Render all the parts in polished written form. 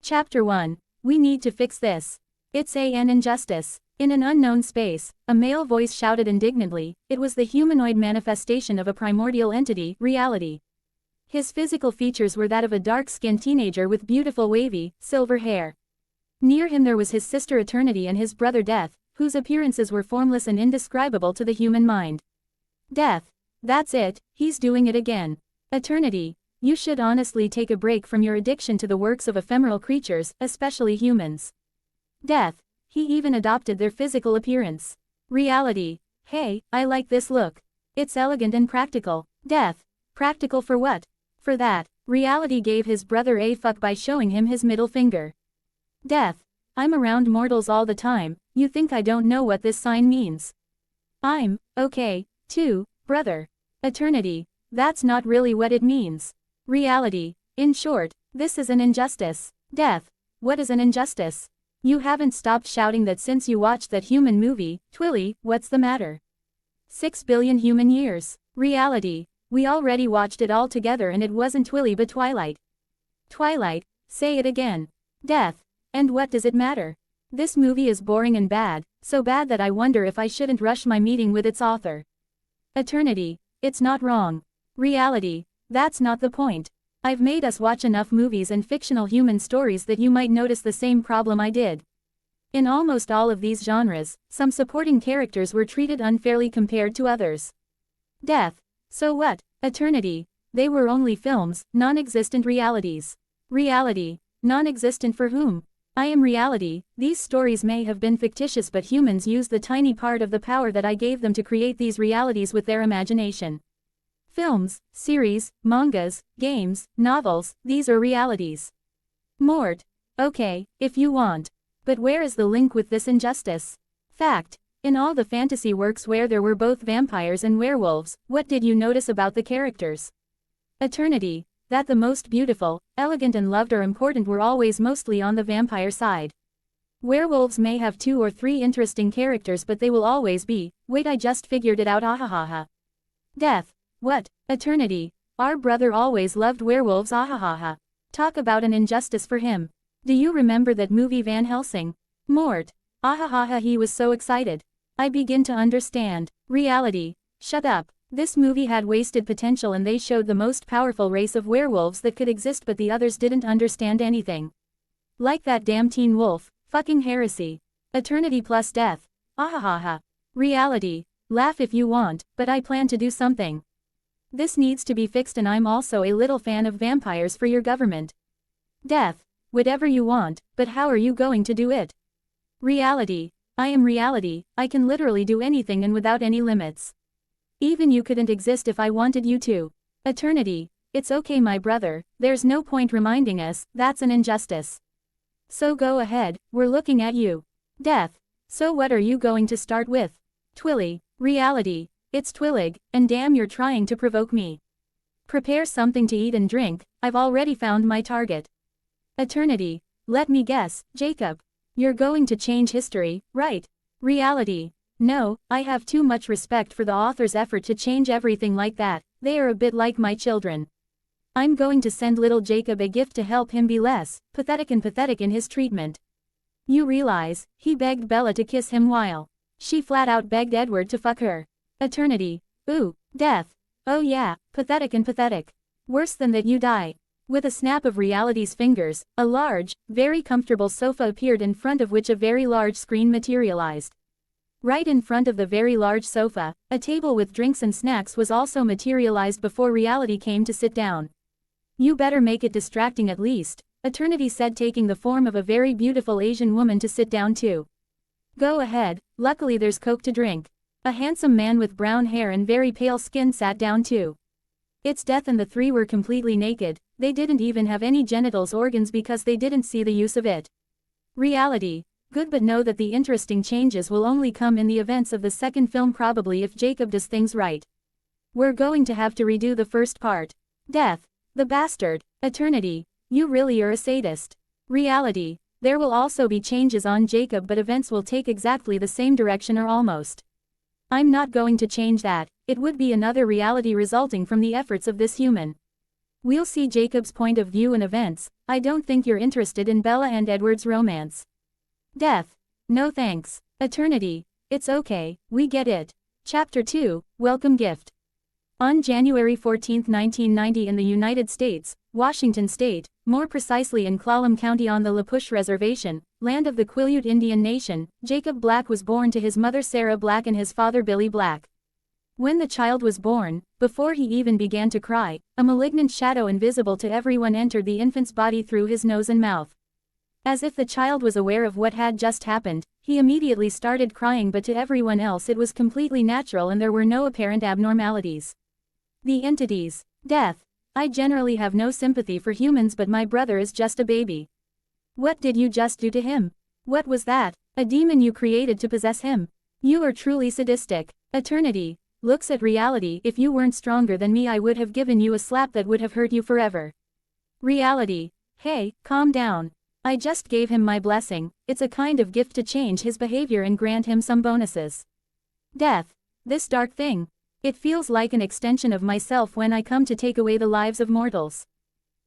Chapter 1. We need to fix this. It's an injustice. In an unknown space, a male voice shouted indignantly. It was the humanoid manifestation of a primordial entity, reality. His physical features were that of a dark-skinned teenager with beautiful wavy, silver hair. Near him there was his sister Eternity and his brother Death, whose appearances were formless and indescribable to the human mind. Death. That's it, he's doing it again. Eternity. You should honestly take a break from your addiction to the works of ephemeral creatures, especially humans. Death. He even adopted their physical appearance. Reality. Hey, I like this look. It's elegant and practical. Death. Practical for what? For that. Reality gave his brother a fuck by showing him his middle finger. Death. I'm around mortals all the time, you think I don't know what this sign means? I'm, okay, too, brother. Eternity. That's not really what it means. Reality. In short, this is an injustice. Death. What is an injustice? You haven't stopped shouting that since you watched that human movie, Twilight. What's the matter? 6 billion human years. Reality. We already watched it all together and it wasn't Twilight but Twilight. Twilight, say it again. Death. And what does it matter? This movie is boring and bad, so bad that I wonder if I shouldn't rush my meeting with its author. Eternity. It's not wrong. Reality. That's not the point. I've made us watch enough movies and fictional human stories that you might notice the same problem I did. In almost all of these genres, some supporting characters were treated unfairly compared to others. Death. So what? Eternity. They were only films, non-existent realities. Reality. Non-existent for whom? I am reality. These stories may have been fictitious but humans used the tiny part of the power that I gave them to create these realities with their imagination. Films, series, mangas, games, novels, these are realities. Mort. Okay, if you want. But where is the link with this injustice? Fact. In all the fantasy works where there were both vampires and werewolves, what did you notice about the characters? Eternity. That the most beautiful, elegant and loved or important were always mostly on the vampire side. Werewolves may have 2 or 3 interesting characters but they will always be, wait I just figured it out ahahaha. Death. What? Eternity. Our brother always loved werewolves ahahaha. Talk about an injustice for him. Do you remember that movie Van Helsing? Mort. Ahahaha he was so excited. I begin to understand. Reality. Shut up. This movie had wasted potential and they showed the most powerful race of werewolves that could exist but the others didn't understand anything. Like that damn teen wolf, fucking heresy. Eternity plus death. Ahahaha. Reality. Laugh if you want, but I plan to do something. This needs to be fixed and I'm also a little fan of vampires for your government. Death. Whatever you want, but how are you going to do it? Reality. I am reality, I can literally do anything and without any limits. Even you couldn't exist if I wanted you to. Eternity. It's okay my brother, there's no point reminding us, that's an injustice. So go ahead, we're looking at you. Death. So what are you going to start with? Twilight. Reality. It's Twilight, and damn you're trying to provoke me. Prepare something to eat and drink, I've already found my target. Eternity. Let me guess, Jacob. You're going to change history, right? Reality. No, I have too much respect for the author's effort to change everything like that, they are a bit like my children. I'm going to send little Jacob a gift to help him be less pathetic in his treatment. You realize, he begged Bella to kiss him while she flat out begged Edward to fuck her. Eternity. Ooh, death. Oh yeah, pathetic. Worse than that you die. With a snap of reality's fingers, a large, very comfortable sofa appeared in front of which a very large screen materialized. Right in front of the very large sofa, a table with drinks and snacks was also materialized before reality came to sit down. You better make it distracting at least, Eternity said taking the form of a very beautiful Asian woman to sit down too. Go ahead, luckily there's Coke to drink. A handsome man with brown hair and very pale skin sat down too. It's Death and the 3 were completely naked, they didn't even have any genitals organs because they didn't see the use of it. Reality. Good but know that the interesting changes will only come in the events of the second film probably if Jacob does things right. We're going to have to redo the first part. Death. The bastard. Eternity. You really are a sadist. Reality. There will also be changes on Jacob but events will take exactly the same direction or almost. I'm not going to change that, it would be another reality resulting from the efforts of this human. We'll see Jacob's point of view and events. I don't think you're interested in Bella and Edward's romance. Death. No thanks. Eternity. It's okay, we get it. Chapter 2, Welcome Gift. On January 14, 1990 in the United States, Washington State, more precisely in Clallam County on the La Push Reservation, land of the Quileute Indian Nation, Jacob Black was born to his mother Sarah Black and his father Billy Black. When the child was born, before he even began to cry, a malignant shadow invisible to everyone entered the infant's body through his nose and mouth. As if the child was aware of what had just happened, he immediately started crying, but to everyone else it was completely natural and there were no apparent abnormalities. The entities. Death. I generally have no sympathy for humans, but my brother is just a baby. What did you just do to him? What was that? A demon you created to possess him? You are truly sadistic. Eternity. Looks at reality. If you weren't stronger than me, I would have given you a slap that would have hurt you forever. Reality. Hey, calm down. I just gave him my blessing. It's a kind of gift to change his behavior and grant him some bonuses. Death. This dark thing. It feels like an extension of myself when I come to take away the lives of mortals.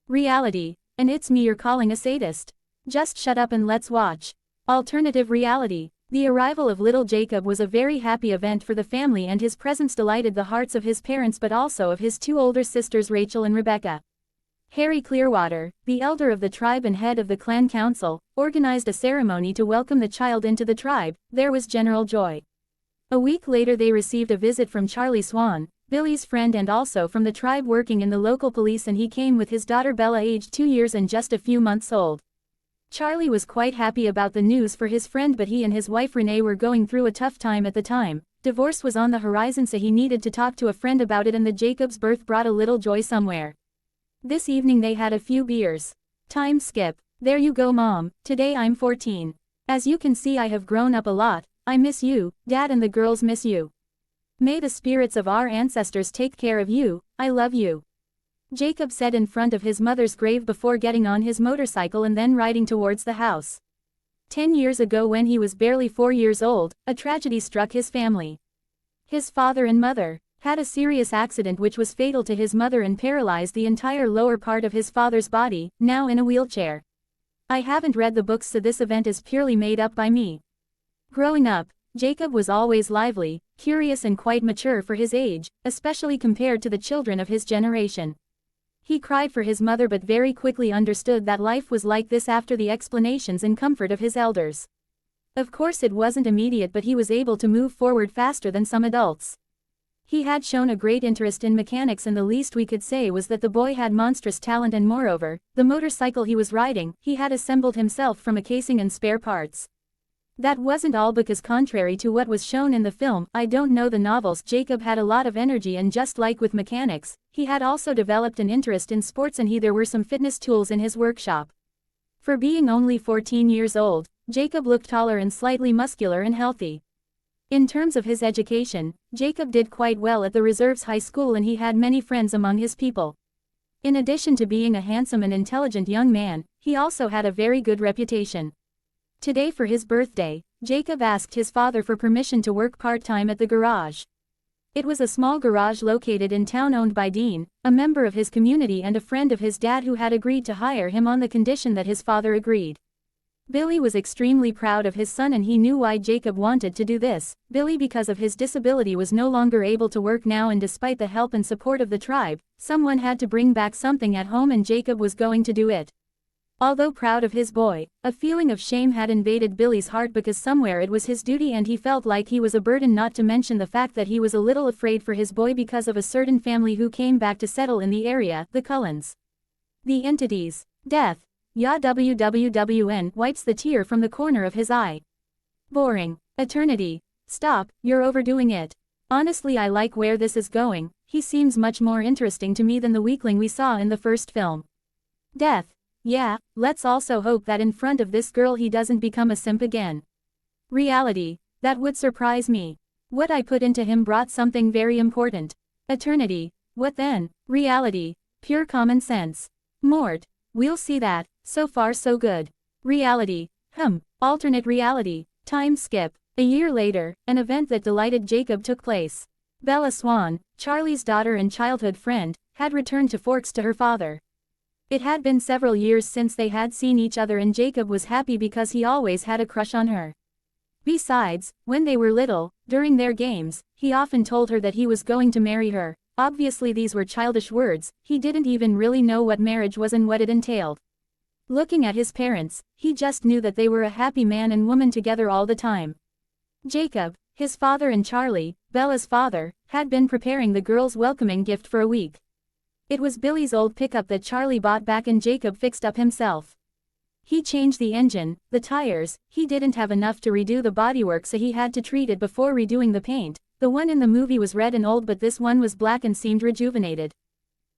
Reality. And it's me you're calling a sadist. Just shut up and let's watch. Alternative reality. The arrival of little Jacob was a very happy event for the family, and his presence delighted the hearts of his parents but also of his two older sisters Rachel and Rebecca. Harry Clearwater, the elder of the tribe and head of the clan council, organized a ceremony to welcome the child into the tribe. There was general joy. A week later they received a visit from Charlie Swan, Billy's friend, and also from the tribe working in the local police, and he came with his daughter Bella, aged 2 years and just a few months old. Charlie was quite happy about the news for his friend, but he and his wife Renee were going through a tough time at the time. Divorce was on the horizon, so he needed to talk to a friend about it, and the Jacob's birth brought a little joy somewhere. This evening they had a few beers. Time skip. There you go, Mom. Today I'm 14. As you can see, I have grown up a lot. I miss you, Dad, and the girls miss you. May the spirits of our ancestors take care of you. I love you. Jacob said in front of his mother's grave before getting on his motorcycle and then riding towards the house. 10 years ago, when he was barely 4 years old, a tragedy struck his family. His father and mother had a serious accident which was fatal to his mother and paralyzed the entire lower part of his father's body, now in a wheelchair. I haven't read the books, so this event is purely made up by me. Growing up, Jacob was always lively, curious, and quite mature for his age, especially compared to the children of his generation. He cried for his mother but very quickly understood that life was like this after the explanations and comfort of his elders. Of course it wasn't immediate, but he was able to move forward faster than some adults. He had shown a great interest in mechanics, and the least we could say was that the boy had monstrous talent, and moreover, the motorcycle he was riding, he had assembled himself from a casing and spare parts. That wasn't all, because contrary to what was shown in the film, I don't know the novels, Jacob had a lot of energy, and just like with mechanics, he had also developed an interest in sports, and there were some fitness tools in his workshop. For being only 14 years old, Jacob looked taller and slightly muscular and healthy. In terms of his education, Jacob did quite well at the Reserves High School, and he had many friends among his people. In addition to being a handsome and intelligent young man, he also had a very good reputation. Today, for his birthday, Jacob asked his father for permission to work part-time at the garage. It was a small garage located in town owned by Dean, a member of his community and a friend of his dad, who had agreed to hire him on the condition that his father agreed. Billy was extremely proud of his son, and he knew why Jacob wanted to do this. Billy, because of his disability, was no longer able to work now, and despite the help and support of the tribe, someone had to bring back something at home, and Jacob was going to do it. Although proud of his boy, a feeling of shame had invaded Billy's heart, because somewhere it was his duty and he felt like he was a burden, not to mention the fact that he was a little afraid for his boy because of a certain family who came back to settle in the area, the Cullens. The entities. Death. Ya WWWN wipes the tear from the corner of his eye. Boring. Eternity. Stop, you're overdoing it. Honestly, I like where this is going. He seems much more interesting to me than the weakling we saw in the first film. Death. Yeah, let's also hope that in front of this girl he doesn't become a simp again. Reality. That would surprise me. What I put into him brought something very important. Eternity. What then? Reality. Pure common sense. Mort. We'll see that. So far so good. Reality. Alternate reality. Time skip. A year later, an event that delighted Jacob took place. Bella Swan, Charlie's daughter and childhood friend, had returned to Forks to her father. It had been several years since they had seen each other and Jacob was happy because he always had a crush on her. Besides, when they were little, during their games, he often told her that he was going to marry her. Obviously these were childish words, he didn't even really know what marriage was and what it entailed. Looking at his parents, he just knew that they were a happy man and woman together all the time. Jacob, his father and Charlie, Bella's father, had been preparing the girls' welcoming gift for a week. It was Billy's old pickup that Charlie bought back and Jacob fixed up himself. He changed the engine, the tires, he didn't have enough to redo the bodywork so he had to treat it before redoing the paint. The one in the movie was red and old but this one was black and seemed rejuvenated.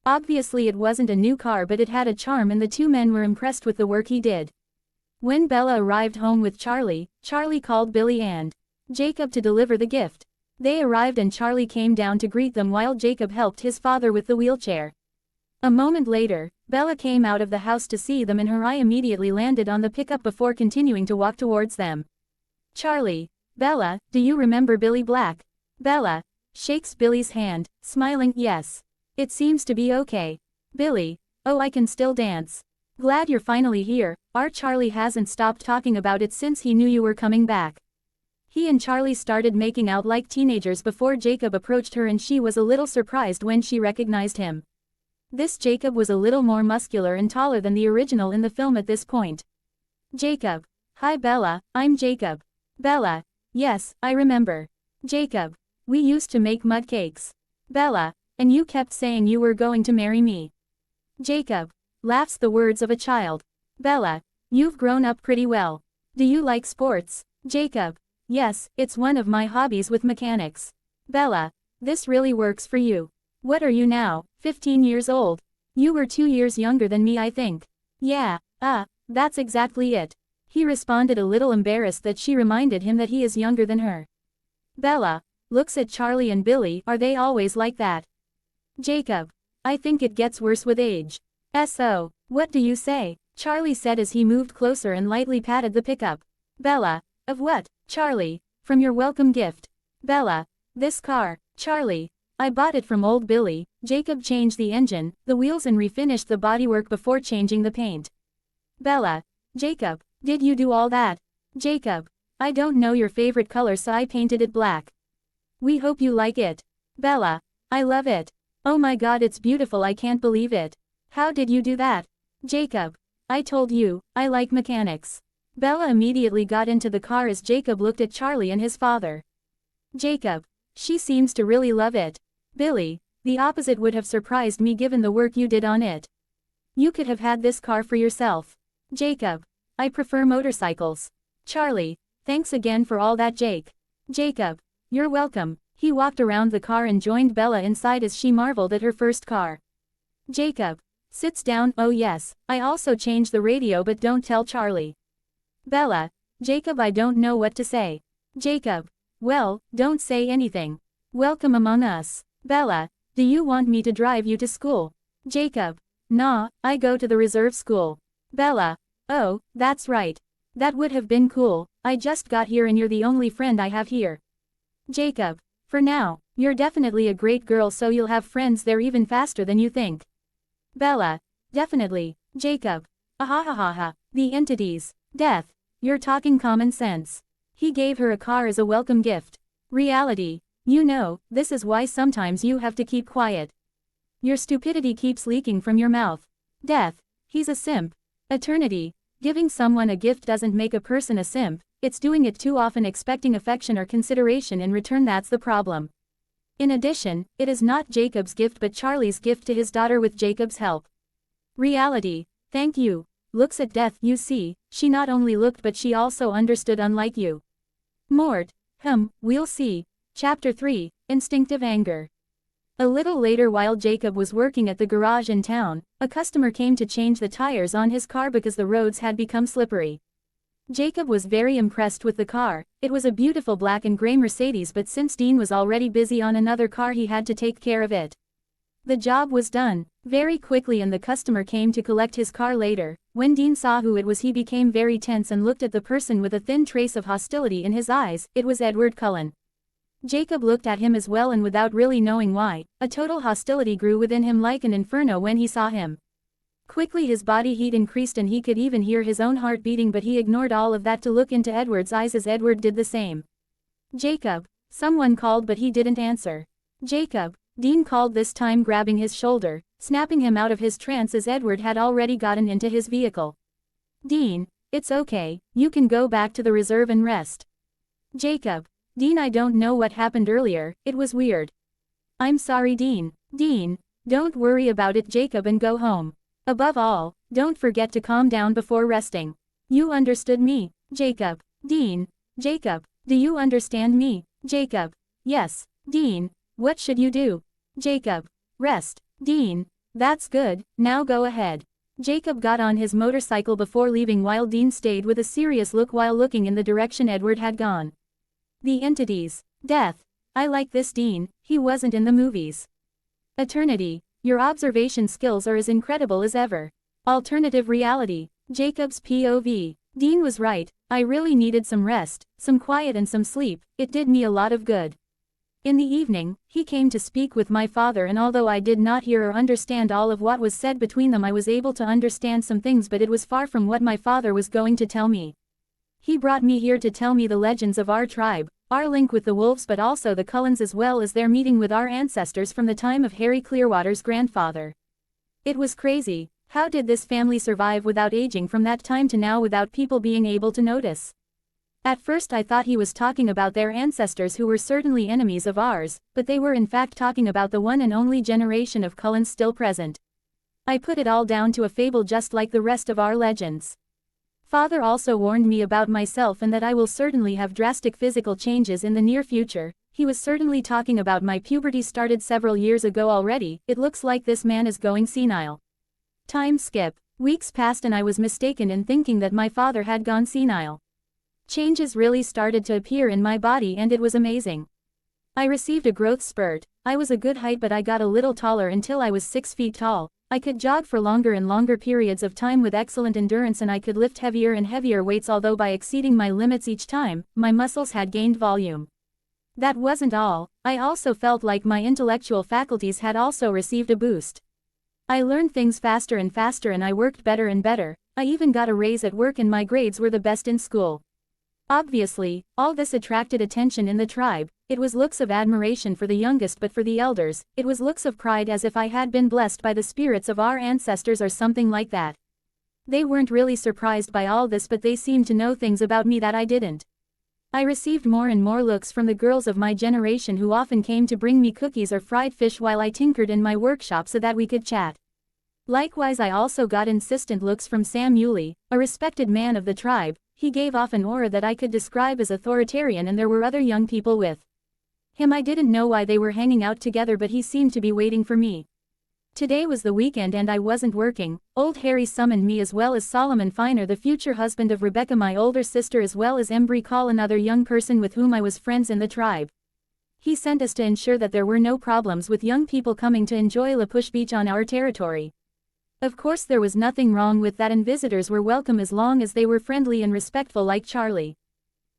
Obviously it wasn't a new car but it had a charm and the two men were impressed with the work he did. When Bella arrived home with Charlie, Charlie called Billy and Jacob to deliver the gift. They arrived and Charlie came down to greet them while Jacob helped his father with the wheelchair. A moment later, Bella came out of the house to see them and her eye immediately landed on the pickup before continuing to walk towards them. Charlie, Bella, do you remember Billy Black? Bella shakes Billy's hand, smiling, yes. It seems to be okay. Billy, oh I can still dance. Glad you're finally here. Our Charlie hasn't stopped talking about it since he knew you were coming back. He and Charlie started making out like teenagers before Jacob approached her and she was a little surprised when she recognized him. This Jacob was a little more muscular and taller than the original in the film at this point. Jacob. Hi Bella, I'm Jacob. Bella. Yes, I remember. Jacob. We used to make mud cakes. Bella. And you kept saying you were going to marry me. Jacob. Laughs the words of a child. Bella. You've grown up pretty well. Do you like sports? Jacob. Yes, it's one of my hobbies with mechanics. Bella. This really works for you. What are you now, 15 years old? You were 2 years younger than me I think. Yeah, that's exactly it. He responded a little embarrassed that she reminded him that he is younger than her. Bella looks at Charlie and Billy, are they always like that? Jacob. I think it gets worse with age. So, what do you say? Charlie said as he moved closer and lightly patted the pickup. Bella. Of what, Charlie? From your welcome gift. Bella. This car. Charlie. I bought it from old Billy. Jacob changed the engine, the wheels and refinished the bodywork before changing the paint. Bella. Jacob. Did you do all that? Jacob. I don't know your favorite color so I painted it black. We hope you like it. Bella. I love it. Oh my god it's beautiful I can't believe it. How did you do that? Jacob. I told you, I like mechanics. Bella immediately got into the car as Jacob looked at Charlie and his father. Jacob. She seems to really love it. Billy. The opposite would have surprised me given the work you did on it. You could have had this car for yourself. Jacob. I prefer motorcycles. Charlie. Thanks again for all that Jake. Jacob. You're welcome. He walked around the car and joined Bella inside as she marveled at her first car. Jacob. Sits down, oh yes, I also changed the radio but don't tell Charlie. Bella. Jacob I don't know what to say. Jacob. Well, don't say anything. Welcome among us. Bella. Do you want me to drive you to school? Jacob. Nah, I go to the reserve school. Bella. Oh, that's right. That would have been cool, I just got here and you're the only friend I have here. Jacob. For now, you're definitely a great girl so you'll have friends there even faster than you think. Bella. Definitely. Jacob. Ahahaha. The entities. Death. You're talking common sense. He gave her a car as a welcome gift. Reality. You know, this is why sometimes you have to keep quiet. Your stupidity keeps leaking from your mouth. Death. He's a simp. Eternity. Giving someone a gift doesn't make a person a simp, it's doing it too often expecting affection or consideration in return that's the problem. In addition, it is not Jacob's gift but Charlie's gift to his daughter with Jacob's help. Reality. Thank you. Looks at death, you see, she not only looked but she also understood unlike you. Mort. We'll see. Chapter 3, Instinctive Anger. A little later while Jacob was working at the garage in town, a customer came to change the tires on his car because the roads had become slippery. Jacob was very impressed with the car, it was a beautiful black and gray Mercedes but since Dean was already busy on another car he had to take care of it. The job was done very quickly and the customer came to collect his car later. When Dean saw who it was he became very tense and looked at the person with a thin trace of hostility in his eyes, it was Edward Cullen. Jacob looked at him as well, and without really knowing why, a total hostility grew within him like an inferno when he saw him. Quickly his body heat increased and he could even hear his own heart beating, but he ignored all of that to look into Edward's eyes as Edward did the same. "Jacob," someone called, but he didn't answer. "Jacob," Dean called this time, grabbing his shoulder, snapping him out of his trance as Edward had already gotten into his vehicle. "Dean, it's okay, you can go back to the reserve and rest." "Jacob." "Dean, I don't know what happened earlier, it was weird." "I'm sorry, Dean." "Dean, don't worry about it, Jacob, and go home. Above all, don't forget to calm down before resting. You understood me, Jacob." "Dean." "Jacob, do you understand me, Jacob?" "Yes." "Dean, what should you do?" "Jacob, rest." "Dean, that's good, now go ahead." Jacob got on his motorcycle before leaving while Dean stayed with a serious look while looking in the direction Edward had gone. The entities. Death. I like this Dean, he wasn't in the movies. Eternity. Your observation skills are as incredible as ever. Alternative reality. Jacob's POV. Dean was right, I really needed some rest, some quiet and some sleep, it did me a lot of good. In the evening, he came to speak with my father, and although I did not hear or understand all of what was said between them, I was able to understand some things, but it was far from what my father was going to tell me. He brought me here to tell me the legends of our tribe, our link with the wolves, but also the Cullens, as well as their meeting with our ancestors from the time of Harry Clearwater's grandfather. It was crazy. How did this family survive without aging from that time to now without people being able to notice? At first I thought he was talking about their ancestors who were certainly enemies of ours, but they were in fact talking about the one and only generation of Cullens still present. I put it all down to a fable, just like the rest of our legends. Father also warned me about myself and that I will certainly have drastic physical changes in the near future. He was certainly talking about my puberty started several years ago already. It looks like this man is going senile. Time skip. Weeks passed and I was mistaken in thinking that my father had gone senile. Changes really started to appear in my body and it was amazing. I received a growth spurt. I was a good height, but I got a little taller until I was 6 feet tall. I could jog for longer and longer periods of time with excellent endurance, and I could lift heavier and heavier weights, although by exceeding my limits each time, my muscles had gained volume. That wasn't all, I also felt like my intellectual faculties had also received a boost. I learned things faster and faster and I worked better and better. I even got a raise at work and my grades were the best in school. Obviously, all this attracted attention in the tribe. It was looks of admiration for the youngest, but for the elders, it was looks of pride, as if I had been blessed by the spirits of our ancestors or something like that. They weren't really surprised by all this, but they seemed to know things about me that I didn't. I received more and more looks from the girls of my generation, who often came to bring me cookies or fried fish while I tinkered in my workshop so that we could chat. Likewise, I also got insistent looks from Sam Yulee, a respected man of the tribe. He gave off an aura that I could describe as authoritarian, and there were other young people with him. I didn't know why they were hanging out together, but he seemed to be waiting for me. Today was the weekend and I wasn't working. Old Harry summoned me, as well as Solomon Finer, the future husband of Rebecca, my older sister, as well as Embry Call, another young person with whom I was friends in the tribe. He sent us to ensure that there were no problems with young people coming to enjoy La Push Beach on our territory. Of course there was nothing wrong with that, and visitors were welcome as long as they were friendly and respectful like Charlie.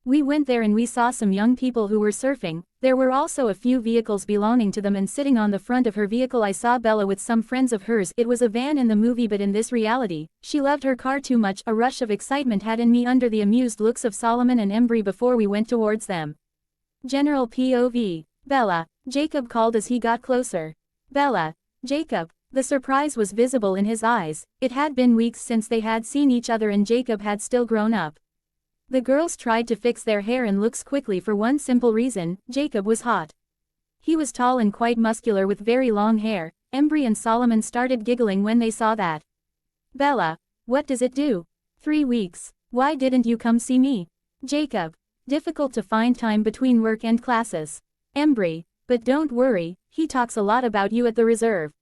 We went there and we saw some young people who were surfing. There were also a few vehicles belonging to them, and sitting on the front of her vehicle I saw Bella with some friends of hers. It was a van in the movie, but in this reality, she loved her car too much. A rush of excitement had in me under the amused looks of Solomon and Embry before we went towards them. General POV. Bella, Jacob called as he got closer. Bella, Jacob. The surprise was visible in his eyes. It had been weeks since they had seen each other and Jacob had still grown up. The girls tried to fix their hair and looks quickly for one simple reason: Jacob was hot. He was tall and quite muscular with very long hair. Embry and Solomon started giggling when they saw that. Bella, what does it do? 3 weeks. Why didn't you come see me? Jacob, difficult to find time between work and classes. Embry, but don't worry, he talks a lot about you at the reserve.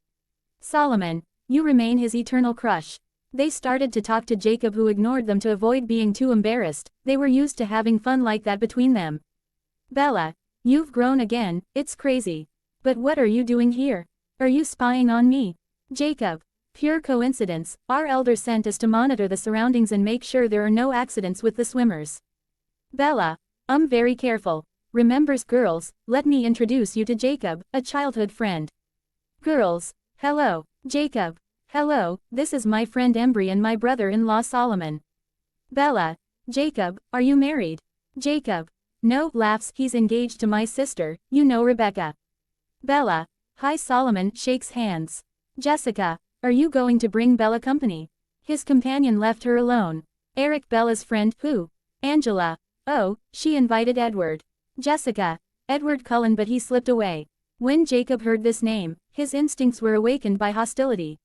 Solomon, you remain his eternal crush. They started to talk to Jacob, who ignored them to avoid being too embarrassed. They were used to having fun like that between them. Bella, you've grown again, it's crazy. But what are you doing here? Are you spying on me? Jacob, pure coincidence. Our elder sent us to monitor the surroundings and make sure there are no accidents with the swimmers. Bella, very careful. remembers girls, let me introduce you to Jacob, a childhood friend. Girls, hello, Jacob. Hello, this is my friend Embry and my brother-in-law Solomon. Bella, Jacob, are you married? Jacob, no, laughs, he's engaged to my sister, you know Rebecca. Bella, hi Solomon, shakes hands. Jessica, are you going to bring Bella company? His companion left her alone. Eric, Bella's friend, who? Angela, oh, she invited Edward. Jessica, Edward Cullen, but he slipped away. When Jacob heard this name, his instincts were awakened by hostility.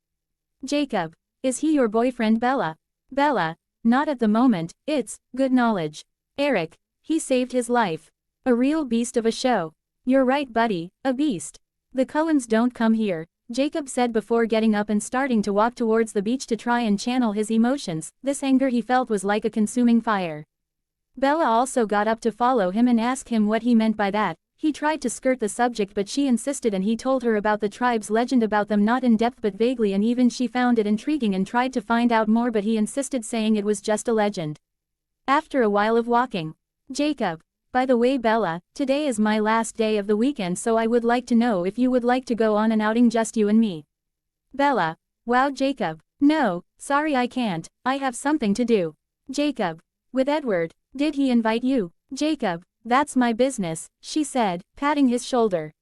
Jacob, is he your boyfriend Bella? Bella, not at the moment, it's good knowledge. Eric, he saved his life. A real beast of a show. You're right buddy, a beast. The Cullens don't come here, Jacob said before getting up and starting to walk towards the beach to try and channel his emotions. This anger he felt was like a consuming fire. Bella also got up to follow him and ask him what he meant by that. He tried to skirt the subject but she insisted and he told her about the tribe's legend about them, not in depth but vaguely, and even she found it intriguing and tried to find out more, but he insisted, saying it was just a legend. After a while of walking, Jacob, by the way Bella, today is my last day of the weekend, so I would like to know if you would like to go on an outing, just you and me. Bella, wow Jacob, no, sorry I can't, I have something to do. Jacob, with Edward, did he invite you? Jacob, that's my business, she said, patting his shoulder.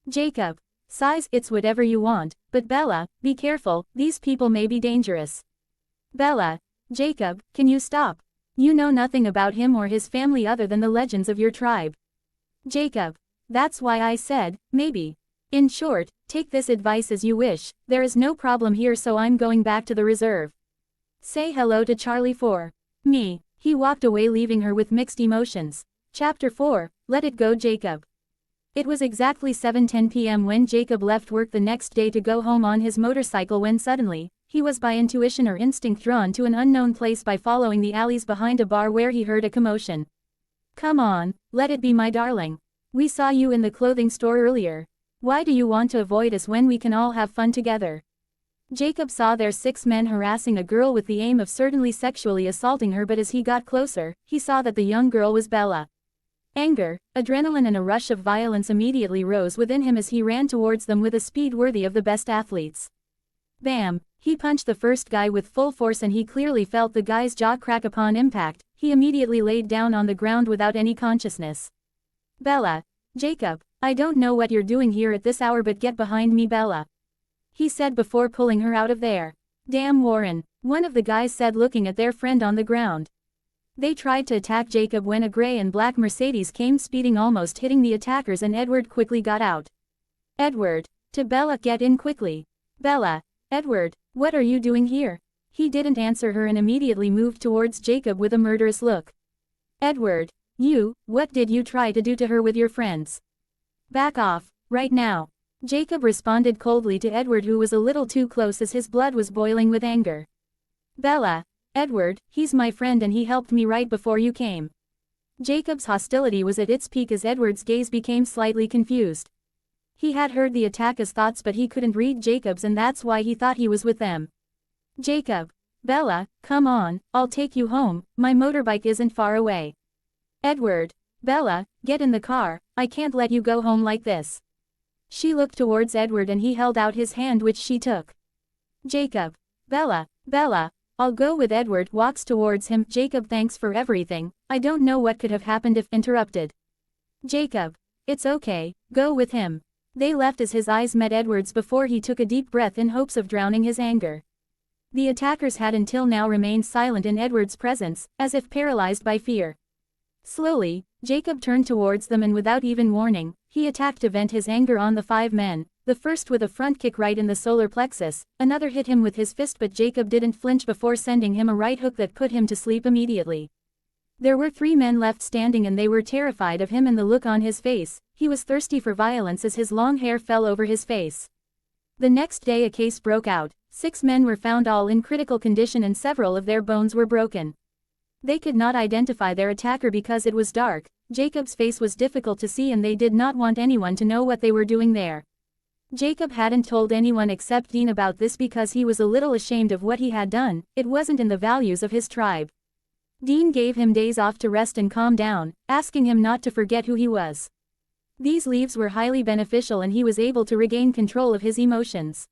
Jacob, sighs, it's whatever you want, but Bella, be careful, these people may be dangerous. Bella, Jacob, can you stop? You know nothing about him or his family other than the legends of your tribe. Jacob, that's why I said, maybe. In short, take this advice as you wish, there is no problem here, so I'm going back to the reserve. Say hello to Charlie for me. He walked away, leaving her with mixed emotions. Chapter 4, Let It Go Jacob. It was exactly 7:10 p.m. when Jacob left work the next day to go home on his motorcycle when suddenly, he was by intuition or instinct drawn to an unknown place by following the alleys behind a bar where he heard a commotion. Come on, let it be my darling. We saw you in the clothing store earlier. Why do you want to avoid us when we can all have fun together? Jacob saw there 6 men harassing a girl with the aim of certainly sexually assaulting her, but as he got closer, he saw that the young girl was Bella. Anger, adrenaline and a rush of violence immediately rose within him as he ran towards them with a speed worthy of the best athletes. Bam! He punched the first guy with full force and he clearly felt the guy's jaw crack upon impact. He immediately laid down on the ground without any consciousness. Bella, Jacob, I don't know what you're doing here at this hour, but get behind me Bella. He said before pulling her out of there. Damn Warren, one of the guys said, looking at their friend on the ground. They tried to attack Jacob when a gray and black Mercedes came speeding, almost hitting the attackers, and Edward quickly got out. Edward, to Bella, get in quickly. Bella, Edward, what are you doing here? He didn't answer her and immediately moved towards Jacob with a murderous look. Edward, what did you try to do to her with your friends? Back off, right now. Jacob responded coldly to Edward, who was a little too close as his blood was boiling with anger. Bella, Edward, he's my friend and he helped me right before you came. Jacob's hostility was at its peak as Edward's gaze became slightly confused. He had heard the attacker's thoughts, but he couldn't read Jacob's, and that's why he thought he was with them. Jacob, Bella, come on, I'll take you home, my motorbike isn't far away. Edward, Bella, get in the car, I can't let you go home like this. She looked towards Edward and he held out his hand, which she took. Jacob, Bella, I'll go with. Edward walks towards him. Jacob, thanks for everything, I don't know what could have happened if. Interrupted. Jacob, it's okay, go with him. They left as his eyes met Edward's before he took a deep breath in hopes of drowning his anger. The attackers had until now remained silent in Edward's presence, as if paralyzed by fear. Slowly, Jacob turned towards them and without even warning, he attacked to vent his anger on the 5 men, the first with a front kick right in the solar plexus, another hit him with his fist, but Jacob didn't flinch before sending him a right hook that put him to sleep immediately. There were 3 men left standing and they were terrified of him and the look on his face. He was thirsty for violence as his long hair fell over his face. The next day a case broke out. 6 men were found, all in critical condition, and several of their bones were broken. They could not identify their attacker because it was dark. Jacob's face was difficult to see and they did not want anyone to know what they were doing there. Jacob hadn't told anyone except Dean about this because he was a little ashamed of what he had done. It wasn't in the values of his tribe. Dean gave him days off to rest and calm down, asking him not to forget who he was. These leaves were highly beneficial and he was able to regain control of his emotions.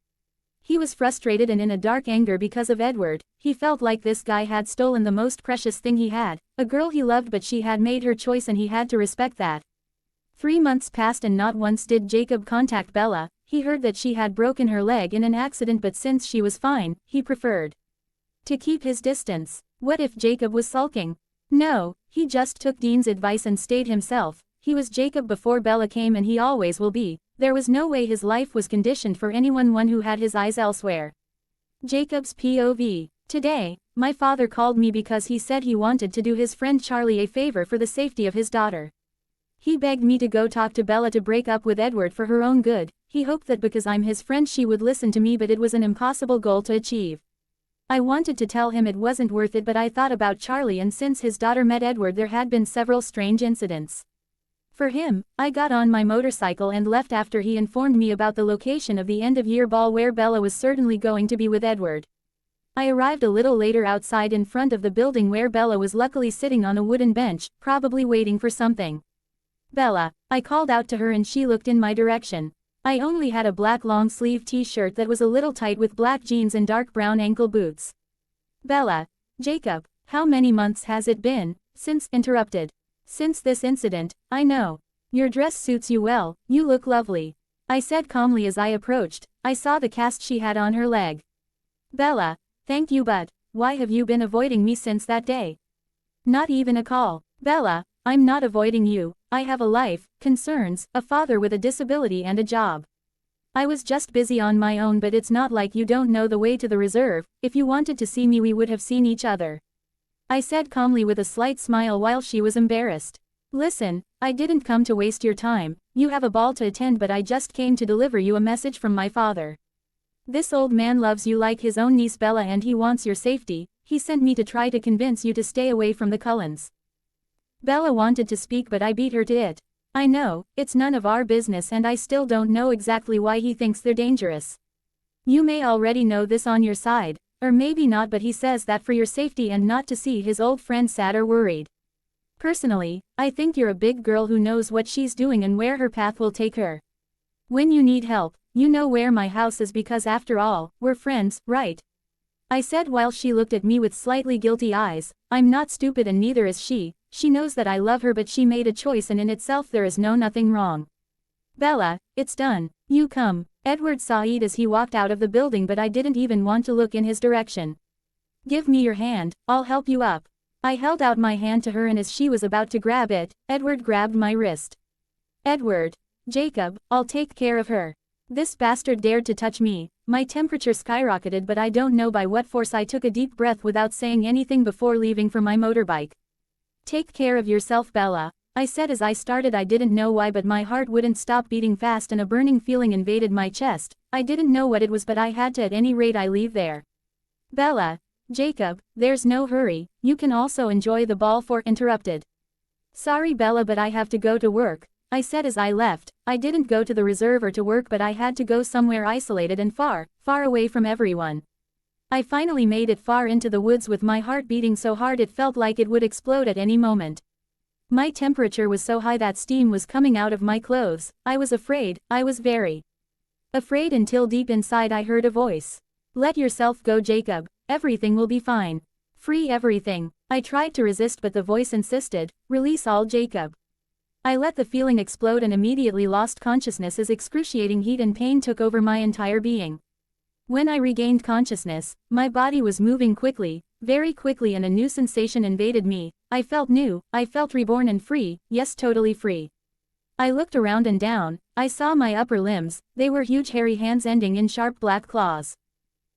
He was frustrated and in a dark anger because of Edward. He felt like this guy had stolen the most precious thing he had, a girl he loved, but she had made her choice and he had to respect that. 3 months passed and not once did Jacob contact Bella. He heard that she had broken her leg in an accident, but since she was fine, he preferred to keep his distance. What if Jacob was sulking? No, he just took Dean's advice and stayed himself. He was Jacob before Bella came and he always will be. There was no way his life was conditioned for one who had his eyes elsewhere. Jacob's POV. Today, my father called me because he said he wanted to do his friend Charlie a favor for the safety of his daughter. He begged me to go talk to Bella to break up with Edward for her own good. He hoped that because I'm his friend she would listen to me, but it was an impossible goal to achieve. I wanted to tell him it wasn't worth it, but I thought about Charlie, and since his daughter met Edward there had been several strange incidents. For him, I got on my motorcycle and left after he informed me about the location of the end-of-year ball where Bella was certainly going to be with Edward. I arrived a little later outside in front of the building where Bella was luckily sitting on a wooden bench, probably waiting for something. Bella, I called out to her and she looked in my direction. I only had a black long-sleeve t-shirt that was a little tight with black jeans and dark brown ankle boots. Bella, Jacob, how many months has it been since? Interrupted. Since this incident, I know. Your dress suits you well, you look lovely. I said calmly as I approached. I saw the cast she had on her leg. Bella, thank you, but why have you been avoiding me since that day? Not even a call. Bella, I'm not avoiding you. I have a life, concerns, a father with a disability and a job. I was just busy on my own, but it's not like you don't know the way to the reserve. If you wanted to see me we would have seen each other. I said calmly with a slight smile while she was embarrassed. Listen, I didn't come to waste your time. You have a ball to attend, but I just came to deliver you a message from my father. This old man loves you like his own niece Bella and he wants your safety. He sent me to try to convince you to stay away from the Cullens. Bella wanted to speak but I beat her to it. I know, it's none of our business and I still don't know exactly why he thinks they're dangerous. You may already know this on your side, or maybe not, but he says that for your safety and not to see his old friend sad or worried. Personally, I think you're a big girl who knows what she's doing and where her path will take her. When you need help, you know where my house is because after all, we're friends, right? I said while she looked at me with slightly guilty eyes. I'm not stupid and neither is she. She knows that I love her, but she made a choice and in itself there is nothing wrong. Bella, it's done. You come. Edward saw it as he walked out of the building, but I didn't even want to look in his direction. Give me your hand, I'll help you up. I held out my hand to her and as she was about to grab it, Edward grabbed my wrist. Edward. Jacob, I'll take care of her. This bastard dared to touch me. My temperature skyrocketed, but I don't know by what force I took a deep breath without saying anything before leaving for my motorbike. Take care of yourself, Bella, I said as I started. I didn't know why, but my heart wouldn't stop beating fast and a burning feeling invaded my chest. I didn't know what it was, but I had to. At any rate, I leave there. Bella. Jacob, there's no hurry, you can also enjoy the ball. Interrupted. Sorry Bella, but I have to go to work, I said as I left. I didn't go to the reserve or to work, but I had to go somewhere isolated and far away from everyone. I finally made it far into the woods with my heart beating so hard it felt like it would explode at any moment. My temperature was so high that steam was coming out of my clothes. I was afraid, I was very afraid until deep inside I heard a voice. Let yourself go, Jacob, everything will be fine. Free everything. I tried to resist, but the voice insisted, release all, Jacob. I let the feeling explode and immediately lost consciousness as excruciating heat and pain took over my entire being. When I regained consciousness, my body was moving quickly, very quickly, and a new sensation invaded me. I felt new, I felt reborn and free, yes, totally free. I looked around and down. I saw my upper limbs. They were huge hairy hands ending in sharp black claws.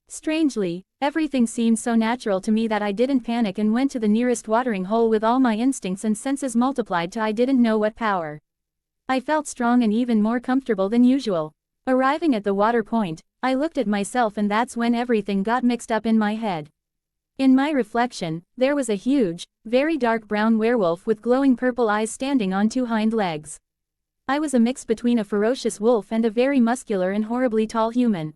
Strangely, everything seemed so natural to me that I didn't panic and went to the nearest watering hole with all my instincts and senses multiplied to I didn't know what power. I felt strong and even more comfortable than usual. Arriving at the water point, I looked at myself and that's when everything got mixed up in my head. In my reflection, there was a huge, very dark brown werewolf with glowing purple eyes standing on 2 hind legs. I was a mix between a ferocious wolf and a very muscular and horribly tall human.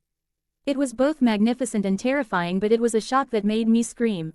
It was both magnificent and terrifying, but it was a shock that made me scream.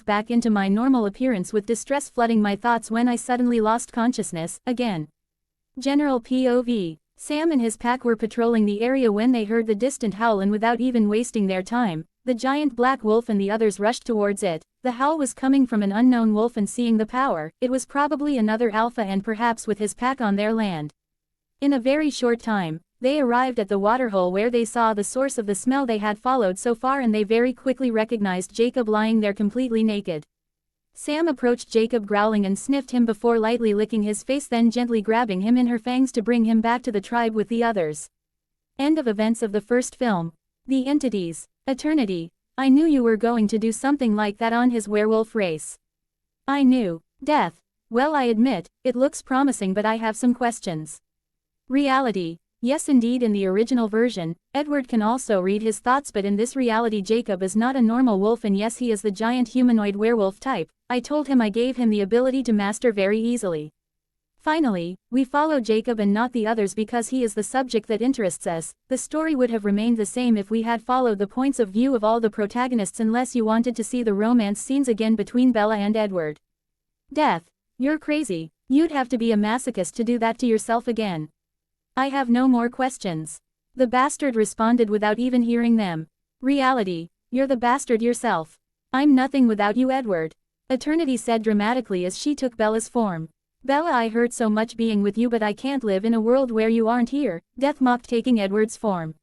myself back into my normal appearance with distress flooding my thoughts when I suddenly lost consciousness, again. General POV. Sam and his pack were patrolling the area when they heard the distant howl, and without even wasting their time, the giant black wolf and the others rushed towards it. The howl was coming from an unknown wolf, and seeing the power, it was probably another alpha, and perhaps with his pack on their land. In a very short time, they arrived at the waterhole where they saw the source of the smell they had followed so far, and they very quickly recognized Jacob lying there completely naked. Sam approached Jacob growling and sniffed him before lightly licking his face, then gently grabbing him in her fangs to bring him back to the tribe with the others. End of events of the first film. The entities. Eternity. I knew you were going to do something like that on his werewolf race. I knew. Death. Well, I admit, it looks promising, but I have some questions. Reality. Yes, indeed, in the original version, Edward can also read his thoughts, but in this reality Jacob is not a normal wolf, and yes, he is the giant humanoid werewolf type. I told him I gave him the ability to master very easily. Finally, we follow Jacob and not the others because he is the subject that interests us. The story would have remained the same if we had followed the points of view of all the protagonists, unless you wanted to see the romance scenes again between Bella and Edward. Death. You're crazy. You'd have to be a masochist to do that to yourself again. I have no more questions. The bastard responded without even hearing them. Reality. You're the bastard yourself. I'm nothing without you, Edward. Eternity said dramatically as she took Bella's form. Bella, I hurt so much being with you, but I can't live in a world where you aren't here. Death mocked, taking Edward's form.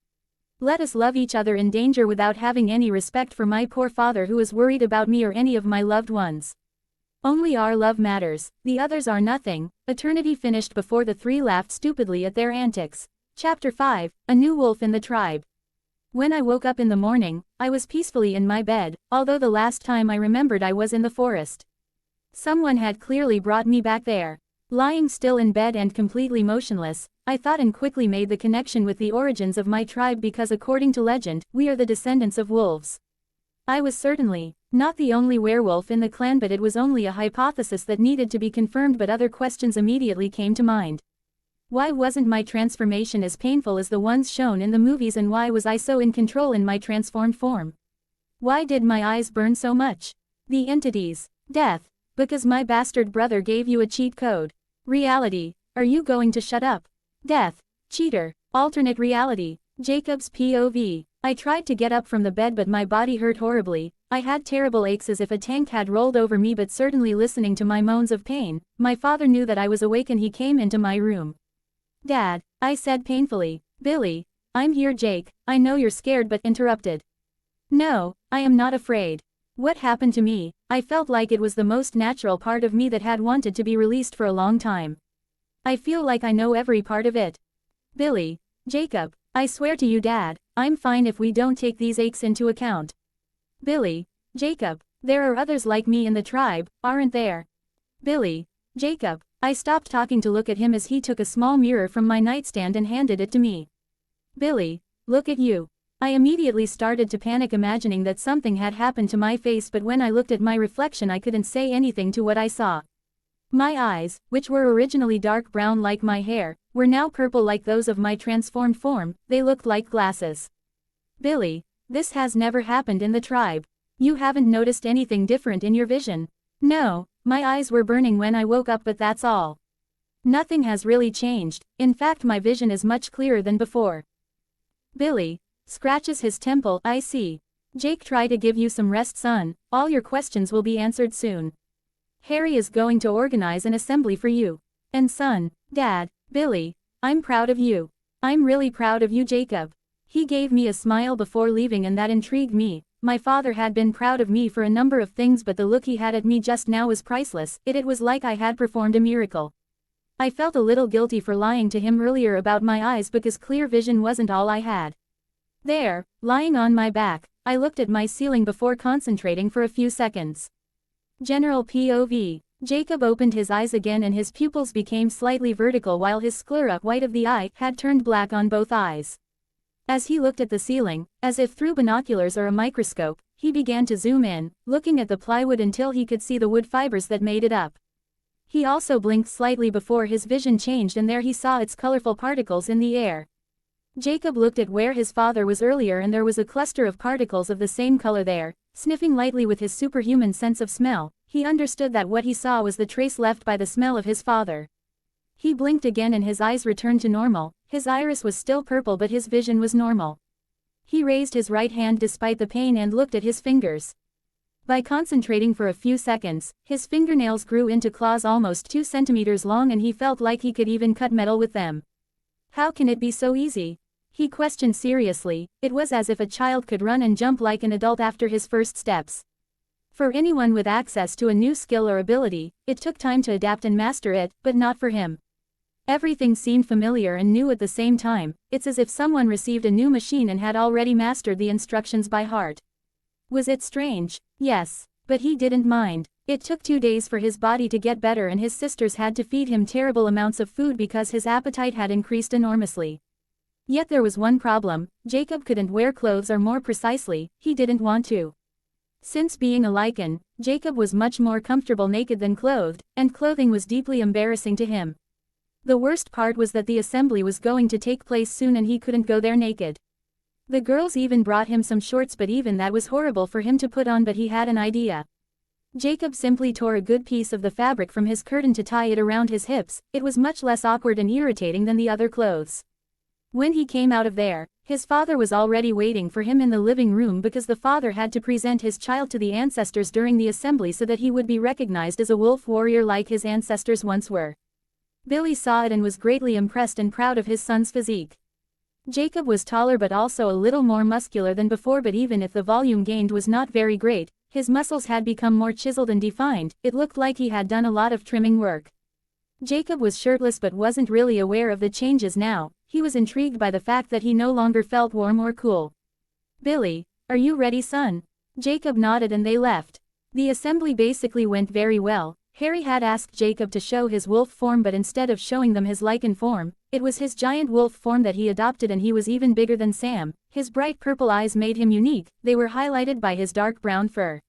Let us love each other in danger without having any respect for my poor father who is worried about me or any of my loved ones. Only our love matters, the others are nothing. Eternity finished before the three laughed stupidly at their antics. Chapter 5, A New Wolf in the Tribe. When I woke up in the morning, I was peacefully in my bed, although the last time I remembered I was in the forest. Someone had clearly brought me back there. Lying still in bed and completely motionless, I thought and quickly made the connection with the origins of my tribe because according to legend, we are the descendants of wolves. I was certainly not the only werewolf in the clan, but it was only a hypothesis that needed to be confirmed, but other questions immediately came to mind. Why wasn't my transformation as painful as the ones shown in the movies, and why was I so in control in my transformed form? Why did my eyes burn so much? The entities. Death. Because my bastard brother gave you a cheat code. Reality. Are you going to shut up? Death. Cheater. Alternate reality. Jacob's POV. I tried to get up from the bed, but my body hurt horribly. I had terrible aches as if a tank had rolled over me, but certainly listening to my moans of pain, my father knew that I was awake and he came into my room. Dad, I said painfully. Billy, I'm here. Jake, I know you're scared, but interrupted. No, I am not afraid. What happened to me? I felt like it was the most natural part of me that had wanted to be released for a long time. I feel like I know every part of it. Billy, Jacob, I swear to you, Dad, I'm fine if we don't take these aches into account. Billy, Jacob, there are others like me in the tribe, aren't there? Billy, Jacob, I stopped talking to look at him as he took a small mirror from my nightstand and handed it to me. Billy, look at you. I immediately started to panic, imagining that something had happened to my face, but when I looked at my reflection I couldn't say anything to what I saw. My eyes, which were originally dark brown like my hair, were now purple like those of my transformed form. They looked like glasses. Billy, this has never happened in the tribe. You haven't noticed anything different in your vision? No, my eyes were burning when I woke up, but that's all. Nothing has really changed. In fact, my vision is much clearer than before. Billy scratches his temple. I see. Jake, try to give you some rest, son. All your questions will be answered soon. Harry is going to organize an assembly for you. And son, Dad, Billy, I'm proud of you. I'm really proud of you, Jacob. He gave me a smile before leaving, and that intrigued me. My father had been proud of me for a number of things, but the look he had at me just now was priceless. It was like I had performed a miracle. I felt a little guilty for lying to him earlier about my eyes, because clear vision wasn't all I had. There, lying on my back, I looked at my ceiling before concentrating for a few seconds. General POV. Jacob opened his eyes again and his pupils became slightly vertical while his sclera, white of the eye, had turned black on both eyes. As he looked at the ceiling, as if through binoculars or a microscope, he began to zoom in, looking at the plywood until he could see the wood fibers that made it up. He also blinked slightly before his vision changed, and there he saw its colorful particles in the air. Jacob looked at where his father was earlier, and there was a cluster of particles of the same color there. Sniffing lightly with his superhuman sense of smell, he understood that what he saw was the trace left by the smell of his father. He blinked again and his eyes returned to normal. His iris was still purple but his vision was normal. He raised his right hand despite the pain and looked at his fingers. By concentrating for a few seconds, his fingernails grew into claws almost 2 centimeters long and he felt like he could even cut metal with them. How can it be so easy? He questioned seriously. It was as if a child could run and jump like an adult after his first steps. For anyone with access to a new skill or ability, it took time to adapt and master it, but not for him. Everything seemed familiar and new at the same time. It's as if someone received a new machine and had already mastered the instructions by heart. Was it strange? Yes. But he didn't mind. It took 2 days for his body to get better and his sisters had to feed him terrible amounts of food because his appetite had increased enormously. Yet there was one problem: Jacob couldn't wear clothes, or more precisely, he didn't want to. Since being a lichen, Jacob was much more comfortable naked than clothed, and clothing was deeply embarrassing to him. The worst part was that the assembly was going to take place soon and he couldn't go there naked. The girls even brought him some shorts, but even that was horrible for him to put on. But he had an idea. Jacob simply tore a good piece of the fabric from his curtain to tie it around his hips. It was much less awkward and irritating than the other clothes. When he came out of there, his father was already waiting for him in the living room because the father had to present his child to the ancestors during the assembly so that he would be recognized as a wolf warrior like his ancestors once were. Billy saw it and was greatly impressed and proud of his son's physique. Jacob was taller but also a little more muscular than before, but even if the volume gained was not very great, his muscles had become more chiseled and defined. It looked like he had done a lot of trimming work. Jacob was shirtless but wasn't really aware of the changes now. He was intrigued by the fact that he no longer felt warm or cool. "Billy, are you ready, son?" Jacob nodded and they left. The assembly basically went very well. Harry had asked Jacob to show his wolf form, but instead of showing them his lichen form, it was his giant wolf form that he adopted, and he was even bigger than Sam. His bright purple eyes made him unique. They were highlighted by his dark brown fur.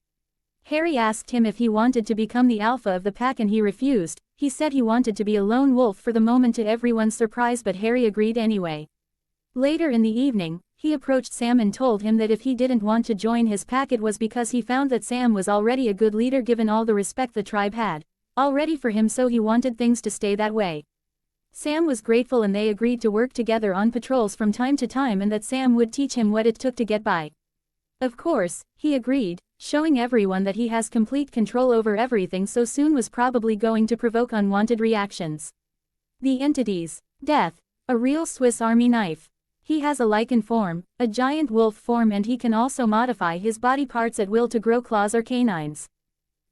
Harry asked him if he wanted to become the alpha of the pack and he refused. He said he wanted to be a lone wolf for the moment, to everyone's surprise, but Harry agreed anyway. Later in the evening, he approached Sam and told him that if he didn't want to join his pack it was because he found that Sam was already a good leader given all the respect the tribe had already for him, so he wanted things to stay that way. Sam was grateful and they agreed to work together on patrols from time to time and that Sam would teach him what it took to get by. Of course, he agreed. Showing everyone that he has complete control over everything so soon was probably going to provoke unwanted reactions. The entities. Death. A real Swiss Army knife. He has a lichen form, a giant wolf form, and he can also modify his body parts at will to grow claws or canines.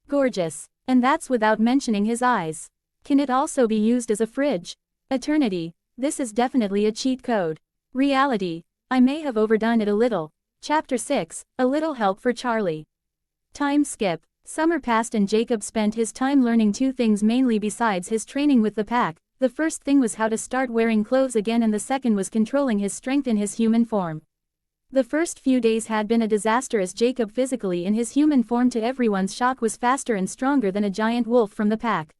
Gorgeous. And that's without mentioning his eyes. Can it also be used as a fridge? Eternity. This is definitely a cheat code. Reality. I may have overdone it a little. Chapter 6, A Little Help for Charlie. Time skip. Summer passed and Jacob spent his time learning 2 things mainly besides his training with the pack. The first thing was how to start wearing clothes again, and the second was controlling his strength in his human form. The first few days had been a disaster as Jacob physically in his human form to everyone's shock was faster and stronger than a giant wolf from the pack.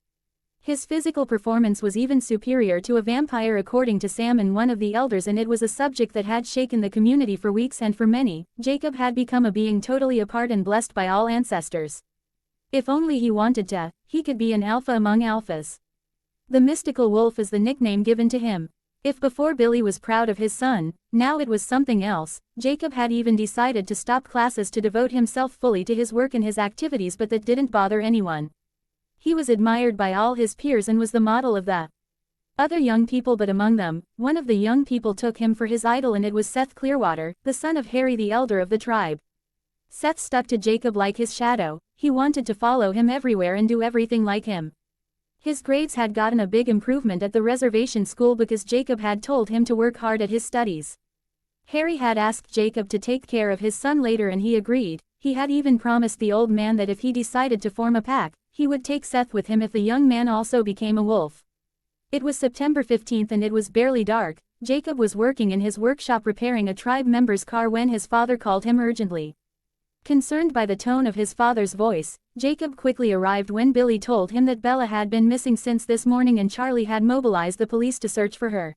His physical performance was even superior to a vampire according to Sam and one of the elders, and it was a subject that had shaken the community for weeks, and for many, Jacob had become a being totally apart and blessed by all ancestors. If only he wanted to, he could be an alpha among alphas. The mystical wolf is the nickname given to him. If before Billy was proud of his son, now it was something else. Jacob had even decided to stop classes to devote himself fully to his work and his activities, but that didn't bother anyone. He was admired by all his peers and was the model of the other young people, but among them, one of the young people took him for his idol, and it was Seth Clearwater, the son of Harry the elder of the tribe. Seth stuck to Jacob like his shadow. He wanted to follow him everywhere and do everything like him. His grades had gotten a big improvement at the reservation school because Jacob had told him to work hard at his studies. Harry had asked Jacob to take care of his son later and he agreed. He had even promised the old man that if he decided to form a pack, he would take Seth with him if the young man also became a wolf. It was September 15th and it was barely dark. Jacob was working in his workshop repairing a tribe member's car when his father called him urgently. Concerned by the tone of his father's voice, Jacob quickly arrived when Billy told him that Bella had been missing since this morning and Charlie had mobilized the police to search for her.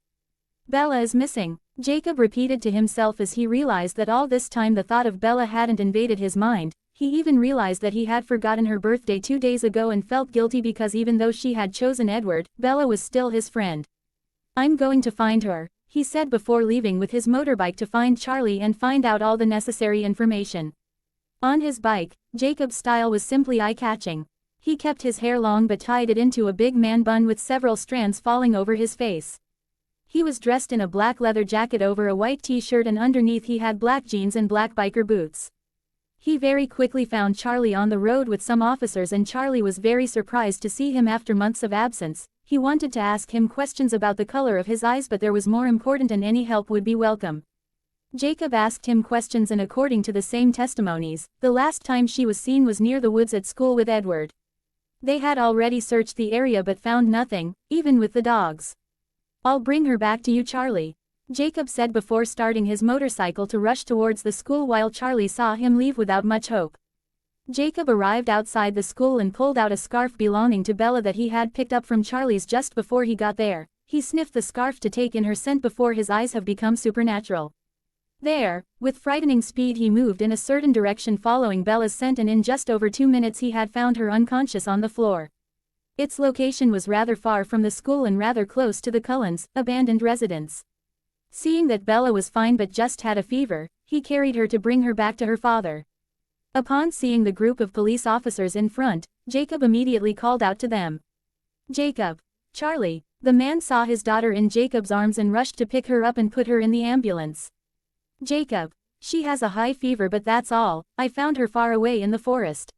Bella is missing, Jacob repeated to himself as he realized that all this time the thought of Bella hadn't invaded his mind. He even realized that he had forgotten her birthday 2 days ago and felt guilty because even though she had chosen Edward, Bella was still his friend. I'm going to find her, he said before leaving with his motorbike to find Charlie and find out all the necessary information. On his bike, Jacob's style was simply eye-catching. He kept his hair long but tied it into a big man bun with several strands falling over his face. He was dressed in a black leather jacket over a white t-shirt and underneath he had black jeans and black biker boots. He very quickly found Charlie on the road with some officers and Charlie was very surprised to see him after months of absence. He wanted to ask him questions about the color of his eyes but there was more important and any help would be welcome. Jacob asked him questions and according to the same testimonies, the last time she was seen was near the woods at school with Edward. They had already searched the area but found nothing, even with the dogs. I'll bring her back to you, Charlie, Jacob said before starting his motorcycle to rush towards the school while Charlie saw him leave without much hope. Jacob arrived outside the school and pulled out a scarf belonging to Bella that he had picked up from Charlie's just before he got there. He sniffed the scarf to take in her scent before his eyes have become supernatural. There, with frightening speed he moved in a certain direction following Bella's scent and in just over 2 minutes he had found her unconscious on the floor. Its location was rather far from the school and rather close to the Cullens' abandoned residence. Seeing that Bella was fine but just had a fever, he carried her to bring her back to her father. Upon seeing the group of police officers in front, Jacob immediately called out to them. Jacob! Charlie! The man saw his daughter in Jacob's arms and rushed to pick her up and put her in the ambulance. Jacob! She has a high fever but that's all, I found her far away in the forest.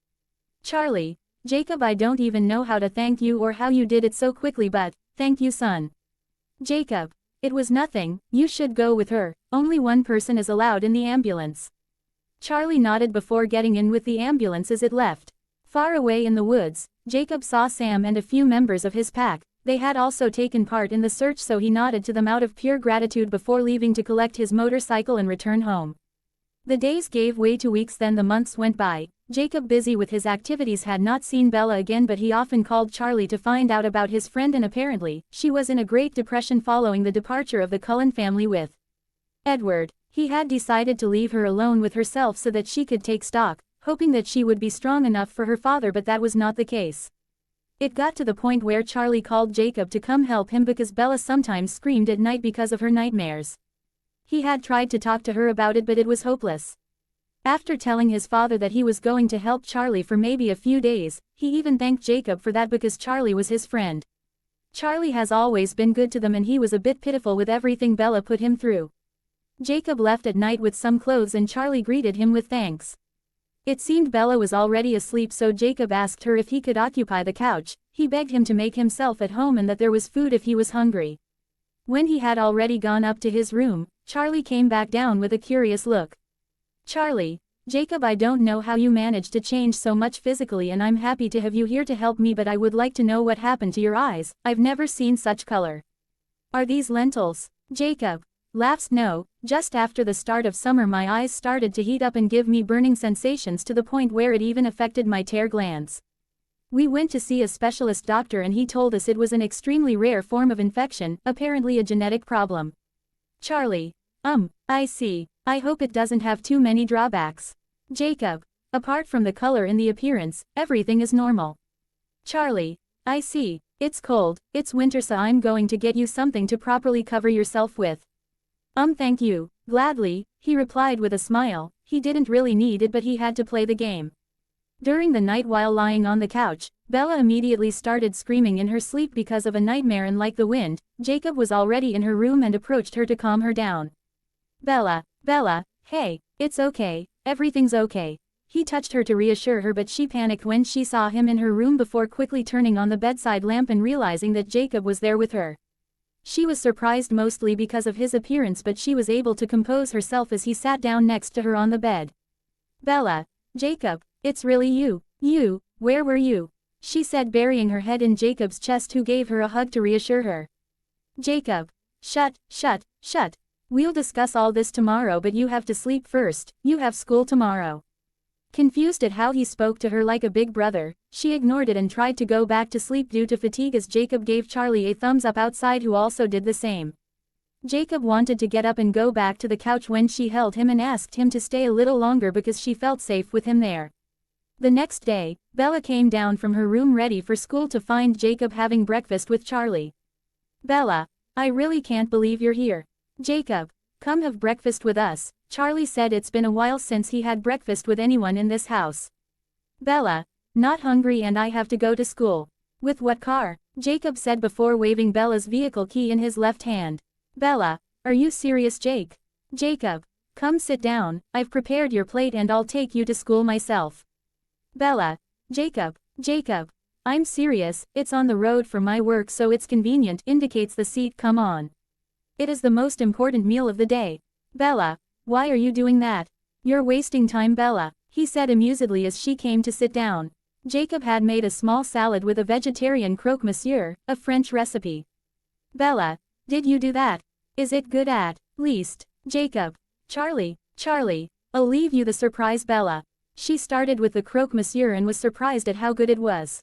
Charlie! Jacob, I don't even know how to thank you or how you did it so quickly but, thank you son. Jacob! It was nothing, you should go with her, only one person is allowed in the ambulance. Charlie nodded before getting in with the ambulance as it left. Far away in the woods, Jacob saw Sam and a few members of his pack. They had also taken part in the search so he nodded to them out of pure gratitude before leaving to collect his motorcycle and return home. The days gave way to weeks then the months went by. Jacob busy with his activities had not seen Bella again but he often called Charlie to find out about his friend and apparently, she was in a great depression following the departure of the Cullen family with Edward. He had decided to leave her alone with herself so that she could take stock, hoping that she would be strong enough for her father but that was not the case. It got to the point where Charlie called Jacob to come help him because Bella sometimes screamed at night because of her nightmares. He had tried to talk to her about it but it was hopeless. After telling his father that he was going to help Charlie for maybe a few days, he even thanked Jacob for that because Charlie was his friend. Charlie has always been good to them and he was a bit pitiful with everything Bella put him through. Jacob left at night with some clothes and Charlie greeted him with thanks. It seemed Bella was already asleep so Jacob asked her if he could occupy the couch. He begged him to make himself at home and that there was food if he was hungry. When he had already gone up to his room, Charlie came back down with a curious look. Charlie, Jacob, I don't know how you managed to change so much physically and I'm happy to have you here to help me but I would like to know what happened to your eyes. I've never seen such color. Are these lentils? Jacob laughs. No, just after the start of summer my eyes started to heat up and give me burning sensations to the point where it even affected my tear glands. We went to see a specialist doctor and he told us it was an extremely rare form of infection, apparently a genetic problem. Charlie. I see. I hope it doesn't have too many drawbacks. Jacob. Apart from the color and the appearance, everything is normal. Charlie. I see. It's cold, it's winter so I'm going to get you something to properly cover yourself with. Thank you, gladly, he replied with a smile. He didn't really need it but he had to play the game. During the night while lying on the couch, Bella immediately started screaming in her sleep because of a nightmare and like the wind, Jacob was already in her room and approached her to calm her down. Bella, hey, it's okay, everything's okay. He touched her to reassure her but she panicked when she saw him in her room before quickly turning on the bedside lamp and realizing that Jacob was there with her. She was surprised mostly because of his appearance but she was able to compose herself as he sat down next to her on the bed. Bella, Jacob, it's really you, where were you? She said burying her head in Jacob's chest who gave her a hug to reassure her. Jacob, shut. We'll discuss all this tomorrow but you have to sleep first, you have school tomorrow. Confused at how he spoke to her like a big brother, she ignored it and tried to go back to sleep due to fatigue as Jacob gave Charlie a thumbs up outside, who also did the same. Jacob wanted to get up and go back to the couch when she held him and asked him to stay a little longer because she felt safe with him there. The next day, Bella came down from her room ready for school to find Jacob having breakfast with Charlie. "Bella, I really can't believe you're here. Jacob, come have breakfast with us," Charlie said. It's been a while since he had breakfast with anyone in this house. "Bella, not hungry and I have to go to school." "With what car?" Jacob said before waving Bella's vehicle key in his left hand. "Bella, are you serious, Jake?" "Jacob, come sit down, I've prepared your plate and I'll take you to school myself." "Bella, Jacob, I'm serious, it's on the road for my work so it's convenient," indicates the seat. "Come on. It is the most important meal of the day." "Bella, why are you doing that? You're wasting time, Bella," he said amusedly as she came to sit down. Jacob had made a small salad with a vegetarian croque monsieur, a French recipe. "Bella, did you do that? Is it good at least?" "Jacob, Charlie, I'll leave you the surprise, Bella." She started with the croque monsieur and was surprised at how good it was.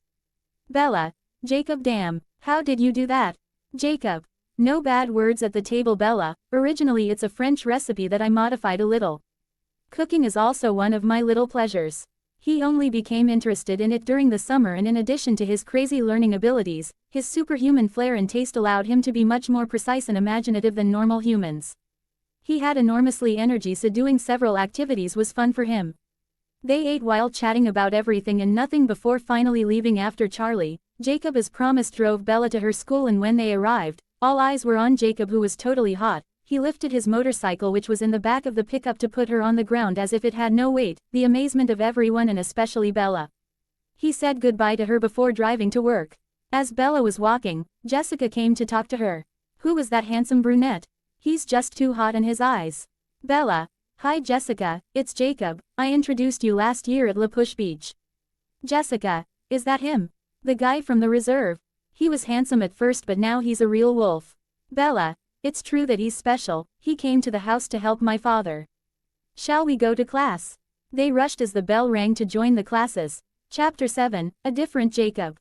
"Bella, Jacob, damn, how did you do that?" "Jacob, no bad words at the table, Bella, originally it's a French recipe that I modified a little. Cooking is also one of my little pleasures." He only became interested in it during the summer, and in addition to his crazy learning abilities, his superhuman flair and taste allowed him to be much more precise and imaginative than normal humans. He had enormously energy, so doing several activities was fun for him. They ate while chatting about everything and nothing before finally leaving after Charlie. Jacob, as promised, drove Bella to her school, and when they arrived, all eyes were on Jacob, who was totally hot. He lifted his motorcycle, which was in the back of the pickup, to put her on the ground as if it had no weight, the amazement of everyone and especially Bella. He said goodbye to her before driving to work. As Bella was walking, Jessica came to talk to her. "Who was that handsome brunette? He's just too hot in his eyes." "Bella, hi Jessica, it's Jacob, I introduced you last year at La Push Beach." "Jessica, is that him? The guy from the reserve? He was handsome at first but now he's a real wolf." "Bella, it's true that he's special, he came to the house to help my father." "Shall we go to class?" They rushed as the bell rang to join the classes. Chapter 7, A Different Jacob.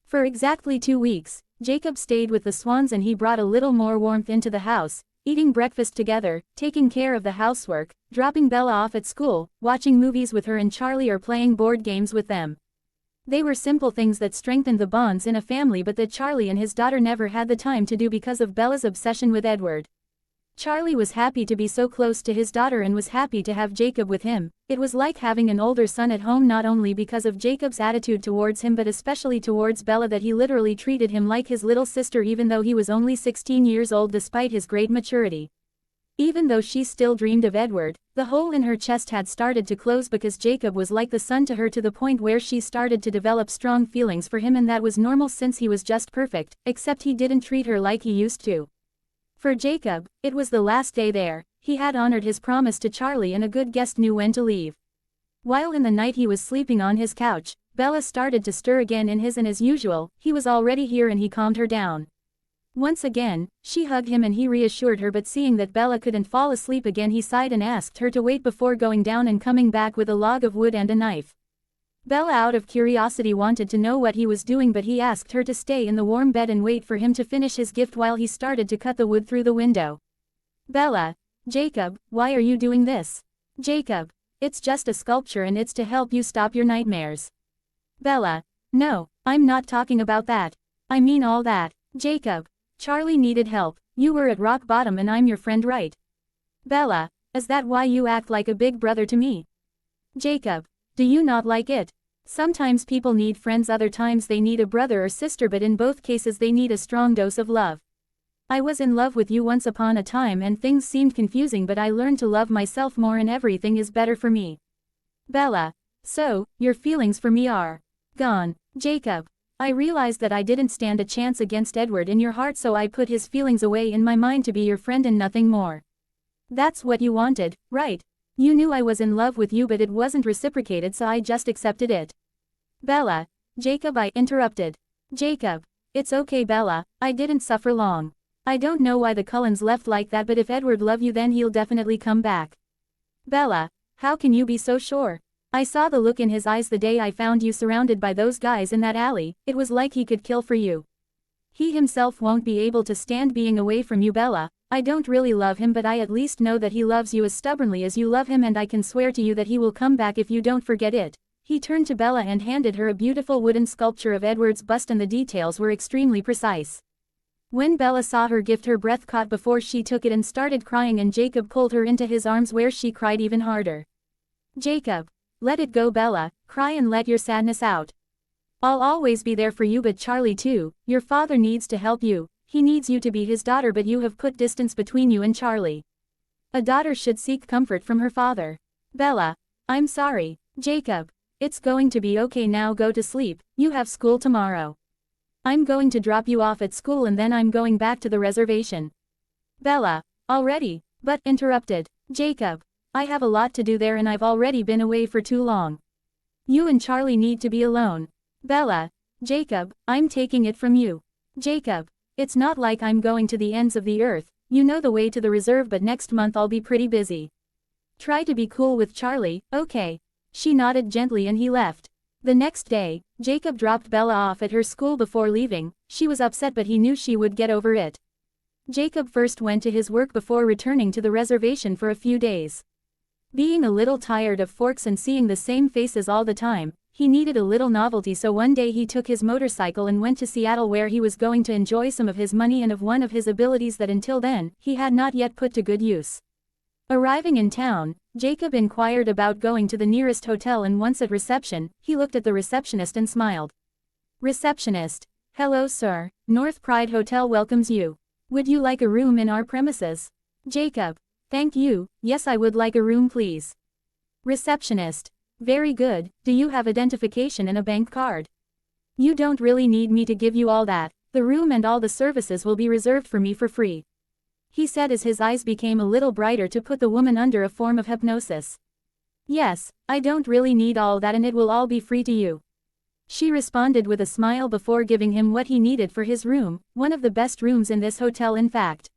For exactly 2 weeks, Jacob stayed with the Swans, and he brought a little more warmth into the house, eating breakfast together, taking care of the housework, dropping Bella off at school, watching movies with her and Charlie, or playing board games with them. They were simple things that strengthened the bonds in a family, but that Charlie and his daughter never had the time to do because of Bella's obsession with Edward. Charlie was happy to be so close to his daughter and was happy to have Jacob with him. It was like having an older son at home, not only because of Jacob's attitude towards him but especially towards Bella, that he literally treated him like his little sister even though he was only 16 years old despite his great maturity. Even though she still dreamed of Edward, the hole in her chest had started to close because Jacob was like the son to her, to the point where she started to develop strong feelings for him, and that was normal since he was just perfect, except he didn't treat her like he used to. For Jacob, it was the last day there. He had honored his promise to Charlie, and a good guest knew when to leave. While in the night he was sleeping on his couch, Bella started to stir again in his, and as usual, he was already here and he calmed her down. Once again, she hugged him and he reassured her, but seeing that Bella couldn't fall asleep again, he sighed and asked her to wait before going down and coming back with a log of wood and a knife. Bella, out of curiosity, wanted to know what he was doing, but he asked her to stay in the warm bed and wait for him to finish his gift while he started to cut the wood through the window. "Bella, Jacob, why are you doing this?" "Jacob, it's just a sculpture and it's to help you stop your nightmares." "Bella, no, I'm not talking about that. I mean all that." "Jacob, Charlie needed help, you were at rock bottom and I'm your friend, right?" "Bella, is that why you act like a big brother to me?" "Jacob, do you not like it? Sometimes people need friends, other times they need a brother or sister, but in both cases they need a strong dose of love. I was in love with you once upon a time and things seemed confusing, but I learned to love myself more and everything is better for me." "Bella, so, your feelings for me are gone." "Jacob, I realized that I didn't stand a chance against Edward in your heart, so I put his feelings away in my mind to be your friend and nothing more." "That's what you wanted, right? You knew I was in love with you but it wasn't reciprocated, so I just accepted it." "Bella, Jacob," I interrupted. "Jacob, it's okay Bella, I didn't suffer long. I don't know why the Cullens left like that, but if Edward loved you then he'll definitely come back." "Bella, how can you be so sure? I saw the look in his eyes the day I found you surrounded by those guys in that alley, it was like he could kill for you. He himself won't be able to stand being away from you, Bella. I don't really love him, but I at least know that he loves you as stubbornly as you love him, and I can swear to you that he will come back if you don't forget it." He turned to Bella and handed her a beautiful wooden sculpture of Edward's bust, and the details were extremely precise. When Bella saw her gift, her breath caught before she took it and started crying, and Jacob pulled her into his arms where she cried even harder. "Jacob, let it go, Bella, cry and let your sadness out. I'll always be there for you, but Charlie too. Your father needs to help you. He needs you to be his daughter, but you have put distance between you and Charlie. A daughter should seek comfort from her father." "Bella, I'm sorry." "Jacob, it's going to be okay now, go to sleep, you have school tomorrow. I'm going to drop you off at school and then I'm going back to the reservation." "Bella, already?" But interrupted. "Jacob, I have a lot to do there and I've already been away for too long. You and Charlie need to be alone." "Bella." "Jacob, I'm taking it from you." "Jacob, it's not like I'm going to the ends of the earth, you know the way to the reserve, but next month I'll be pretty busy. Try to be cool with Charlie, okay?" She nodded gently and he left. The next day, Jacob dropped Bella off at her school before leaving. She was upset, but he knew she would get over it. Jacob first went to his work before returning to the reservation for a few days. Being a little tired of Forks and seeing the same faces all the time, he needed a little novelty, so one day he took his motorcycle and went to Seattle, where he was going to enjoy some of his money and of one of his abilities that until then, he had not yet put to good use. Arriving in town, Jacob inquired about going to the nearest hotel, and once at reception, he looked at the receptionist and smiled. "Receptionist. Hello sir, North Pride Hotel welcomes you. Would you like a room in our premises?" Jacob. "Thank you, yes I would like a room please." Receptionist. "Very good, do you have identification and a bank card?" "You don't really need me to give you all that, the room and all the services will be reserved for me for free," he said as his eyes became a little brighter to put the woman under a form of hypnosis. "Yes, I don't really need all that and it will all be free to you," she responded with a smile before giving him what he needed for his room, one of the best rooms in this hotel in fact.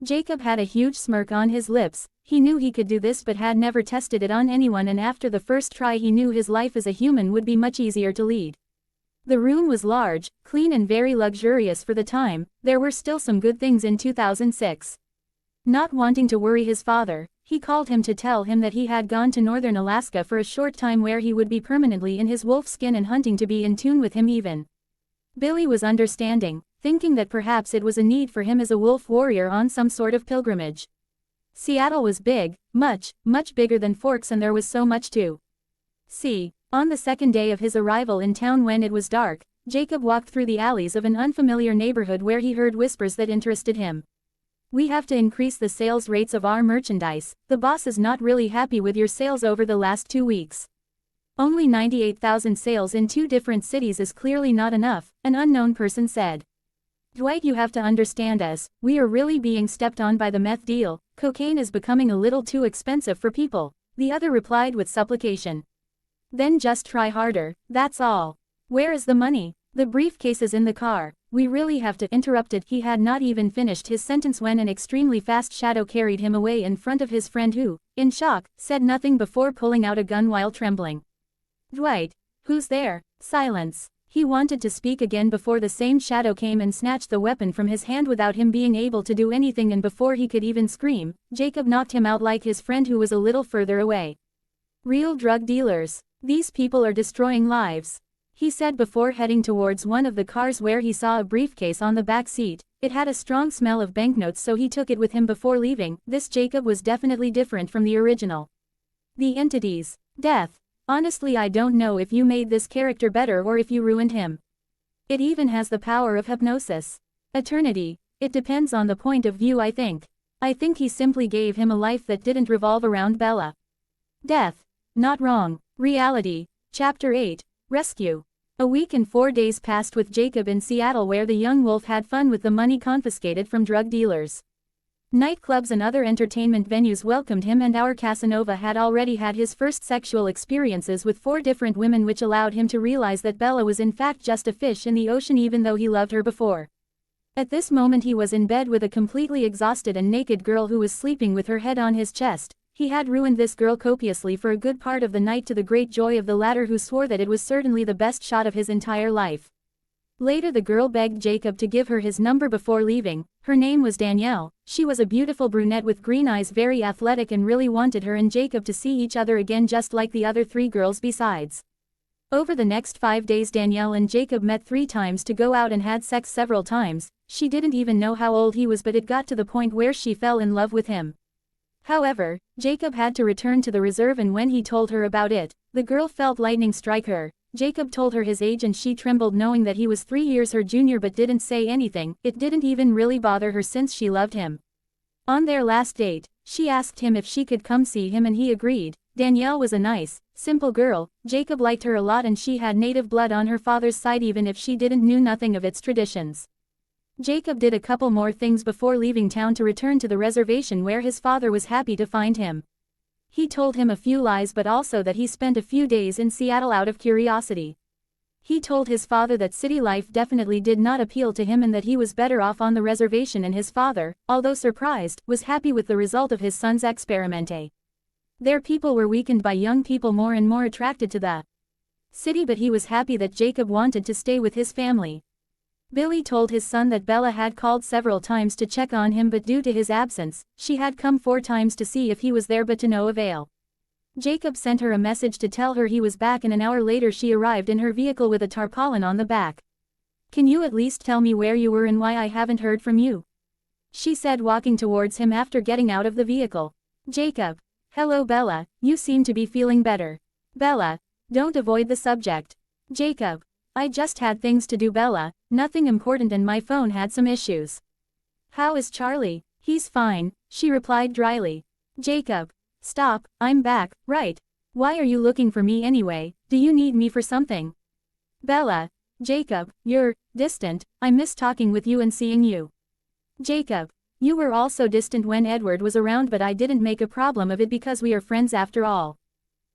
Jacob had a huge smirk on his lips. He knew he could do this but had never tested it on anyone, and after the first try he knew his life as a human would be much easier to lead. The room was large, clean and very luxurious for the time. There were still some good things in 2006. Not wanting to worry his father, he called him to tell him that he had gone to northern Alaska for a short time where he would be permanently in his wolf skin and hunting to be in tune with him even. Billy was understanding, thinking that perhaps it was a need for him as a wolf warrior on some sort of pilgrimage. Seattle was big, much bigger than Forks, and there was so much to see. On the second day of his arrival in town, when it was dark, Jacob walked through the alleys of an unfamiliar neighborhood where he heard whispers that interested him. "We have to increase the sales rates of our merchandise. The boss is not really happy with your sales over the last 2 weeks. Only 98,000 sales in 2 different cities is clearly not enough," an unknown person said. "Dwight, you have to understand us, we are really being stepped on by the meth deal. Cocaine is becoming a little too expensive for people," the other replied with supplication. "Then just try harder, that's all. Where is the money?" "The briefcase is in the car. We really have to," interrupted. He had not even finished his sentence when an extremely fast shadow carried him away in front of his friend, who, in shock, said nothing before pulling out a gun while trembling. "Dwight, who's there?" Silence. He wanted to speak again before the same shadow came and snatched the weapon from his hand without him being able to do anything, and before he could even scream, Jacob knocked him out like his friend who was a little further away. "Real drug dealers. These people are destroying lives," he said before heading towards one of the cars where he saw a briefcase on the back seat. It had a strong smell of banknotes, so he took it with him before leaving. This Jacob was definitely different from the original. The entities. Death. Honestly, I don't know if you made this character better or if you ruined him. It even has the power of hypnosis. Eternity. It depends on the point of view, I think. I think he simply gave him a life that didn't revolve around Bella. Death. Not wrong. Reality. Chapter 8. Rescue. A week and 4 days passed with Jacob in Seattle, where the young wolf had fun with the money confiscated from drug dealers. Nightclubs and other entertainment venues welcomed him, and our Casanova had already had his first sexual experiences with 4 different women, which allowed him to realize that Bella was in fact just a fish in the ocean, even though he loved her before. At this moment he was in bed with a completely exhausted and naked girl who was sleeping with her head on his chest. He had ruined this girl copiously for a good part of the night, to the great joy of the latter, who swore that it was certainly the best shot of his entire life. Later the girl begged Jacob to give her his number before leaving. Her name was Danielle. She was a beautiful brunette with green eyes, very athletic, and really wanted her and Jacob to see each other again, just like the other 3 girls besides. Over the next 5 days Danielle and Jacob met 3 times to go out and had sex several times. She didn't even know how old he was, but it got to the point where she fell in love with him. However, Jacob had to return to the reserve, and when he told her about it, the girl felt lightning strike her. Jacob told her his age and she trembled, knowing that he was 3 years her junior, but didn't say anything. It didn't even really bother her since she loved him. On their last date, she asked him if she could come see him and he agreed. Danielle was a nice, simple girl. Jacob liked her a lot and she had native blood on her father's side, even if she knew nothing of its traditions. Jacob did a couple more things before leaving town to return to the reservation, where his father was happy to find him. He told him a few lies, but also that he spent a few days in Seattle out of curiosity. He told his father that city life definitely did not appeal to him and that he was better off on the reservation, and his father, although surprised, was happy with the result of his son's experimente. Their people were weakened by young people more and more attracted to the city, but he was happy that Jacob wanted to stay with his family. Billy told his son that Bella had called several times to check on him, but due to his absence, she had come 4 times to see if he was there, but to no avail. Jacob sent her a message to tell her he was back, and an hour later she arrived in her vehicle with a tarpaulin on the back. "Can you at least tell me where you were and why I haven't heard from you?" she said, walking towards him after getting out of the vehicle. Jacob: "Hello Bella, you seem to be feeling better." Bella: "Don't avoid the subject." Jacob: "I just had things to do Bella, nothing important, and my phone had some issues." "How is Charlie?" "He's fine," she replied dryly. Jacob: "Stop, I'm back, right? Why are you looking for me anyway? Do you need me for something?" Bella: "Jacob, you're distant. I miss talking with you and seeing you." Jacob: "You were also distant when Edward was around, but I didn't make a problem of it because we are friends after all."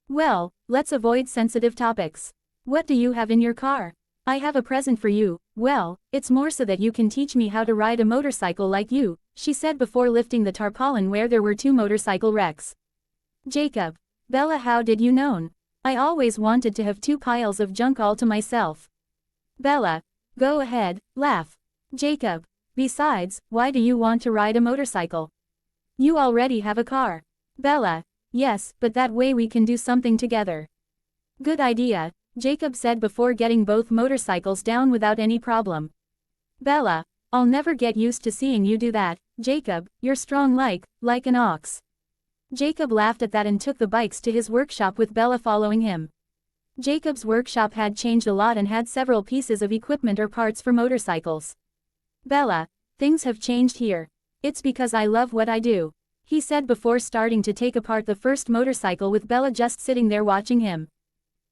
"Well, let's avoid sensitive topics. What do you have in your car?" "I have a present for you." "Well, it's more so that you can teach me how to ride a motorcycle like you," she said before lifting the tarpaulin where there were 2 motorcycle wrecks. Jacob: "Bella, how did you know? I always wanted to have 2 piles of junk all to myself." Bella: "Go ahead, laugh." Jacob: "Besides, why do you want to ride a motorcycle? You already have a car." Bella: "Yes, but that way we can do something together." "Good idea," Jacob said before getting both motorcycles down without any problem. Bella: "I'll never get used to seeing you do that, Jacob. You're strong like an ox." Jacob laughed at that and took the bikes to his workshop with Bella following him. Jacob's workshop had changed a lot and had several pieces of equipment or parts for motorcycles. Bella: "Things have changed here. It's because I love what I do," he said before starting to take apart the first motorcycle with Bella just sitting there watching him.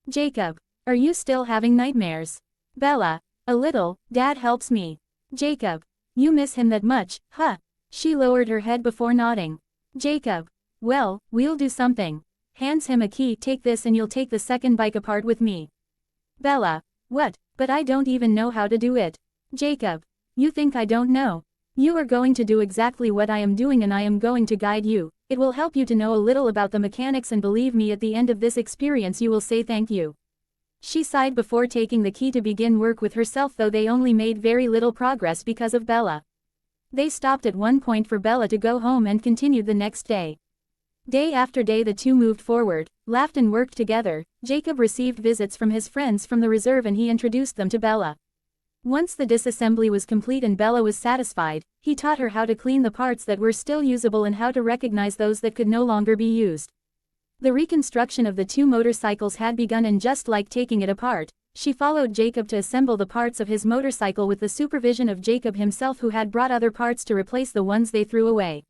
Jacob: "Are you still having nightmares?" Bella: "A little, Dad helps me." Jacob: "You miss him that much, huh?" She lowered her head before nodding. Jacob: "Well, we'll do something." Hands him a key. "Take this and you'll take the second bike apart with me." Bella: "What? But I don't even know how to do it." Jacob: "You think I don't know? You are going to do exactly what I am doing and I am going to guide you. It will help you to know a little about the mechanics, and believe me, at the end of this experience you will say thank you." She sighed before taking the key to begin work with herself, though they only made very little progress because of Bella. They stopped at one point for Bella to go home and continued the next day. Day after day the two moved forward, laughed and worked together. Jacob received visits from his friends from the reserve and he introduced them to Bella. Once the disassembly was complete and Bella was satisfied, he taught her how to clean the parts that were still usable and how to recognize those that could no longer be used. The reconstruction of the 2 motorcycles had begun, and just like taking it apart, she followed Jacob to assemble the parts of his motorcycle with the supervision of Jacob himself, who had brought other parts to replace the ones they threw away.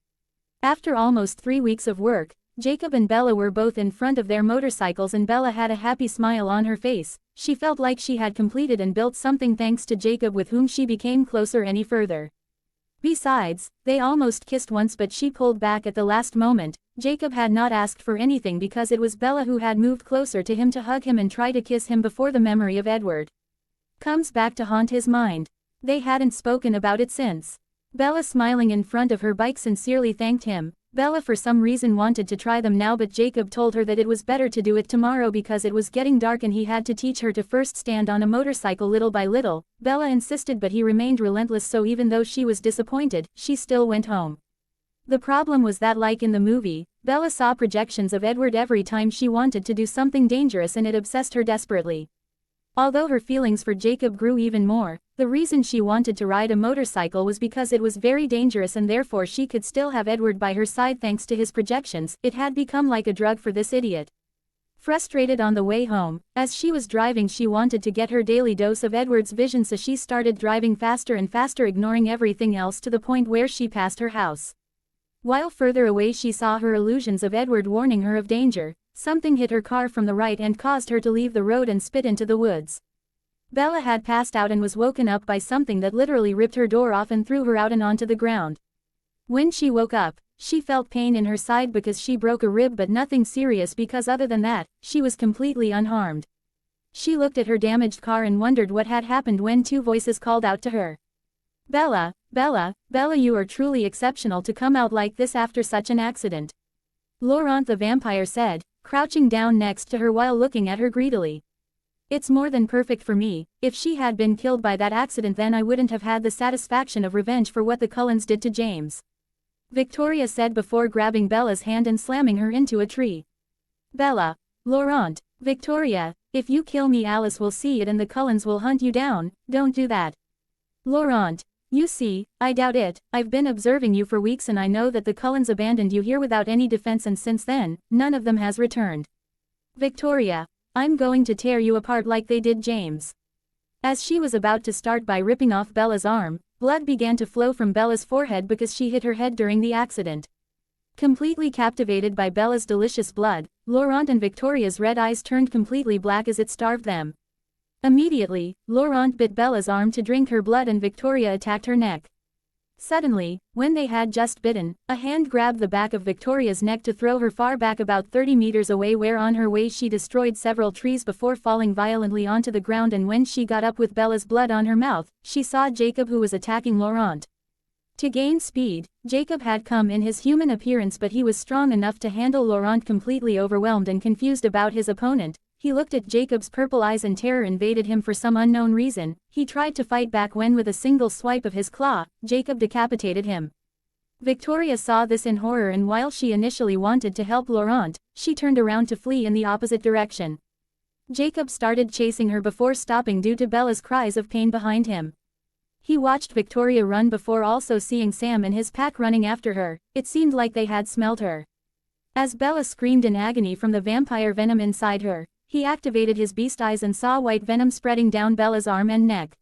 After almost 3 weeks of work, Jacob and Bella were both in front of their motorcycles and Bella had a happy smile on her face. She felt like she had completed and built something thanks to Jacob, with whom she became closer any further. Besides, they almost kissed once, but she pulled back at the last moment. Jacob had not asked for anything because it was Bella who had moved closer to him to hug him and try to kiss him before the memory of Edward comes back to haunt his mind. They hadn't spoken about it since. Bella, smiling in front of her bike, sincerely thanked him. Bella for some reason wanted to try them now, but Jacob told her that it was better to do it tomorrow because it was getting dark and he had to teach her to first stand on a motorcycle little by little. Bella insisted, but he remained relentless, so even though she was disappointed, she still went home. The problem was that, like in the movie, Bella saw projections of Edward every time she wanted to do something dangerous, and it obsessed her desperately. Although her feelings for Jacob grew even more, the reason she wanted to ride a motorcycle was because it was very dangerous and therefore she could still have Edward by her side thanks to his projections. It had become like a drug for this idiot. Frustrated on the way home, as she was driving, she wanted to get her daily dose of Edward's vision, so she started driving faster and faster, ignoring everything else to the point where she passed her house. While further away she saw her illusions of Edward warning her of danger. Something hit her car from the right and caused her to leave the road and spit into the woods. Bella had passed out and was woken up by something that literally ripped her door off and threw her out and onto the ground. When she woke up, she felt pain in her side because she broke a rib, but nothing serious because other than that, she was completely unharmed. She looked at her damaged car and wondered what had happened when two voices called out to her. "Bella, Bella, Bella, you are truly exceptional to come out like this after such an accident," Laurent the vampire said, crouching down next to her while looking at her greedily. "It's more than perfect for me. If she had been killed by that accident, then I wouldn't have had the satisfaction of revenge for what the Cullens did to James," Victoria said before grabbing Bella's hand and slamming her into a tree. "Bella, Laurent, Victoria, if you kill me, Alice will see it and the Cullens will hunt you down. Don't do that." Laurent: "You see, I doubt it. I've been observing you for weeks and I know that the Cullens abandoned you here without any defense, and since then, none of them has returned." Victoria: "I'm going to tear you apart like they did James." As she was about to start by ripping off Bella's arm, blood began to flow from Bella's forehead because she hit her head during the accident. Completely captivated by Bella's delicious blood, Laurent and Victoria's red eyes turned completely black as it starved them. Immediately, Laurent bit Bella's arm to drink her blood and Victoria attacked her neck. Suddenly, when they had just bitten, a hand grabbed the back of Victoria's neck to throw her far back about 30 meters away, where on her way she destroyed several trees before falling violently onto the ground, and when she got up with Bella's blood on her mouth, she saw Jacob, who was attacking Laurent. To gain speed, Jacob had come in his human appearance, but he was strong enough to handle Laurent. Completely overwhelmed and confused about his opponent, he looked at Jacob's purple eyes and terror invaded him for some unknown reason. He tried to fight back when with a single swipe of his claw, Jacob decapitated him. Victoria saw this in horror, and while she initially wanted to help Laurent, she turned around to flee in the opposite direction. Jacob started chasing her before stopping due to Bella's cries of pain behind him. He watched Victoria run before also seeing Sam and his pack running after her. It seemed like they had smelled her. As Bella screamed in agony from the vampire venom inside her, he activated his beast eyes and saw white venom spreading down Bella's arm and neck.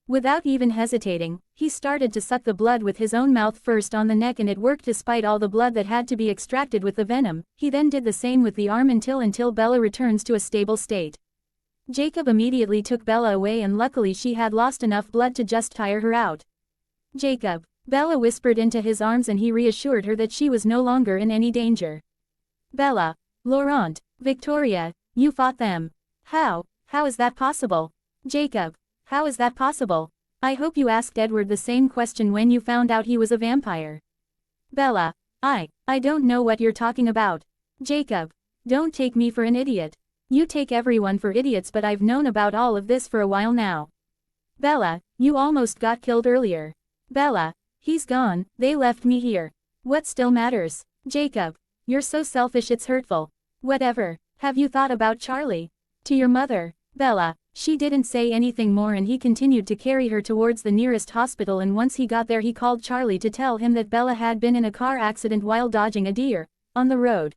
Without even hesitating, he started to suck the blood with his own mouth first on the neck, and it worked despite all the blood that had to be extracted with the venom. He then did the same with the arm until Bella returns to a stable state. Jacob immediately took Bella away, and luckily she had lost enough blood to just tire her out. "Jacob," Bella whispered into his arms, and he reassured her that she was no longer in any danger. "Bella, Laurent, Victoria, you fought them. How is that possible?" "Jacob, how is that possible? I hope you asked Edward the same question when you found out he was a vampire." "Bella, I don't know what you're talking about." "Jacob, don't take me for an idiot. You take everyone for idiots, but I've known about all of this for a while now." "Bella, you almost got killed earlier." "Bella, he's gone, they left me here. What still matters?" "Jacob, you're so selfish, it's hurtful." "Whatever. Have you thought about Charlie?" "To your mother." "Bella." She didn't say anything more, and he continued to carry her towards the nearest hospital, and once he got there he called Charlie to tell him that Bella had been in a car accident while dodging a deer on the road.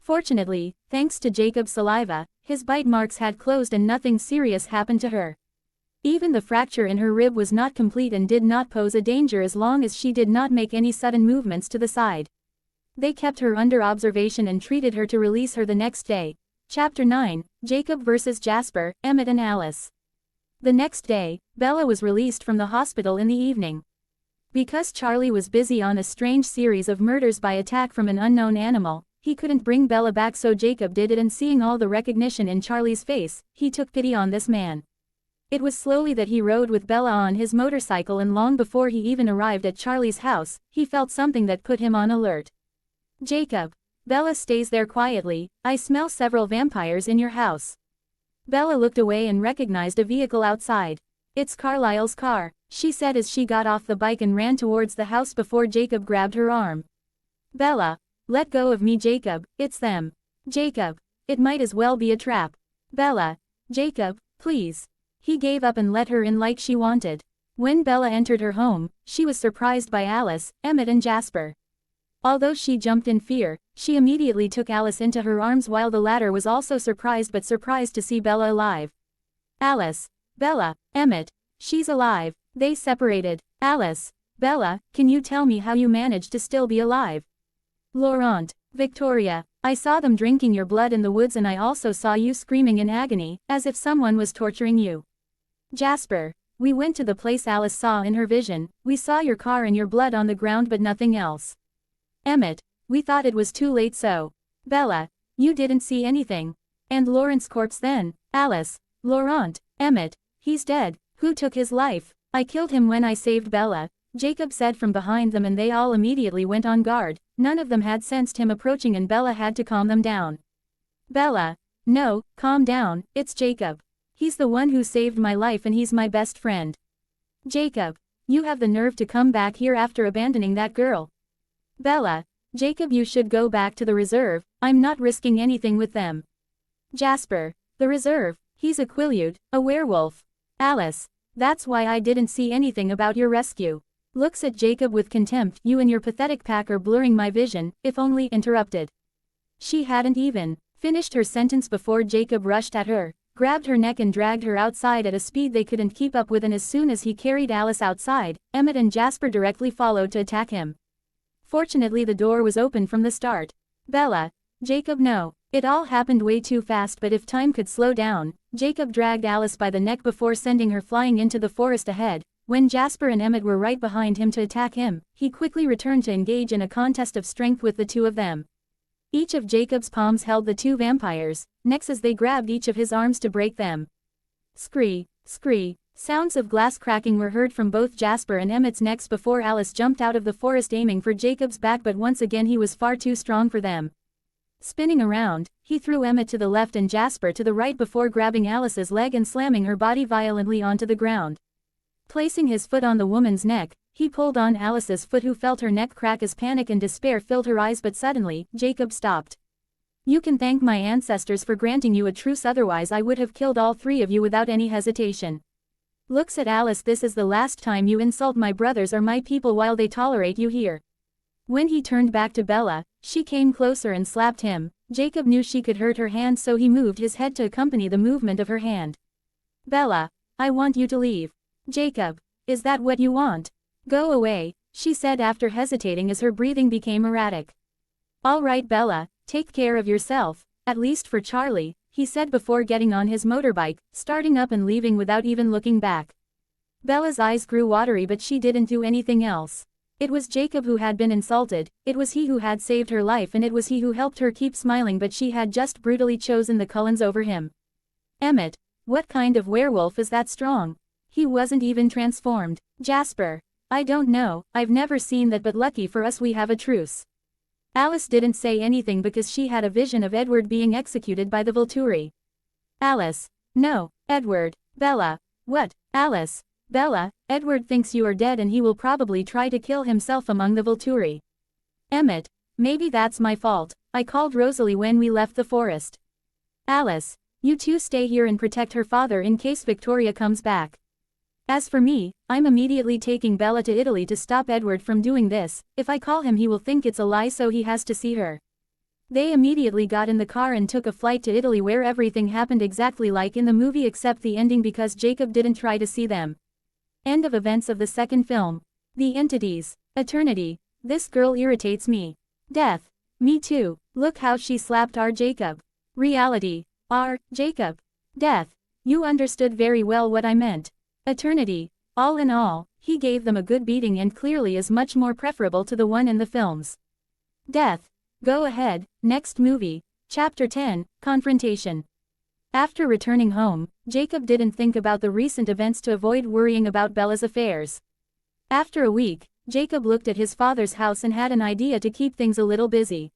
Fortunately, thanks to Jacob's saliva, his bite marks had closed and nothing serious happened to her. Even the fracture in her rib was not complete and did not pose a danger as long as she did not make any sudden movements to the side. They kept her under observation and treated her to release her the next day. Chapter 9, Jacob vs. Jasper, Emmett and Alice. The next day, Bella was released from the hospital in the evening. Because Charlie was busy on a strange series of murders by attack from an unknown animal, he couldn't bring Bella back, so Jacob did it, and seeing all the recognition in Charlie's face, he took pity on this man. It was slowly that he rode with Bella on his motorcycle, and long before he even arrived at Charlie's house, he felt something that put him on alert. Jacob. Bella stays there quietly. I smell several vampires in your house. Bella looked away and recognized a vehicle outside. It's Carlisle's car, she said as she got off the bike and ran towards the house before Jacob grabbed her arm. Bella. Let go of me, Jacob, it's them. Jacob. It might as well be a trap. Bella. Jacob, please. He gave up and let her in like she wanted. When Bella entered her home, she was surprised by Alice, Emmett and Jasper. Although she jumped in fear, she immediately took Alice into her arms while the latter was also surprised to see Bella alive. Alice. Bella. Emmett. She's alive. They separated. Alice. Bella, can you tell me how you managed to still be alive? Laurent. Victoria. I saw them drinking your blood in the woods and I also saw you screaming in agony, as if someone was torturing you. Jasper. We went to the place Alice saw in her vision, we saw your car and your blood on the ground but nothing else. Emmett. We thought it was too late so. Bella. You didn't see anything. And Laurent's corpse then? Alice. Laurent. Emmett. He's dead. Who took his life? I killed him when I saved Bella, Jacob said from behind them, and they all immediately went on guard. None of them had sensed him approaching and Bella had to calm them down. Bella. No, calm down, it's Jacob. He's the one who saved my life and he's my best friend. Jacob. You have the nerve to come back here after abandoning that girl. Bella. Jacob, you should go back to the reserve, I'm not risking anything with them. Jasper. The reserve, he's a Quileute, a werewolf. Alice. That's why I didn't see anything about your rescue. Looks at Jacob with contempt. You and your pathetic pack are blurring my vision, if only interrupted. She hadn't even finished her sentence before Jacob rushed at her, grabbed her neck and dragged her outside at a speed they couldn't keep up with, and as soon as he carried Alice outside, Emmett and Jasper directly followed to attack him. Fortunately the door was open from the start. Bella. Jacob, no. It all happened way too fast, but if time could slow down. Jacob dragged Alice by the neck before sending her flying into the forest ahead. When Jasper and Emmett were right behind him to attack him, he quickly returned to engage in a contest of strength with the two of them. Each of Jacob's palms held the two vampires' necks as they grabbed each of his arms to break them. Scree, scree. Sounds of glass cracking were heard from both Jasper and Emmett's necks before Alice jumped out of the forest aiming for Jacob's back, but once again he was far too strong for them. Spinning around, he threw Emmett to the left and Jasper to the right before grabbing Alice's leg and slamming her body violently onto the ground. Placing his foot on the woman's neck, he pulled on Alice's foot, who felt her neck crack as panic and despair filled her eyes, but suddenly, Jacob stopped. You can thank my ancestors for granting you a truce, otherwise I would have killed all three of you without any hesitation. Looks at Alice. This is the last time you insult my brothers or my people while they tolerate you here. When he turned back to Bella, she came closer and slapped him. Jacob knew she could hurt her hand, so he moved his head to accompany the movement of her hand. Bella. I want you to leave. Jacob. Is that what you want? Go away, she said after hesitating as her breathing became erratic. All right, Bella, take care of yourself, at least for Charlie, he said before getting on his motorbike, starting up and leaving without even looking back. Bella's eyes grew watery, but she didn't do anything else. It was Jacob who had been insulted, it was he who had saved her life, and it was he who helped her keep smiling, but she had just brutally chosen the Cullens over him. Emmett. What kind of werewolf is that strong? He wasn't even transformed. Jasper. I don't know, I've never seen that, but lucky for us we have a truce. Alice didn't say anything because she had a vision of Edward being executed by the Vulturi. Alice. No, Edward. Bella. What? Alice. Bella, Edward thinks you are dead and he will probably try to kill himself among the Vulturi. Emmett. Maybe that's my fault. I called Rosalie when we left the forest. Alice. You two stay here and protect her father in case Victoria comes back. As for me, I'm immediately taking Bella to Italy to stop Edward from doing this. If I call him he will think it's a lie, so he has to see her. They immediately got in the car and took a flight to Italy, where everything happened exactly like in the movie except the ending, because Jacob didn't try to see them. End of events of the second film. The entities. Eternity. This girl irritates me. Death. Me too. Look how she slapped our Jacob. Reality. Our Jacob. Death. You understood very well what I meant. Eternity. All in all, he gave them a good beating and clearly is much more preferable to the one in the films. Death. Go ahead. Next movie. Chapter 10, Confrontation. After returning home, Jacob didn't think about the recent events to avoid worrying about Bella's affairs. After a week, Jacob looked at his father's house and had an idea to keep things a little busy.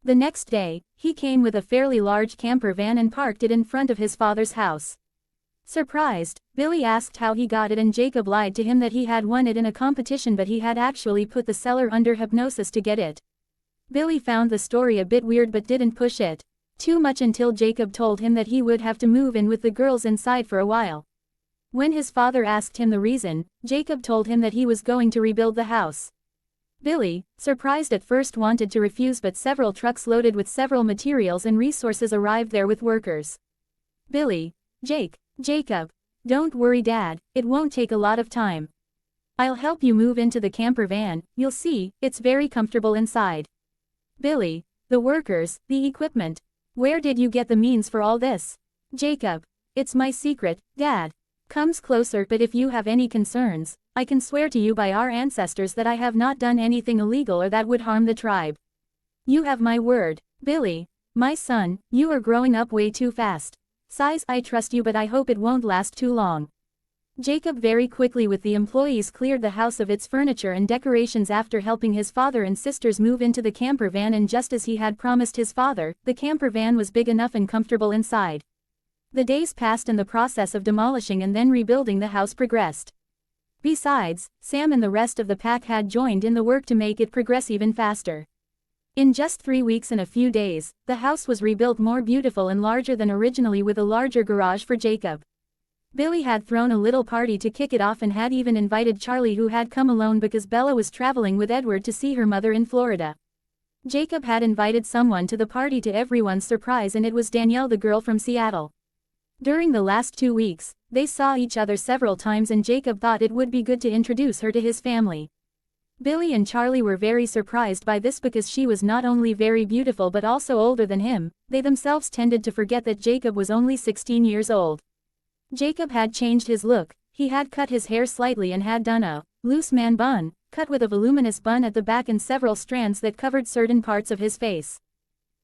The next day, he came with a fairly large camper van and parked it in front of his father's house. Surprised, Billy asked how he got it, and Jacob lied to him that he had won it in a competition, but he had actually put the seller under hypnosis to get it. Billy found the story a bit weird but didn't push it too much until Jacob told him that he would have to move in with the girls inside for a while. When his father asked him the reason, Jacob told him that he was going to rebuild the house. Billy, surprised at first, wanted to refuse, but several trucks loaded with several materials and resources arrived there with workers. Billy, Jacob, don't worry Dad, it won't take a lot of time. I'll help you move into the camper van, you'll see, it's very comfortable inside. Billy, the workers, the equipment. Where did you get the means for all this? Jacob, it's my secret, Dad. Comes closer, but if you have any concerns, I can swear to you by our ancestors that I have not done anything illegal or that would harm the tribe. You have my word. Billy, my son, you are growing up way too fast. Size, I trust you, but I hope it won't last too long. Jacob very quickly with the employees cleared the house of its furniture and decorations after helping his father and sisters move into the camper van, and just as he had promised his father, the camper van was big enough and comfortable inside. The days passed and the process of demolishing and then rebuilding the house progressed. Besides, Sam and the rest of the pack had joined in the work to make it progress even faster. In just 3 weeks and a few days, the house was rebuilt more beautiful and larger than originally, with a larger garage for Jacob. Billy had thrown a little party to kick it off and had even invited Charlie, who had come alone because Bella was traveling with Edward to see her mother in Florida. Jacob had invited someone to the party, to everyone's surprise, and it was Danielle, the girl from Seattle. During the last 2 weeks, they saw each other several times and Jacob thought it would be good to introduce her to his family. Billy and Charlie were very surprised by this because she was not only very beautiful but also older than him. They themselves tended to forget that Jacob was only 16 years old. Jacob had changed his look. He had cut his hair slightly and had done a loose man bun, cut with a voluminous bun at the back and several strands that covered certain parts of his face.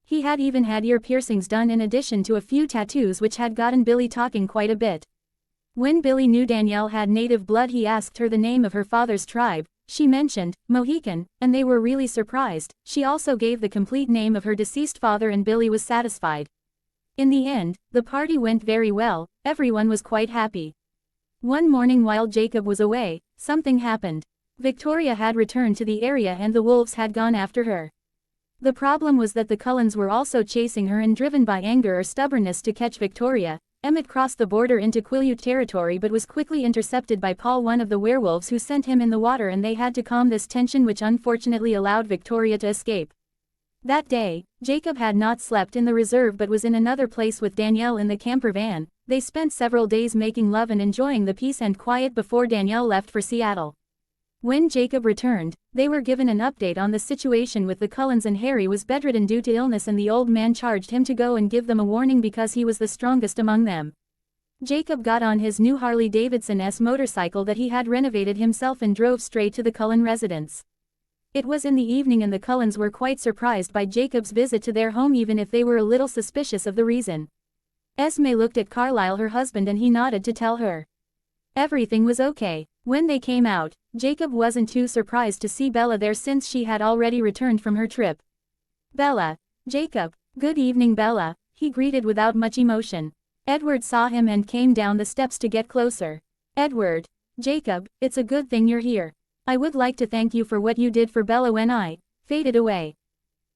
He had even had ear piercings done in addition to a few tattoos, which had gotten Billy talking quite a bit. When Billy knew Danielle had native blood, he asked her the name of her father's tribe. She mentioned Mohican, and they were really surprised. She also gave the complete name of her deceased father and Billy was satisfied. In the end, the party went very well. Everyone was quite happy. One morning while Jacob was away, something happened. Victoria had returned to the area and the wolves had gone after her. The problem was that the Cullens were also chasing her, and driven by anger or stubbornness to catch Victoria, Emmett crossed the border into Quileute territory but was quickly intercepted by Paul, one of the werewolves, who sent him in the water, and they had to calm this tension, which unfortunately allowed Victoria to escape. That day, Jacob had not slept in the reserve but was in another place with Danielle in the camper van. They spent several days making love and enjoying the peace and quiet before Danielle left for Seattle. When Jacob returned, they were given an update on the situation with the Cullens, and Harry was bedridden due to illness, and the old man charged him to go and give them a warning because he was the strongest among them. Jacob got on his new Harley-Davidson motorcycle that he had renovated himself and drove straight to the Cullen residence. It was in the evening and the Cullens were quite surprised by Jacob's visit to their home, even if they were a little suspicious of the reason. Esme looked at Carlisle, her husband, and he nodded to tell her everything was okay. When they came out, Jacob wasn't too surprised to see Bella there since she had already returned from her trip. Bella, Jacob, good evening Bella, he greeted without much emotion. Edward saw him and came down the steps to get closer. Edward, Jacob, it's a good thing you're here. I would like to thank you for what you did for Bella when I faded away.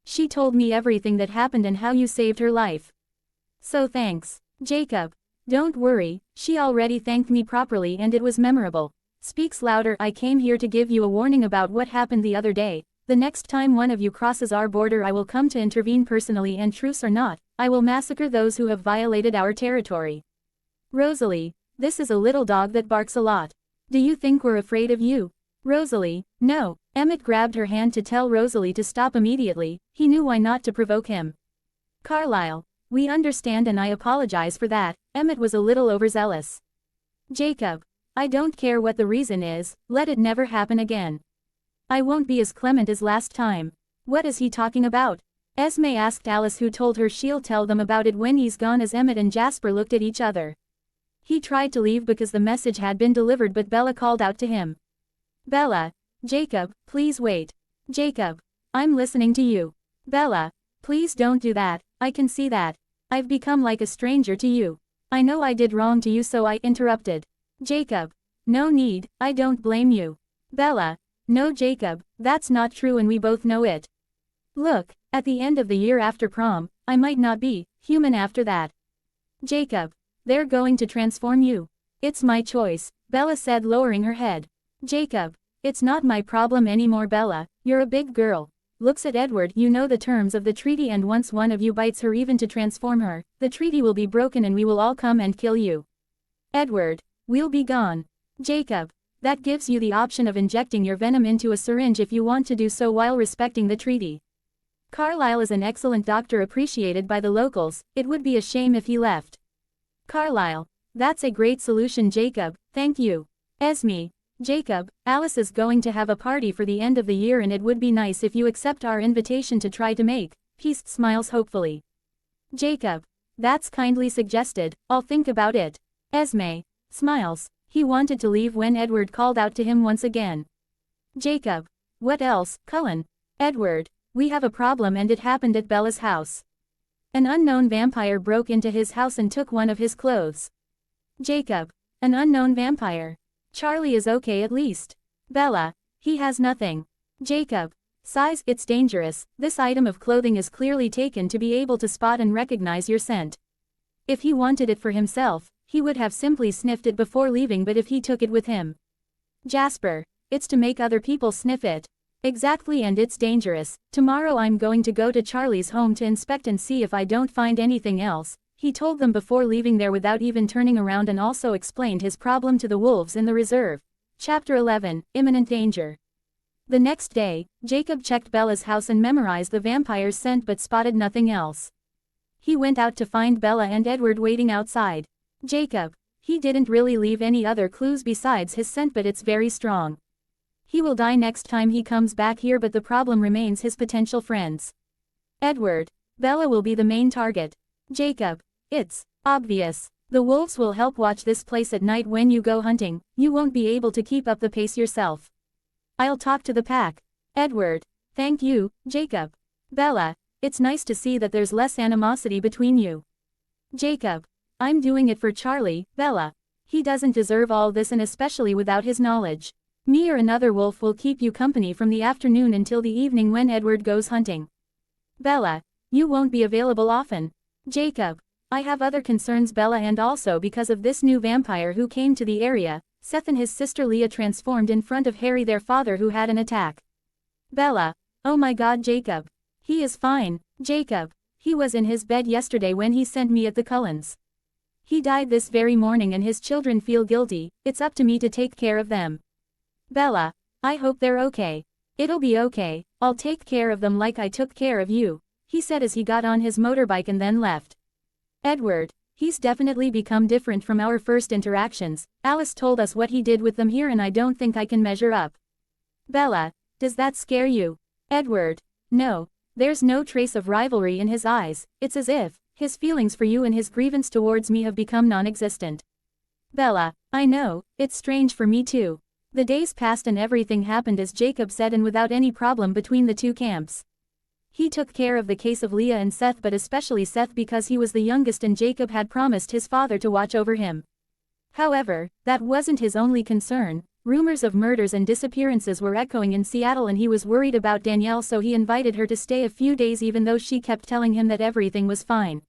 She told me everything that happened and how you saved her life. So thanks, Jacob. Don't worry, she already thanked me properly and it was memorable. Speaks louder. I came here to give you a warning about what happened the other day. The next time one of you crosses our border, I will come to intervene personally, and truce or not, I will massacre those who have violated our territory. Rosalie, this is a little dog that barks a lot. Do you think we're afraid of you? Rosalie, no. Emmett grabbed her hand to tell Rosalie to stop immediately. He knew why not to provoke him. Carlisle, we understand and I apologize for that. Emmett was a little overzealous. Jacob, I don't care what the reason is, let it never happen again. I won't be as clement as last time. What is he talking about? Esme asked Alice, who told her she'll tell them about it when he's gone, as Emmett and Jasper looked at each other. He tried to leave because the message had been delivered, but Bella called out to him. Bella, Jacob, please wait. Jacob. I'm listening to you. Bella. Please don't do that, I can see that. I've become like a stranger to you. I know I did wrong to you, so I interrupted. Jacob. No need, I don't blame you. Bella. No, Jacob, that's not true and we both know it. Look, at the end of the year after prom, I might not be human after that. Jacob. They're going to transform you. It's my choice, Bella said, lowering her head. Jacob. It's not my problem anymore, Bella, you're a big girl. Looks at Edward. You know the terms of the treaty, and once one of you bites her even to transform her, the treaty will be broken and we will all come and kill you. Edward. We'll be gone. Jacob. That gives you the option of injecting your venom into a syringe if you want to do so while respecting the treaty. Carlisle is an excellent doctor appreciated by the locals, it would be a shame if he left. Carlisle. That's a great solution, Jacob, thank you. Esme. Jacob, Alice is going to have a party for the end of the year and it would be nice if you accept our invitation to try to make peace. Smiles hopefully. Jacob. That's kindly suggested, I'll think about it. Esme. Smiles. He wanted to leave when Edward called out to him once again. Jacob. What else, Cullen? Edward. We have a problem and it happened at Bella's house. An unknown vampire broke into his house and took one of his clothes. Jacob. An unknown vampire. Charlie is okay at least. Bella. He has nothing. Jacob. Size. It's dangerous, this item of clothing is clearly taken to be able to spot and recognize your scent. If he wanted it for himself, he would have simply sniffed it before leaving, but if he took it with him. Jasper. It's to make other people sniff it. Exactly, and it's dangerous. Tomorrow I'm going to go to Charlie's home to inspect and see if I don't find anything else. He told them before leaving there without even turning around, and also explained his problem to the wolves in the reserve. Chapter 11, Imminent Danger. The next day, Jacob checked Bella's house and memorized the vampire's scent but spotted nothing else. He went out to find Bella and Edward waiting outside. Jacob. He didn't really leave any other clues besides his scent, but it's very strong. He will die next time he comes back here, but the problem remains his potential friends. Edward. Bella will be the main target. Jacob. It's obvious. The wolves will help watch this place at night when you go hunting, you won't be able to keep up the pace yourself. I'll talk to the pack. Edward. Thank you, Jacob. Bella. It's nice to see that there's less animosity between you. Jacob. I'm doing it for Charlie, Bella. He doesn't deserve all this, and especially without his knowledge. Me or another wolf will keep you company from the afternoon until the evening when Edward goes hunting. Bella. You won't be available often. Jacob. I have other concerns, Bella, and also because of this new vampire who came to the area. Seth and his sister Leah transformed in front of Harry, their father, who had an attack. Bella. Oh my God, Jacob. He is fine, Jacob. He was in his bed yesterday when he sent me at the Cullens. He died this very morning and his children feel guilty. It's up to me to take care of them. Bella. I hope they're okay. It'll be okay, I'll take care of them like I took care of you, he said as he got on his motorbike and then left. Edward. He's definitely become different from our first interactions. Alice told us what he did with them here and I don't think I can measure up. Bella. Does that scare you? Edward. No. There's no trace of rivalry in his eyes. It's as if his feelings for you and his grievance towards me have become non-existent. Bella. I know, it's strange for me too. The days passed and everything happened as Jacob said, and without any problem between the two camps. He took care of the case of Leah and Seth, but especially Seth because he was the youngest and Jacob had promised his father to watch over him. However, that wasn't his only concern. Rumors of murders and disappearances were echoing in Seattle and he was worried about Danielle, so he invited her to stay a few days even though she kept telling him that everything was fine.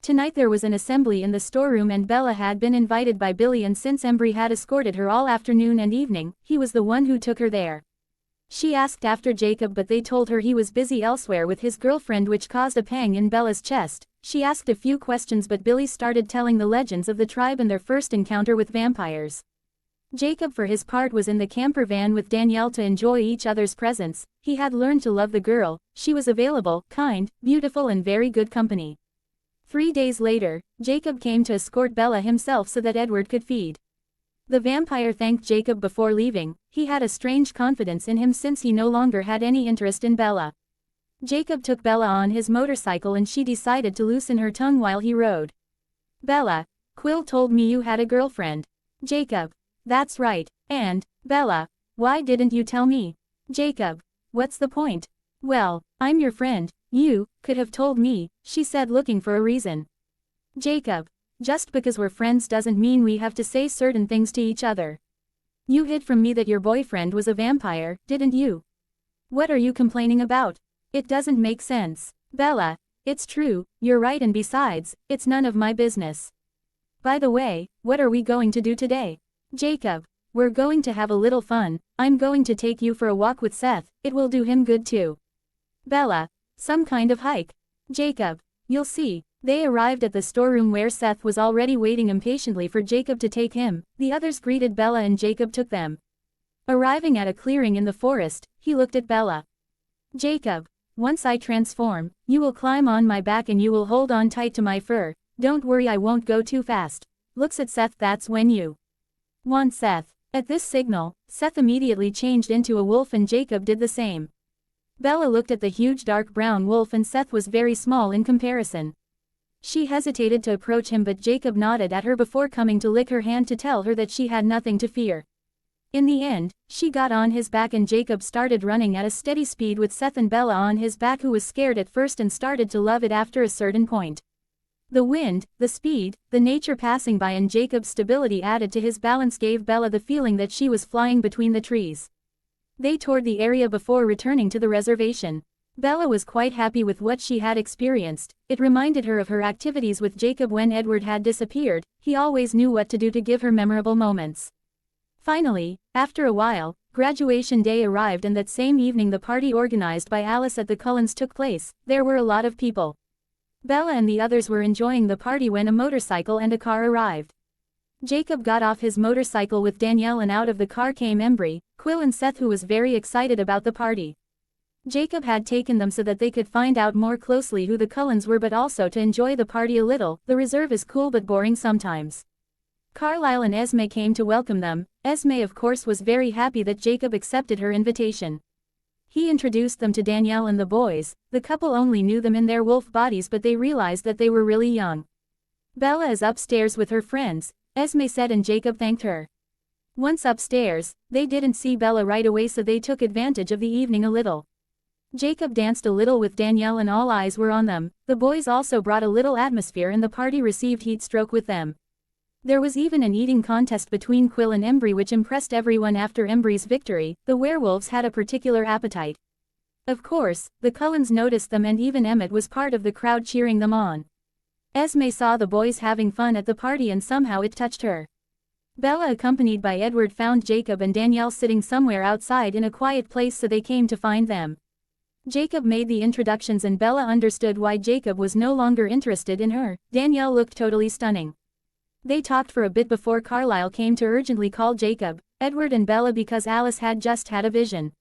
Tonight there was an assembly in the storeroom and Bella had been invited by Billy, and since Embry had escorted her all afternoon and evening, he was the one who took her there. She asked after Jacob but they told her he was busy elsewhere with his girlfriend, which caused a pang in Bella's chest. She asked a few questions but Billy started telling the legends of the tribe and their first encounter with vampires. Jacob for his part was in the camper van with Danielle to enjoy each other's presence. He had learned to love the girl. She was available, kind, beautiful and very good company. 3 days later, Jacob came to escort Bella himself so that Edward could feed. The vampire thanked Jacob before leaving. He had a strange confidence in him since he no longer had any interest in Bella. Jacob took Bella on his motorcycle and she decided to loosen her tongue while he rode. Bella. Quill told me you had a girlfriend. Jacob. That's right. And, Bella. Why didn't you tell me? Jacob. What's the point? Well, I'm your friend, you could have told me, she said, looking for a reason. Jacob. Just because we're friends doesn't mean we have to say certain things to each other. You hid from me that your boyfriend was a vampire, didn't you? What are you complaining about? It doesn't make sense. Bella. It's true, you're right, and besides, it's none of my business. By the way, what are we going to do today? Jacob. We're going to have a little fun. I'm going to take you for a walk with Seth, it will do him good too. Bella. Some kind of hike. Jacob. You'll see. They arrived at the storeroom where Seth was already waiting impatiently for Jacob to take him. The others greeted Bella and Jacob took them. Arriving at a clearing in the forest, he looked at Bella. Jacob. Once I transform, you will climb on my back and you will hold on tight to my fur. Don't worry, I won't go too fast. Looks at Seth. That's when you want Seth. At this signal, Seth immediately changed into a wolf and Jacob did the same. Bella looked at the huge dark brown wolf and Seth was very small in comparison. She hesitated to approach him, but Jacob nodded at her before coming to lick her hand to tell her that she had nothing to fear. In the end, she got on his back and Jacob started running at a steady speed with Seth and Bella on his back, who was scared at first and started to love it after a certain point. The wind, the speed, the nature passing by and Jacob's stability added to his balance gave Bella the feeling that she was flying between the trees. They toured the area before returning to the reservation. Bella was quite happy with what she had experienced. It reminded her of her activities with Jacob when Edward had disappeared. He always knew what to do to give her memorable moments. Finally, after a while, graduation day arrived and that same evening the party organized by Alice at the Cullens took place. There were a lot of people. Bella and the others were enjoying the party when a motorcycle and a car arrived. Jacob got off his motorcycle with Danielle and out of the car came Embry, Quill and Seth, who was very excited about the party. Jacob had taken them so that they could find out more closely who the Cullens were, but also to enjoy the party a little. The reserve is cool but boring sometimes. Carlisle and Esme came to welcome them. Esme of course was very happy that Jacob accepted her invitation. He introduced them to Danielle and the boys. The couple only knew them in their wolf bodies, but they realized that they were really young. Bella is upstairs with her friends, Esme said, and Jacob thanked her. Once upstairs, they didn't see Bella right away, so they took advantage of the evening a little. Jacob danced a little with Danielle and all eyes were on them. The boys also brought a little atmosphere and the party received heat stroke with them. There was even an eating contest between Quill and Embry which impressed everyone. After Embry's victory, the werewolves had a particular appetite. Of course, the Cullens noticed them and even Emmett was part of the crowd cheering them on. Esme saw the boys having fun at the party and somehow it touched her. Bella, accompanied by Edward, found Jacob and Danielle sitting somewhere outside in a quiet place, so they came to find them. Jacob made the introductions and Bella understood why Jacob was no longer interested in her. Danielle looked totally stunning. They talked for a bit before Carlisle came to urgently call Jacob, Edward and Bella because Alice had just had a vision.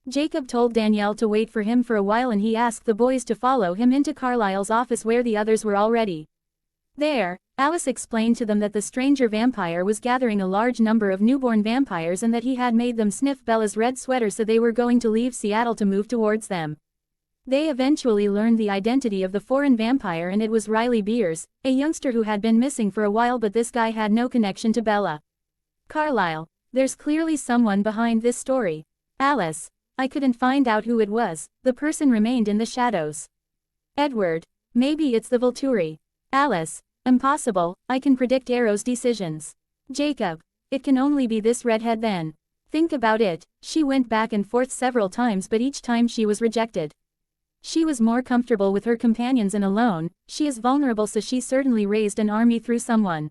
Jacob told Danielle to wait for him for a while and he asked the boys to follow him into Carlisle's office where the others were already. There, Alice explained to them that the stranger vampire was gathering a large number of newborn vampires and that he had made them sniff Bella's red sweater, so they were going to leave Seattle to move towards them. They eventually learned the identity of the foreign vampire and it was Riley Beers, a youngster who had been missing for a while, but this guy had no connection to Bella. Carlisle, there's clearly someone behind this story. Alice, I couldn't find out who it was, the person remained in the shadows. Edward, maybe it's the Vulturi. Alice, impossible, I can predict Arrow's decisions. Jacob, it can only be this redhead then. Think about it, she went back and forth several times but each time she was rejected. She was more comfortable with her companions and alone. She is vulnerable, so she certainly raised an army through someone.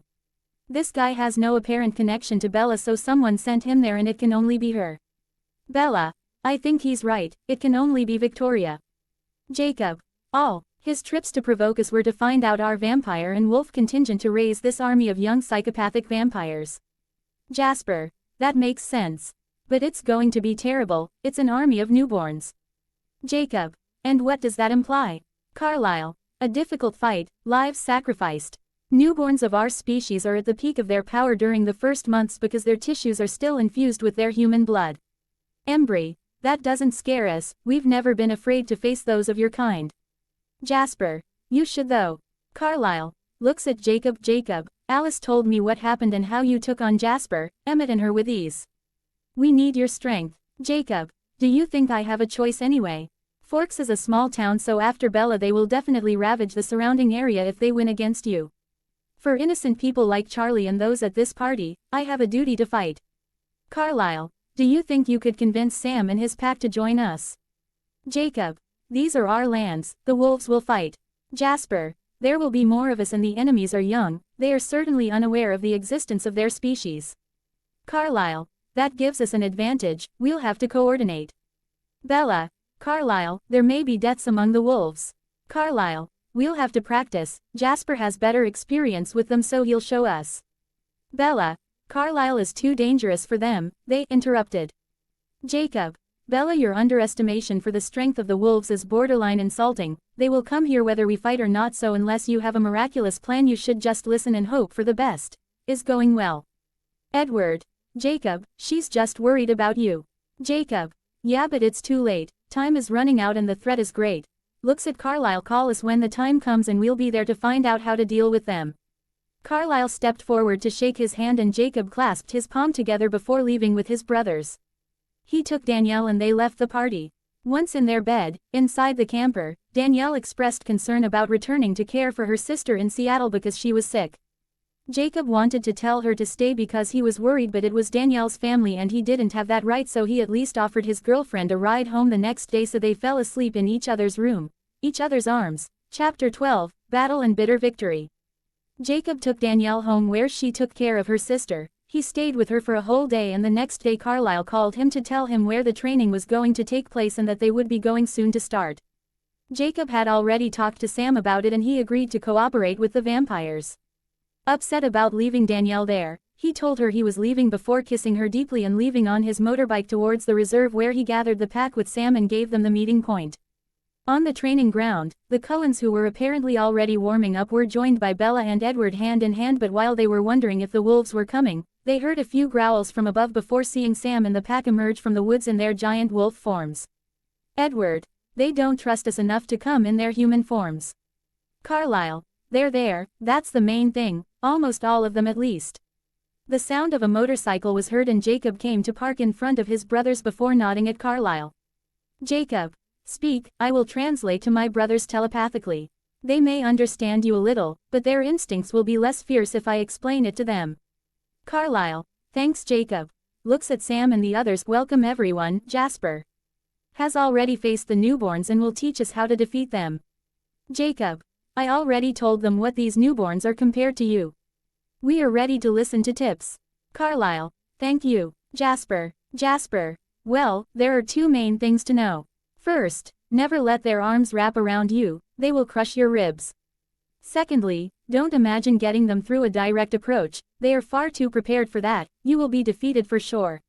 This guy has no apparent connection to Bella, so someone sent him there and it can only be her. Bella, I think he's right, it can only be Victoria. Jacob, all his trips to provoke us were to find out our vampire and wolf contingent to raise this army of young psychopathic vampires. Jasper, that makes sense. But it's going to be terrible, it's an army of newborns. Jacob, and what does that imply? Carlisle, a difficult fight, lives sacrificed. Newborns of our species are at the peak of their power during the first months because their tissues are still infused with their human blood. Embry, that doesn't scare us, we've never been afraid to face those of your kind. Jasper, you should though. Carlisle, looks at Jacob. Jacob, Alice told me what happened and how you took on Jasper, Emmett and her with ease. We need your strength. Jacob, do you think I have a choice anyway? Forks is a small town, so after Bella they will definitely ravage the surrounding area if they win against you. For innocent people like Charlie and those at this party, I have a duty to fight. Carlisle, do you think you could convince Sam and his pack to join us? Jacob, these are our lands, the wolves will fight. Jasper, there will be more of us and the enemies are young, they are certainly unaware of the existence of their species. Carlisle, that gives us an advantage, we'll have to coordinate. Bella, Carlisle, there may be deaths among the wolves. Carlisle, we'll have to practice, Jasper has better experience with them so he'll show us. Bella, Carlisle is too dangerous for them, they interrupted. Jacob, Bella, your underestimation for the strength of the wolves is borderline insulting, they will come here whether we fight or not, so unless you have a miraculous plan you should just listen and hope for the best. Is going well. Edward, Jacob, she's just worried about you. Jacob, yeah, but it's too late. Time is running out and the threat is great. Looks at Carlisle, call us when the time comes and we'll be there to find out how to deal with them. Carlisle stepped forward to shake his hand and Jacob clasped his palm together before leaving with his brothers. He took Danielle and they left the party. Once in their bed, inside the camper, Danielle expressed concern about returning to care for her sister in Seattle because she was sick. Jacob wanted to tell her to stay because he was worried, but it was Danielle's family and he didn't have that right, so he at least offered his girlfriend a ride home the next day, so they fell asleep in each other's room, each other's arms. Chapter 12, Battle and Bitter Victory. Jacob took Danielle home where she took care of her sister. He stayed with her for a whole day and the next day Carlisle called him to tell him where the training was going to take place and that they would be going soon to start. Jacob had already talked to Sam about it and he agreed to cooperate with the vampires. Upset about leaving Danielle there, he told her he was leaving before kissing her deeply and leaving on his motorbike towards the reserve where he gathered the pack with Sam and gave them the meeting point. On the training ground, the Cullens, who were apparently already warming up, were joined by Bella and Edward hand in hand, but while they were wondering if the wolves were coming, they heard a few growls from above before seeing Sam and the pack emerge from the woods in their giant wolf forms. Edward, they don't trust us enough to come in their human forms. Carlisle, they're there, that's the main thing, almost all of them at least. The sound of a motorcycle was heard and Jacob came to park in front of his brothers before nodding at Carlisle. Jacob, speak, I will translate to my brothers telepathically. They may understand you a little, but their instincts will be less fierce if I explain it to them. Carlisle, thanks Jacob. Looks at Sam and the others, welcome everyone, Jasper has already faced the newborns and will teach us how to defeat them. Jacob, I already told them what these newborns are compared to you. We are ready to listen to tips. Carlisle, thank you. Jasper, well, there are two main things to know. First, never let their arms wrap around you, they will crush your ribs. Secondly, don't imagine getting them through a direct approach, they are far too prepared for that, you will be defeated for sure.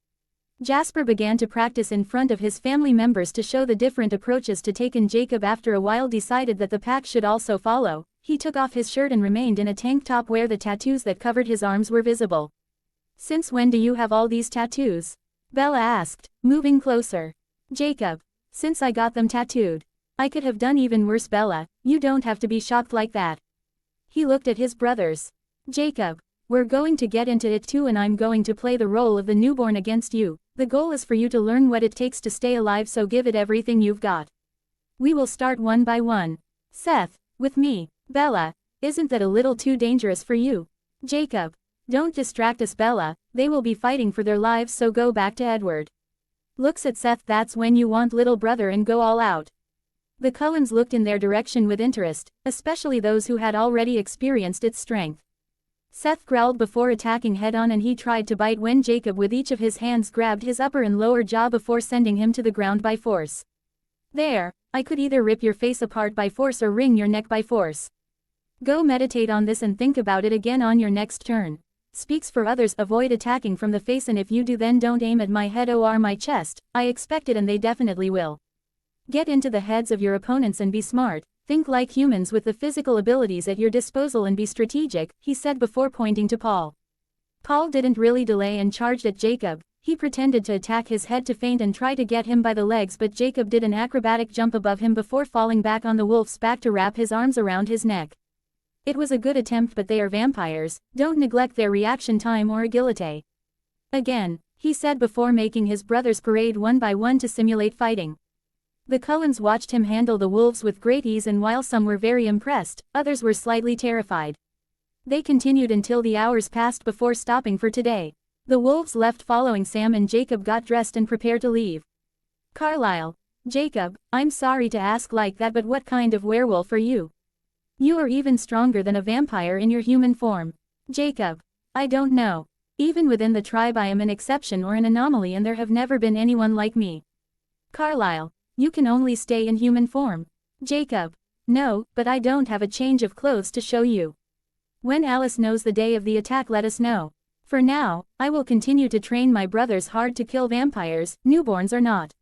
Jasper began to practice in front of his family members to show the different approaches to take, and Jacob after a while decided that the pack should also follow. He took off his shirt and remained in a tank top where the tattoos that covered his arms were visible. Since when do you have all these tattoos? Bella asked, moving closer. Jacob, since I got them tattooed. I could have done even worse. Bella, you don't have to be shocked like that. He looked at his brothers. Jacob, we're going to get into it too, and I'm going to play the role of the newborn against you. The goal is for you to learn what it takes to stay alive, so give it everything you've got. We will start one by one. Seth, with me. Bella, isn't that a little too dangerous for you? Jacob, don't distract us. Bella, they will be fighting for their lives, so go back to Edward. Looks at Seth, that's when you want little brother, and go all out. The Cullens looked in their direction with interest, especially those who had already experienced its strength. Seth growled before attacking head-on, and he tried to bite when Jacob with each of his hands grabbed his upper and lower jaw before sending him to the ground by force. There, I could either rip your face apart by force or wring your neck by force. Go meditate on this and think about it again on your next turn. Speaks for others, avoid attacking from the face, and if you do then don't aim at my head or my chest, I expect it and they definitely will. Get into the heads of your opponents and be smart. Think like humans with the physical abilities at your disposal and be strategic, he said before pointing to Paul. Paul didn't really delay and charged at Jacob. He pretended to attack his head to feint and try to get him by the legs, but Jacob did an acrobatic jump above him before falling back on the wolf's back to wrap his arms around his neck. It was a good attempt, but they are vampires, don't neglect their reaction time or agility. Again, he said before making his brothers parade one by one to simulate fighting. The Cullens watched him handle the wolves with great ease, and while some were very impressed, others were slightly terrified. They continued until the hours passed before stopping for today. The wolves left following Sam, and Jacob got dressed and prepared to leave. Carlisle. Jacob, I'm sorry to ask like that, but what kind of werewolf are you? You are even stronger than a vampire in your human form. Jacob. I don't know. Even within the tribe I am an exception or an anomaly, and there have never been anyone like me. Carlisle. You can only stay in human form. Jacob. No, but I don't have a change of clothes to show you. When Alice knows the day of the attack, let us know. For now, I will continue to train my brothers hard to kill vampires, newborns or not.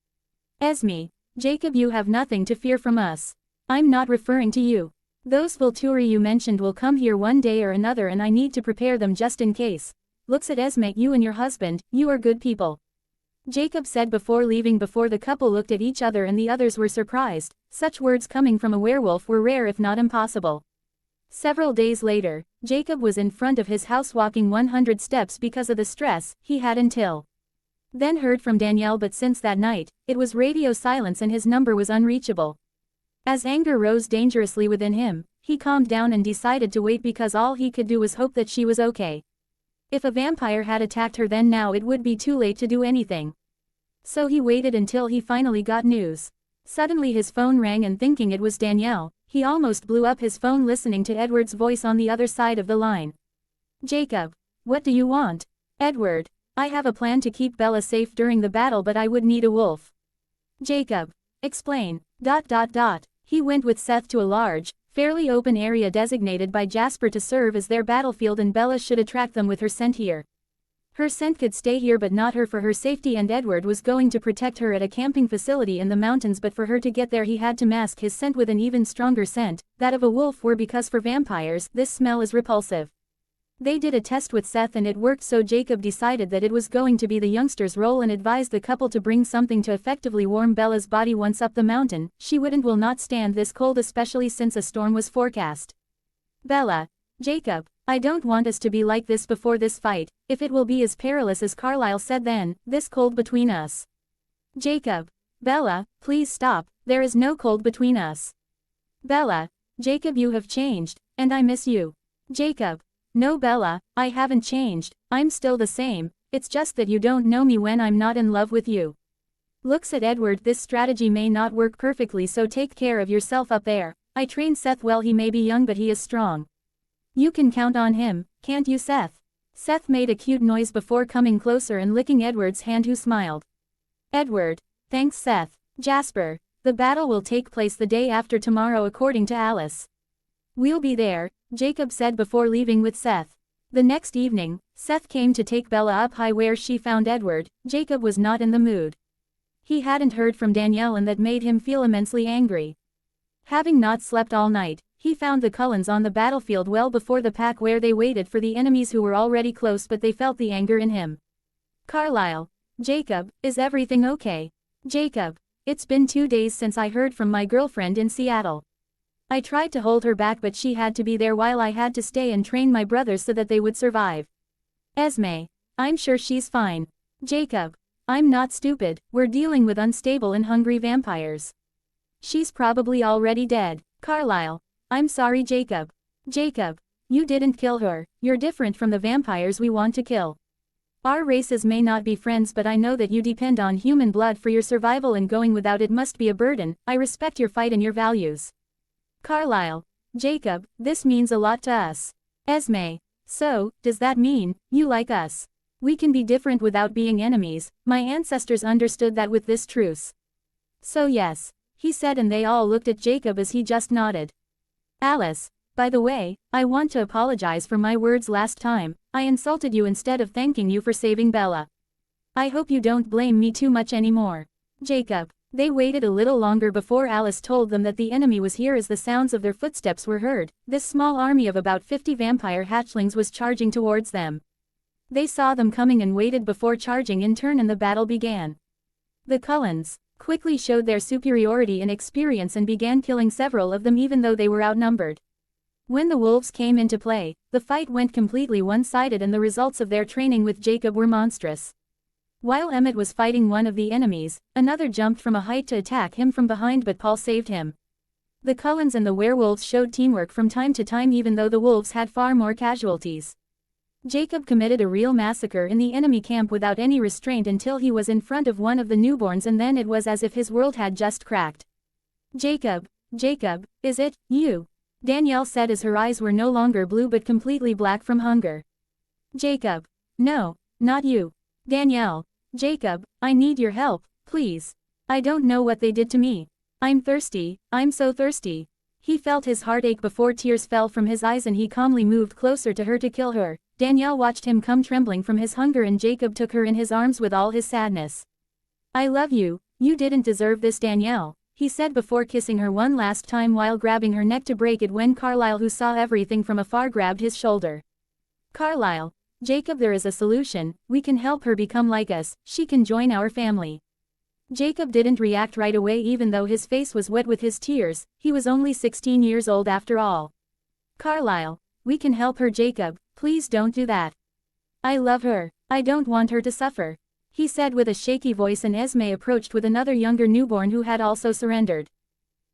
Esme. Jacob, you have nothing to fear from us. I'm not referring to you. Those Vulturi you mentioned will come here one day or another, and I need to prepare them just in case. Looks at Esme, you and your husband, you are good people. Jacob said before leaving. Before the couple looked at each other and the others were surprised. Such words coming from a werewolf were rare if not impossible. Several days later, Jacob was in front of his house walking 100 steps because of the stress he had until then heard from Danielle, but since that night, it was radio silence and his number was unreachable. As anger rose dangerously within him, he calmed down and decided to wait because all he could do was hope that she was okay. If a vampire had attacked her, then now it would be too late to do anything. So he waited until he finally got news. Suddenly his phone rang, and thinking it was Danielle, he almost blew up his phone listening to Edward's voice on the other side of the line. Jacob. What do you want? Edward. I have a plan to keep Bella safe during the battle, but I would need a wolf. Jacob. Explain. He went with Seth to a large, fairly open area designated by Jasper to serve as their battlefield, and Bella should attract them with her scent here. Her scent could stay here but not her, for her safety, and Edward was going to protect her at a camping facility in the mountains, but for her to get there he had to mask his scent with an even stronger scent, that of a wolf, because for vampires this smell is repulsive. They did a test with Seth and it worked, so Jacob decided that it was going to be the youngster's role and advised the couple to bring something to effectively warm Bella's body once up the mountain. She will not stand this cold, especially since a storm was forecast. Bella. Jacob. I don't want us to be like this before this fight. If it will be as perilous as Carlisle said, then, this cold between us. Jacob. Bella, please stop, there is no cold between us. Bella. Jacob, you have changed, and I miss you. Jacob. No Bella, I haven't changed, I'm still the same, it's just that you don't know me when I'm not in love with you. Looks at Edward. This strategy may not work perfectly, so take care of yourself up there. I trained Seth well, he may be young but he is strong. You can count on him, can't you, Seth? Seth made a cute noise before coming closer and licking Edward's hand, who smiled. Edward. Thanks, Seth. Jasper. The battle will take place the day after tomorrow according to Alice. We'll be there, Jacob said before leaving with Seth. The next evening, Seth came to take Bella up high where she found Edward. Jacob was not in the mood. He hadn't heard from Danielle and that made him feel immensely angry. Having not slept all night, he found the Cullens on the battlefield well before the pack, where they waited for the enemies who were already close, but they felt the anger in him. Carlisle. Jacob, is everything okay? Jacob. It's been 2 days since I heard from my girlfriend in Seattle. I tried to hold her back, but she had to be there while I had to stay and train my brothers so that they would survive. Esme. I'm sure she's fine. Jacob. I'm not stupid, we're dealing with unstable and hungry vampires. She's probably already dead. Carlisle. I'm sorry, Jacob. Jacob. You didn't kill her, you're different from the vampires we want to kill. Our races may not be friends, but I know that you depend on human blood for your survival, and going without it must be a burden. I respect your fight and your values. Carlisle. Jacob, this means a lot to us. Esme. So, does that mean you like us? We can be different without being enemies. My ancestors understood that with this truce. So yes, he said, and they all looked at Jacob as he just nodded. Alice. By the way, I want to apologize for my words last time. I insulted you instead of thanking you for saving Bella. I hope you don't blame me too much anymore. Jacob. They waited a little longer before Alice told them that the enemy was here as the sounds of their footsteps were heard. This small army of about 50 vampire hatchlings was charging towards them. They saw them coming and waited before charging in turn, and the battle began. The Cullens quickly showed their superiority in experience and began killing several of them even though they were outnumbered. When the wolves came into play, the fight went completely one-sided, and the results of their training with Jacob were monstrous. While Emmett was fighting one of the enemies, another jumped from a height to attack him from behind, but Paul saved him. The Cullens and the werewolves showed teamwork from time to time, even though the wolves had far more casualties. Jacob committed a real massacre in the enemy camp without any restraint until he was in front of one of the newborns, and then it was as if his world had just cracked. Jacob, is it you? Danielle said as her eyes were no longer blue but completely black from hunger. Jacob. No, not you. Danielle. Jacob, I need your help, please. I don't know what they did to me. I'm thirsty, I'm so thirsty. He felt his heart ache before tears fell from his eyes, and he calmly moved closer to her to kill her. Danielle watched him come trembling from his hunger, and Jacob took her in his arms with all his sadness. I love you, you didn't deserve this, Danielle, he said before kissing her one last time while grabbing her neck to break it when Carlyle, who saw everything from afar, grabbed his shoulder. Carlyle. Jacob, there is a solution, we can help her become like us, she can join our family. Jacob didn't react right away, even though his face was wet with his tears. He was only 16 years old after all. Carlyle. We can help her, Jacob, please don't do that. I love her, I don't want her to suffer, he said with a shaky voice, and Esme approached with another younger newborn who had also surrendered.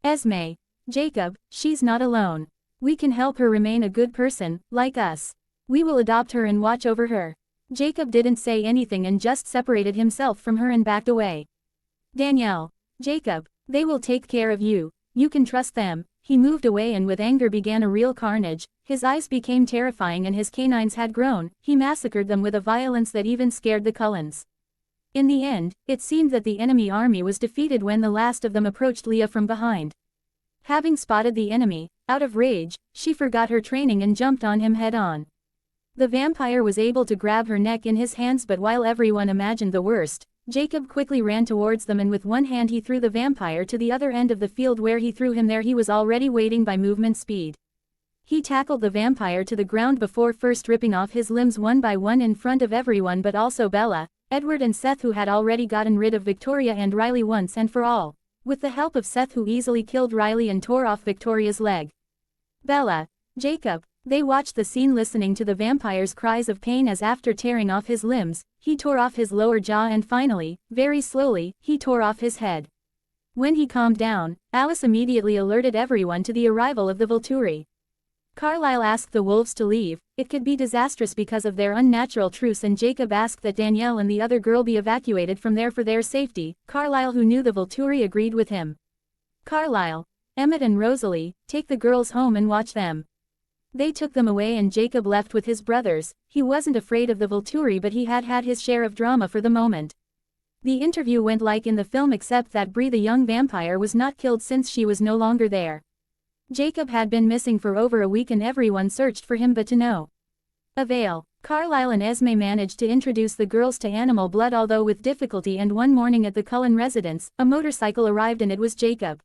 Esme. Jacob, she's not alone. We can help her remain a good person, like us. We will adopt her and watch over her. Jacob didn't say anything and just separated himself from her and backed away. Danielle. Jacob, they will take care of you, you can trust them. He moved away, and with anger began a real carnage. His eyes became terrifying and his canines had grown. He massacred them with a violence that even scared the Cullens. In the end, it seemed that the enemy army was defeated when the last of them approached Leah from behind. Having spotted the enemy, out of rage, she forgot her training and jumped on him head-on. The vampire was able to grab her neck in his hands, but while everyone imagined the worst, Jacob quickly ran towards them, and with one hand he threw the vampire to the other end of the field. Where he threw him, there he was already waiting by movement speed. He tackled the vampire to the ground before first ripping off his limbs one by one in front of everyone, but also Bella, Edward and Seth, who had already gotten rid of Victoria and Riley once and for all, with the help of Seth, who easily killed Riley and tore off Victoria's leg. Bella. Jacob. They watched the scene, listening to the vampire's cries of pain as, after tearing off his limbs, he tore off his lower jaw, and finally, very slowly, he tore off his head. When he calmed down, Alice immediately alerted everyone to the arrival of the Vulturi. Carlyle asked the wolves to leave, it could be disastrous because of their unnatural truce, and Jacob asked that Danielle and the other girl be evacuated from there for their safety. Carlyle, who knew the Vulturi, agreed with him. Carlyle. Emmett and Rosalie, take the girls home and watch them. They took them away, and Jacob left with his brothers. He wasn't afraid of the Vulturi, but he had had his share of drama for the moment. The interview went like in the film, except that Bree, the young vampire, was not killed since she was no longer there. Jacob had been missing for over a week and everyone searched for him, but to no avail. Carlyle and Esme managed to introduce the girls to animal blood, although with difficulty, and one morning at the Cullen residence, a motorcycle arrived and it was Jacob.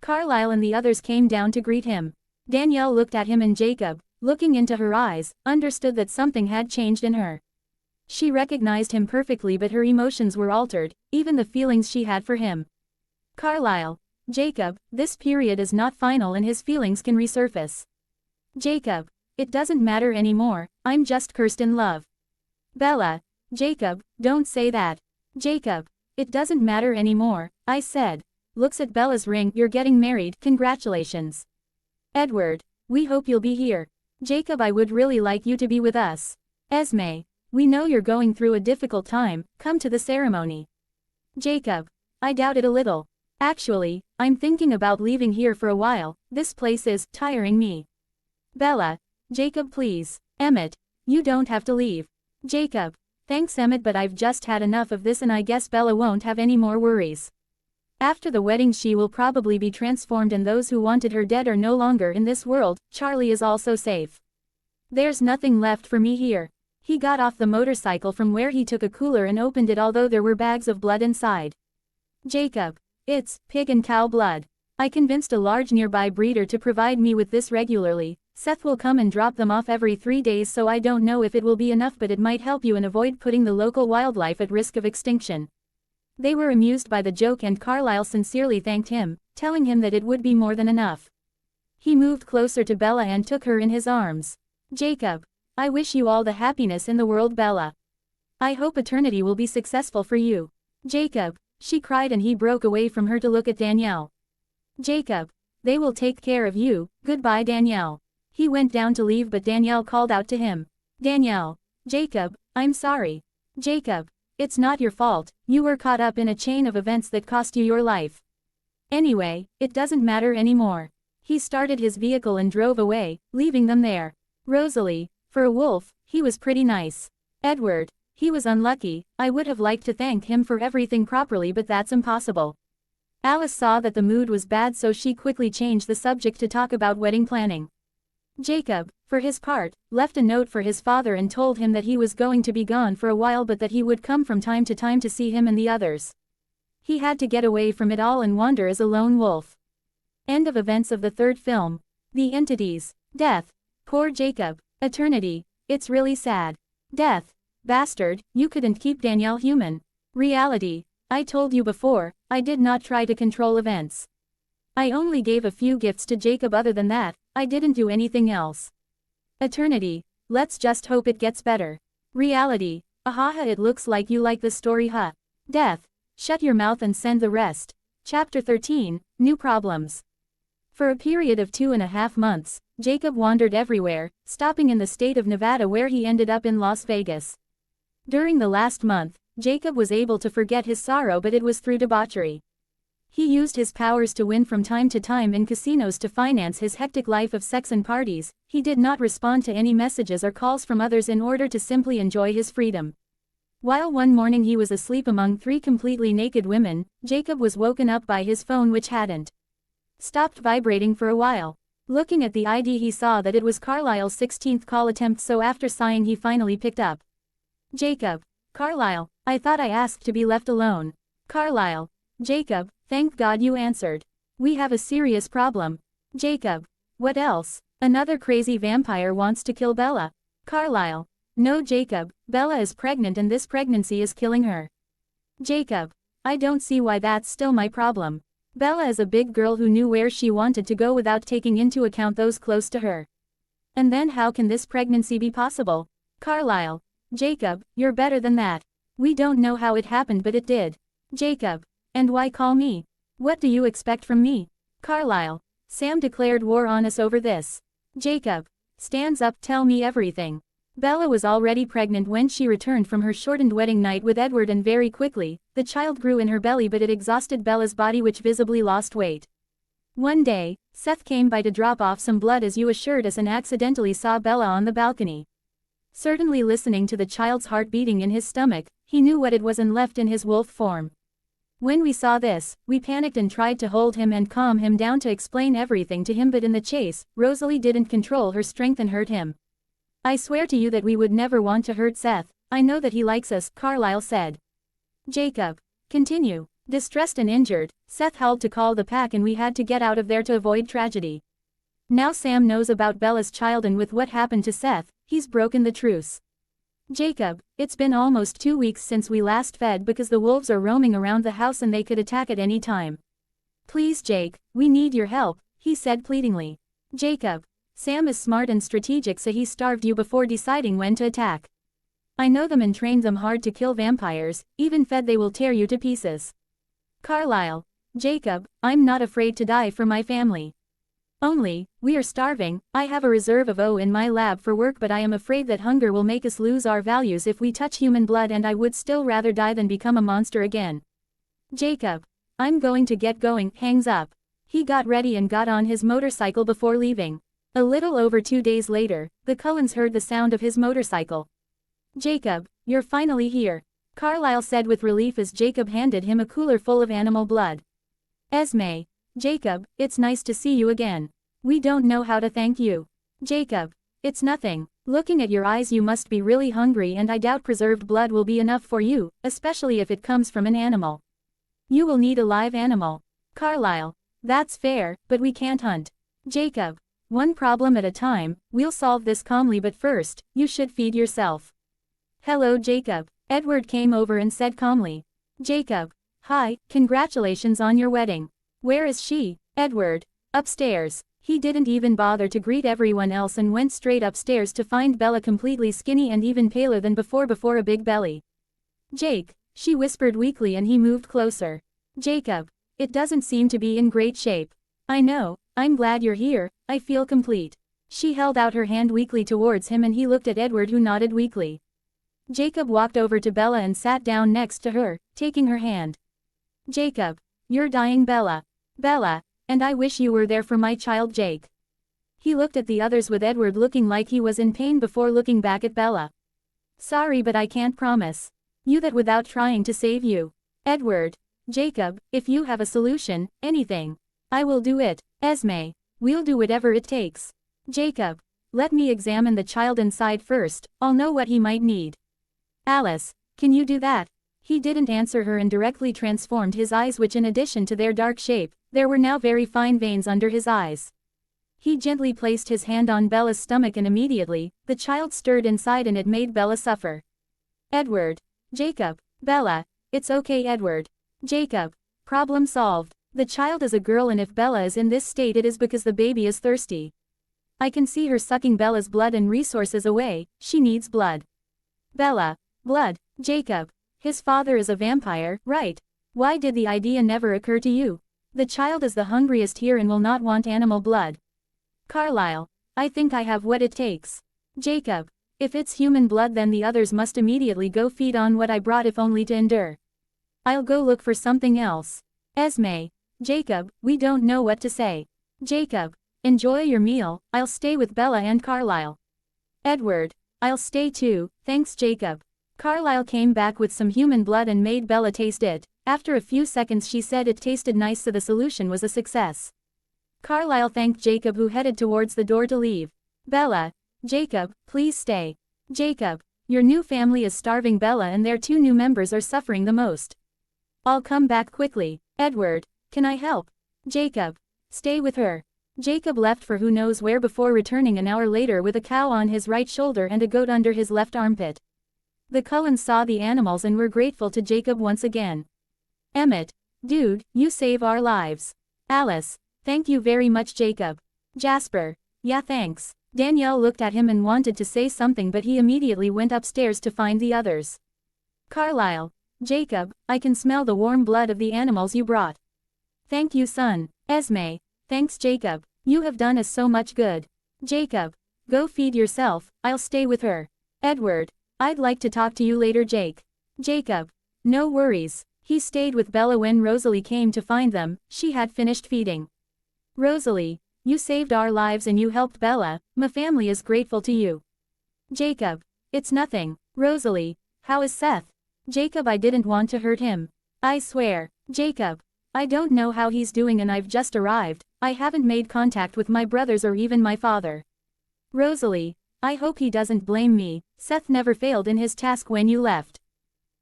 Carlyle and the others came down to greet him. Danielle looked at him, and Jacob, looking into her eyes, understood that something had changed in her. She recognized him perfectly, but her emotions were altered, even the feelings she had for him. Carlyle. Jacob, this period is not final and his feelings can resurface. Jacob. It doesn't matter anymore, I'm just cursed in love. Bella. Jacob, don't say that. Jacob. It doesn't matter anymore, I said. Looks at Bella's ring, you're getting married, congratulations. Edward. We hope you'll be here. Jacob, I would really like you to be with us. Esme. We know you're going through a difficult time, come to the ceremony. Jacob. I doubt it a little. Actually, I'm thinking about leaving here for a while, this place is tiring me. Bella. Jacob, please. Emmett. You don't have to leave. Jacob. Thanks, Emmett, but I've just had enough of this, and I guess Bella won't have any more worries. After the wedding she will probably be transformed, and those who wanted her dead are no longer in this world. Charlie is also safe. There's nothing left for me here. He got off the motorcycle from where he took a cooler and opened it, although there were bags of blood inside. Jacob. It's pig and cow blood. I convinced a large nearby breeder to provide me with this regularly. Seth will come and drop them off every 3 days, so I don't know if it will be enough, but it might help you and avoid putting the local wildlife at risk of extinction. They were amused by the joke, and Carlyle sincerely thanked him, telling him that it would be more than enough. He moved closer to Bella and took her in his arms. Jacob. I wish you all the happiness in the world, Bella. I hope eternity will be successful for you. Jacob, she cried, and he broke away from her to look at Danielle. Jacob, they will take care of you, goodbye Danielle. He went down to leave, but Danielle called out to him. Danielle. Jacob, I'm sorry. Jacob, it's not your fault, you were caught up in a chain of events that cost you your life. Anyway, it doesn't matter anymore. He started his vehicle and drove away, leaving them there. Rosalie, for a wolf, he was pretty nice. Edward, he was unlucky, I would have liked to thank him for everything properly, but that's impossible. Alice saw that the mood was bad, so she quickly changed the subject to talk about wedding planning. Jacob, for his part, left a note for his father and told him that he was going to be gone for a while, but that he would come from time to time to see him and the others. He had to get away from it all and wander as a lone wolf. End of events of the third film. The entities. Death. Poor Jacob. Eternity. It's really sad. Death. Bastard, you couldn't keep Danielle human. Reality. I told you before, I did not try to control events. I only gave a few gifts to Jacob, other than that, I didn't do anything else. Eternity. Let's just hope it gets better. Reality. Ahaha, it looks like you like the story, huh? Death. Shut your mouth and send the rest. Chapter 13, New Problems. For a period of 2.5 months, Jacob wandered everywhere, stopping in the state of Nevada, where he ended up in Las Vegas. During the last month, Jacob was able to forget his sorrow, but it was through debauchery. He used his powers to win from time to time in casinos to finance his hectic life of sex and parties. He did not respond to any messages or calls from others in order to simply enjoy his freedom. While one morning he was asleep among 3 completely naked women, Jacob was woken up by his phone, which hadn't stopped vibrating for a while. Looking at the ID, he saw that it was Carlisle's 16th call attempt, so after sighing he finally picked up. Jacob. Carlisle, I thought I asked to be left alone. Carlisle. Jacob, thank God you answered. We have a serious problem. Jacob. What else? Another crazy vampire wants to kill Bella. Carlisle. No Jacob, Bella is pregnant and this pregnancy is killing her. Jacob. I don't see why that's still my problem. Bella is a big girl who knew where she wanted to go without taking into account those close to her. And then how can this pregnancy be possible? Carlisle. Jacob, you're better than that. We don't know how it happened, but it did. Jacob. And why call me? What do you expect from me? Carlisle. Sam declared war on us over this. Jacob. Stands up, tell me everything. Bella was already pregnant when she returned from her shortened wedding night with Edward, and very quickly, the child grew in her belly, but it exhausted Bella's body, which visibly lost weight. One day, Seth came by to drop off some blood, as you assured us, and accidentally saw Bella on the balcony. Certainly listening to the child's heart beating in his stomach, he knew what it was and left in his wolf form. When we saw this, we panicked and tried to hold him and calm him down to explain everything to him, but in the chase, Rosalie didn't control her strength and hurt him. I swear to you that we would never want to hurt Seth. I know that he likes us, Carlisle said. Jacob. Continue. Distressed and injured, Seth howled to call the pack, and we had to get out of there to avoid tragedy. Now Sam knows about Bella's child, and with what happened to Seth, he's broken the truce. Jacob, it's been almost 2 weeks since we last fed because the wolves are roaming around the house and they could attack at any time. Please Jake, we need your help, he said pleadingly. Jacob. Sam is smart and strategic, so he starved you before deciding when to attack. I know them and trained them hard to kill vampires, even fed they will tear you to pieces. Carlisle. Jacob, I'm not afraid to die for my family. Only, we are starving. I have a reserve of O in my lab for work, but I am afraid that hunger will make us lose our values if we touch human blood, and I would still rather die than become a monster again. Jacob. I'm going to get going, hangs up. He got ready and got on his motorcycle before leaving. A little over 2 days later, the Cullens heard the sound of his motorcycle. Jacob, you're finally here, Carlisle said with relief as Jacob handed him a cooler full of animal blood. Esme. Jacob, it's nice to see you again. We don't know how to thank you. Jacob. It's nothing. Looking at your eyes, you must be really hungry, and I doubt preserved blood will be enough for you, especially if it comes from an animal. You will need a live animal. Carlisle. That's fair, but we can't hunt. Jacob. One problem at a time, we'll solve this calmly, but first, you should feed yourself. Hello Jacob. Edward came over and said calmly. Jacob. Hi, congratulations on your wedding. Where is she? Edward. Upstairs. He didn't even bother to greet everyone else and went straight upstairs to find Bella completely skinny and even paler than before a big belly. "Jake," she whispered weakly, and he moved closer. "Jacob. It doesn't seem to be in great shape." "I know, I'm glad you're here, I feel complete." She held out her hand weakly towards him and he looked at Edward, who nodded weakly. Jacob walked over to Bella and sat down next to her, taking her hand. "Jacob. You're dying, Bella. Bella. And I wish you were there for my child Jake." He looked at the others, with Edward looking like he was in pain before looking back at Bella. "Sorry, but I can't promise you that without trying to save you. Edward. Jacob, if you have a solution, anything, I will do it. Esme. We'll do whatever it takes. Jacob. Let me examine the child inside first, I'll know what he might need. Alice. Can you do that?" He didn't answer her and directly transformed his eyes, which in addition to their dark shape, there were now very fine veins under his eyes. He gently placed his hand on Bella's stomach and immediately, the child stirred inside and it made Bella suffer. "Edward. Jacob. Bella. It's okay, Edward. Jacob. Problem solved. The child is a girl, and if Bella is in this state it is because the baby is thirsty. I can see her sucking Bella's blood and resources away, she needs blood." "Bella. Blood. Jacob. His father is a vampire, right? Why did the idea never occur to you? The child is the hungriest here and will not want animal blood." "Carlisle. I think I have what it takes. Jacob. If it's human blood, then the others must immediately go feed on what I brought, if only to endure. I'll go look for something else. Esme. Jacob, we don't know what to say. Jacob. Enjoy your meal, I'll stay with Bella and Carlisle. Edward. I'll stay too, thanks, Jacob." Carlisle came back with some human blood and made Bella taste it. After a few seconds she said it tasted nice, so the solution was a success. Carlisle thanked Jacob, who headed towards the door to leave. "Bella. Jacob, please stay. Jacob. Your new family is starving. Bella and their 2 new members are suffering the most. I'll come back quickly. Edward. Can I help? Jacob. Stay with her." Jacob left for who knows where before returning an hour later with a cow on his right shoulder and a goat under his left armpit. The Cullens saw the animals and were grateful to Jacob once again. "Emmett. Dude, you save our lives." Alice. "Thank you very much, Jacob." Jasper. "Yeah, thanks." Danielle looked at him and wanted to say something, but he immediately went upstairs to find the others. Carlisle. "Jacob, I can smell the warm blood of the animals you brought." "Thank you, son." Esme. "Thanks, Jacob. You have done us so much good." Jacob. "Go feed yourself, I'll stay with her." Edward. "I'd like to talk to you later, Jake." Jacob. "No worries." He stayed with Bella when Rosalie came to find them. She had finished feeding. Rosalie. "You saved our lives and you helped Bella, my family is grateful to you." Jacob. "It's nothing." Rosalie. "How is Seth?" Jacob. "I didn't want to hurt him. I swear." Jacob. "I don't know how he's doing and I've just arrived, I haven't made contact with my brothers or even my father." Rosalie. "I hope he doesn't blame me, Seth never failed in his task when you left."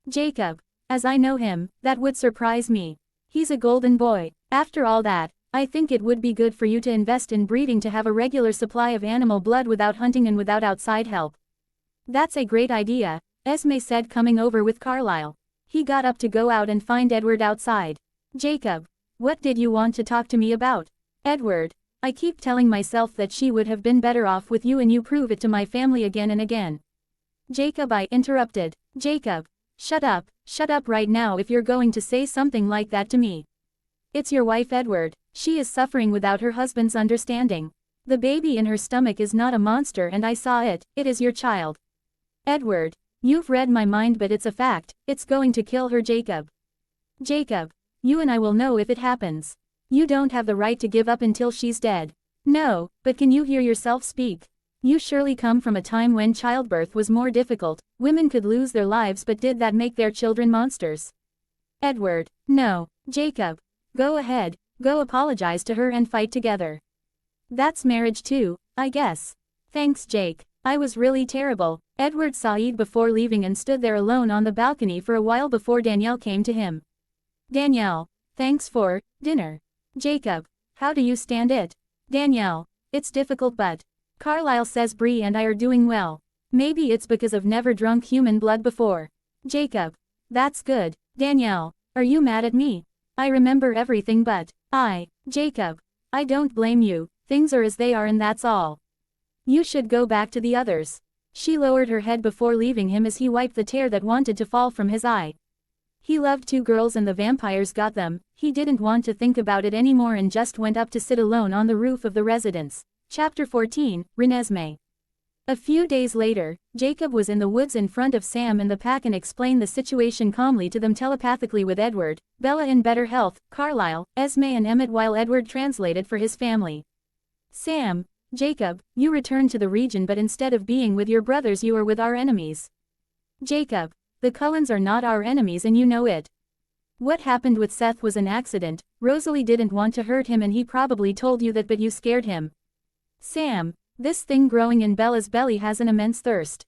Jacob. "As I know him, that would surprise me. He's a golden boy. After all that, I think it would be good for you to invest in breeding to have a regular supply of animal blood without hunting and without outside help." "That's a great idea," Esme said, coming over with Carlisle. He got up to go out and find Edward outside. Jacob. "What did you want to talk to me about?" Edward. "I keep telling myself that she would have been better off with you and you prove it to my family again and again." Jacob. I interrupted. Jacob. Shut up right now if you're going to say something like that to me. It's your wife, Edward. She is suffering without her husband's understanding. The baby in her stomach is not a monster and I saw it, it is your child." Edward. "You've read my mind, but it's a fact, it's going to kill her, Jacob." Jacob. "You and I will know if it happens. You don't have the right to give up until she's dead." "No, but can you hear yourself speak? You surely come from a time when childbirth was more difficult, women could lose their lives, but did that make their children monsters?" Edward. "No." Jacob. "Go ahead, go apologize to her and fight together. That's marriage too, I guess." "Thanks, Jake. I was really terrible." Edward sighed before leaving and stood there alone on the balcony for a while before Danielle came to him. Danielle. "Thanks for dinner." Jacob. "How do you stand it?" Danielle. "It's difficult, but Carlisle says Bree and I are doing well. Maybe it's because I've never drunk human blood before." Jacob. "That's good." Danielle. "Are you mad at me? I remember everything but Jacob. "I don't blame you, things are as they are and that's all. You should go back to the others. She lowered her head before leaving him as he wiped the tear that wanted to fall from his eye. He loved 2 girls and the vampires got them, he didn't want to think about it anymore and just went up to sit alone on the roof of the residence. Chapter 14, Renesmee. A few days later, Jacob was in the woods in front of Sam and the pack and explained the situation calmly to them telepathically with Edward, Bella in better health, Carlisle, Esme and Emmett while Edward translated for his family. Sam, Jacob, you returned to the region but instead of being with your brothers you are with our enemies. Jacob, the Cullens are not our enemies and you know it. What happened with Seth was an accident, Rosalie didn't want to hurt him and he probably told you that but you scared him. Sam, this thing growing in Bella's belly has an immense thirst.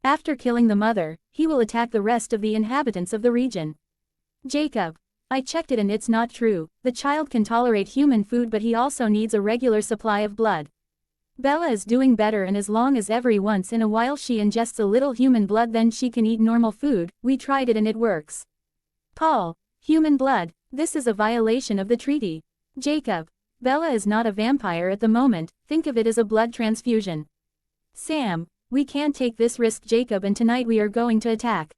After killing the mother, he will attack the rest of the inhabitants of the region. Jacob, I checked it and it's not true, the child can tolerate human food but he also needs a regular supply of blood. Bella is doing better and as long as every once in a while she ingests a little human blood then she can eat normal food, we tried it and it works. Paul, human blood, this is a violation of the treaty. Jacob, Bella is not a vampire at the moment, think of it as a blood transfusion. Sam, we can't take this risk Jacob and tonight we are going to attack.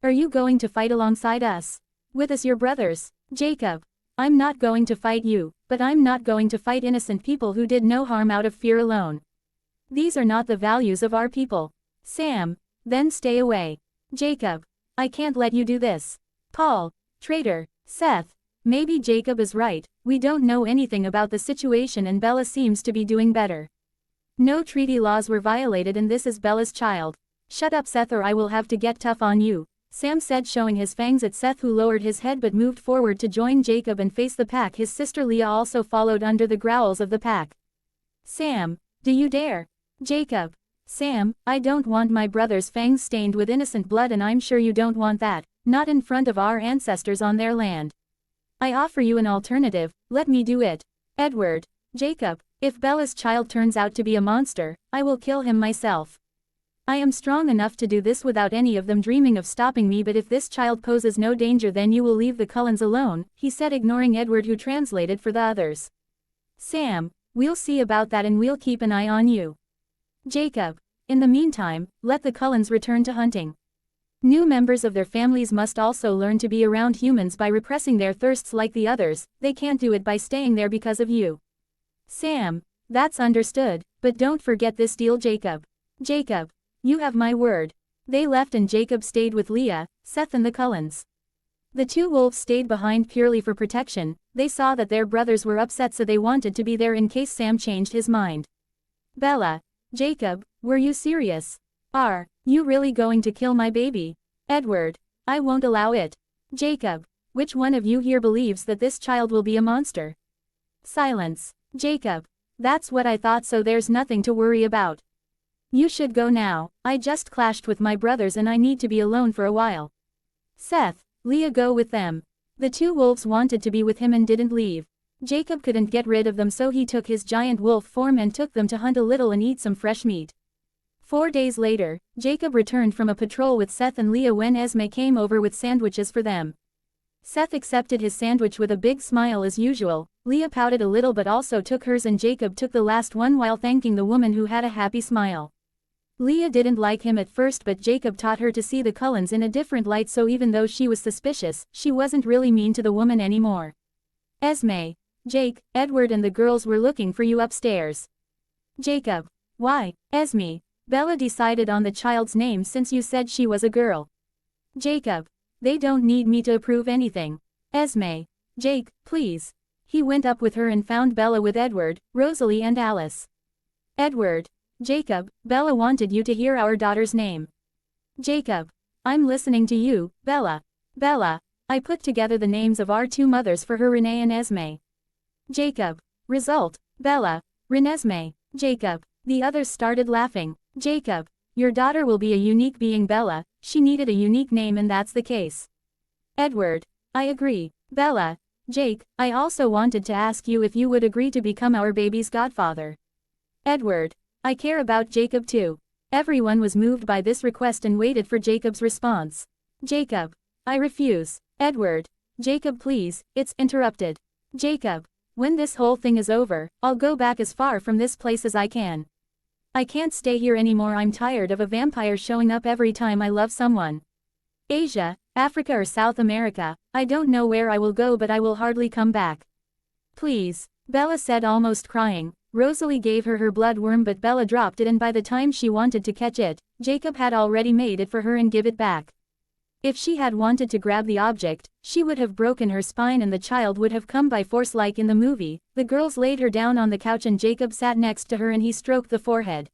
Are you going to fight alongside us? With us your brothers? Jacob, I'm not going to fight you, but I'm not going to fight innocent people who did no harm out of fear alone. These are not the values of our people. Sam, then stay away. Jacob, I can't let you do this. Paul, traitor. Seth, maybe Jacob is right, we don't know anything about the situation and Bella seems to be doing better. No treaty laws were violated and this is Bella's child. Shut up Seth or I will have to get tough on you, Sam said showing his fangs at Seth who lowered his head but moved forward to join Jacob and face the pack. His sister Leah also followed under the growls of the pack. Sam, do you dare? Jacob, Sam, I don't want my brother's fangs stained with innocent blood and I'm sure you don't want that, not in front of our ancestors on their land. I offer you an alternative, let me do it. Edward, Jacob, if Bella's child turns out to be a monster, I will kill him myself. I am strong enough to do this without any of them dreaming of stopping me but if this child poses no danger then you will leave the Cullens alone, he said ignoring Edward who translated for the others. Sam, we'll see about that and we'll keep an eye on you. Jacob, in the meantime, let the Cullens return to hunting. New members of their families must also learn to be around humans by repressing their thirsts like the others, they can't do it by staying there because of you. Sam, that's understood, but don't forget this deal Jacob. Jacob, you have my word. They left and Jacob stayed with Leah, Seth and the Cullens. The 2 wolves stayed behind purely for protection, they saw that their brothers were upset so they wanted to be there in case Sam changed his mind. Bella, Jacob, were you serious? Are you really going to kill my baby? Edward, I won't allow it. Jacob, which one of you here believes that this child will be a monster? Silence. Jacob, that's what I thought so there's nothing to worry about. You should go now, I just clashed with my brothers and I need to be alone for a while. Seth, Leah go with them. The 2 wolves wanted to be with him and didn't leave. Jacob couldn't get rid of them so he took his giant wolf form and took them to hunt a little and eat some fresh meat. 4 days later, Jacob returned from a patrol with Seth and Leah when Esme came over with sandwiches for them. Seth accepted his sandwich with a big smile as usual, Leah pouted a little but also took hers and Jacob took the last one while thanking the woman who had a happy smile. Leah didn't like him at first but Jacob taught her to see the Cullens in a different light so even though she was suspicious, she wasn't really mean to the woman anymore. Esme, Jake, Edward and the girls were looking for you upstairs. Jacob, why, Esme? Bella decided on the child's name since you said she was a girl. Jacob, they don't need me to approve anything. Esme, Jake, please. He went up with her and found Bella with Edward, Rosalie and Alice. Edward, Jacob, Bella wanted you to hear our daughter's name. Jacob, I'm listening to you, Bella. Bella, I put together the names of our 2 mothers for her Renee and Esme. Jacob, result, Bella, Renesmee. Jacob, the others started laughing. Jacob, your daughter will be a unique being Bella, she needed a unique name and that's the case. Edward, I agree. Bella, Jake, I also wanted to ask you if you would agree to become our baby's godfather. Edward, I care about Jacob too. Everyone was moved by this request and waited for Jacob's response. Jacob, I refuse. Edward, Jacob please, it's interrupted. Jacob, When this whole thing is over, I'll go back as far from this place as I can. I can't stay here anymore. I'm tired of a vampire showing up every time I love someone. Asia, Africa or South America, I don't know where I will go, but I will hardly come back. Please, Bella said, almost crying. Rosalie gave her bloodworm, but Bella dropped it, and by the time she wanted to catch it, Jacob had already made it for her and give it back. If she had wanted to grab the object, she would have broken her spine and the child would have come by force like in the movie. The girls laid her down on the couch and Jacob sat next to her and he stroked the forehead.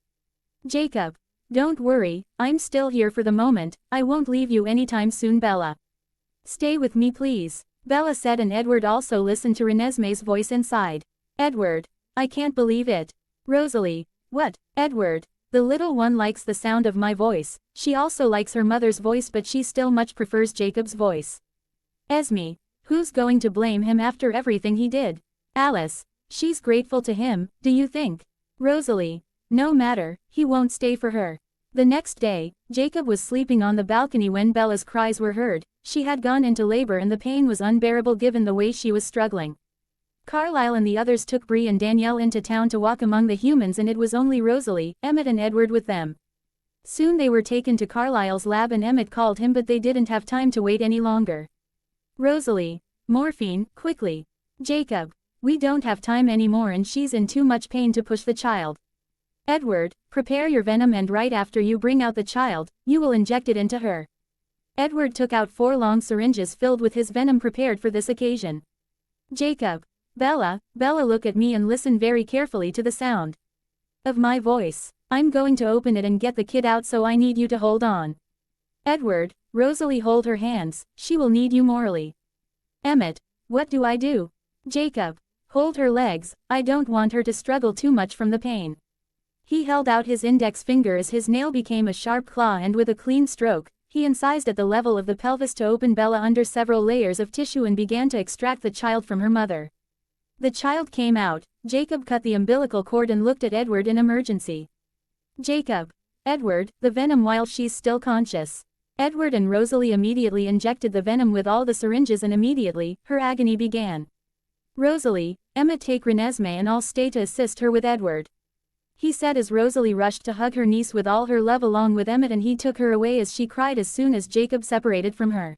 Jacob, don't worry, I'm still here for the moment. I won't leave you anytime soon, Bella. Stay with me please, Bella said, and Edward also listened to Renesmee's voice inside. Edward, I can't believe it. Rosalie, what, Edward? The little one likes the sound of my voice. She also likes her mother's voice, but she still much prefers Jacob's voice. Esme, who's going to blame him after everything he did? Alice, she's grateful to him, do you think? Rosalie, no matter, he won't stay for her. The next day, Jacob was sleeping on the balcony when Bella's cries were heard. She had gone into labor and the pain was unbearable given the way she was struggling. Carlisle and the others took Bree and Danielle into town to walk among the humans, and it was only Rosalie, Emmett and Edward with them. Soon they were taken to Carlisle's lab and Emmett called him, but they didn't have time to wait any longer. Rosalie, morphine, quickly. Jacob, we don't have time anymore and she's in too much pain to push the child. Edward, prepare your venom and right after you bring out the child, you will inject it into her. Edward took out 4 long syringes filled with his venom prepared for this occasion. Jacob, Bella, look at me and listen very carefully to the sound of my voice. I'm going to open it and get the kid out, so I need you to hold on. Edward, Rosalie, hold her hands, she will need you morally. Emmett, what do I do? Jacob, hold her legs, I don't want her to struggle too much from the pain. He held out his index finger as his nail became a sharp claw, and with a clean stroke, he incised at the level of the pelvis to open Bella under several layers of tissue and began to extract the child from her mother. The child came out. Jacob cut the umbilical cord and looked at Edward in emergency. Jacob, Edward, the venom while she's still conscious. Edward and Rosalie immediately injected the venom with all the syringes and immediately, her agony began. Rosalie, Emmett, take Renesmee and I'll stay to assist her with Edward. He said as Rosalie rushed to hug her niece with all her love along with Emmett, and he took her away as she cried as soon as Jacob separated from her.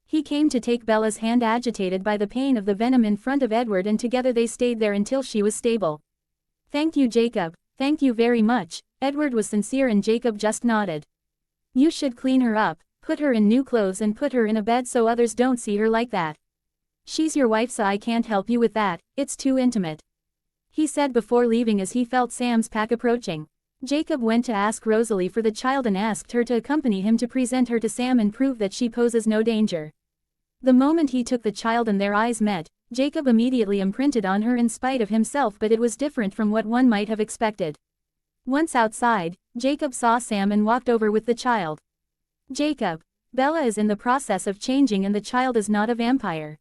He came to take Bella's hand, agitated by the pain of the venom, in front of Edward, and together they stayed there until she was stable. Thank you, Jacob, thank you very much. Edward was sincere and Jacob just nodded. You should clean her up, put her in new clothes and put her in a bed so others don't see her like that. She's your wife, so I can't help you with that, it's too intimate. He said before leaving as he felt Sam's pack approaching. Jacob went to ask Rosalie for the child and asked her to accompany him to present her to Sam and prove that she poses no danger. The moment he took the child and their eyes met, Jacob immediately imprinted on her in spite of himself, but it was different from what one might have expected. Once outside, Jacob saw Sam and walked over with the child. Jacob, Bella is in the process of changing and the child is not a vampire.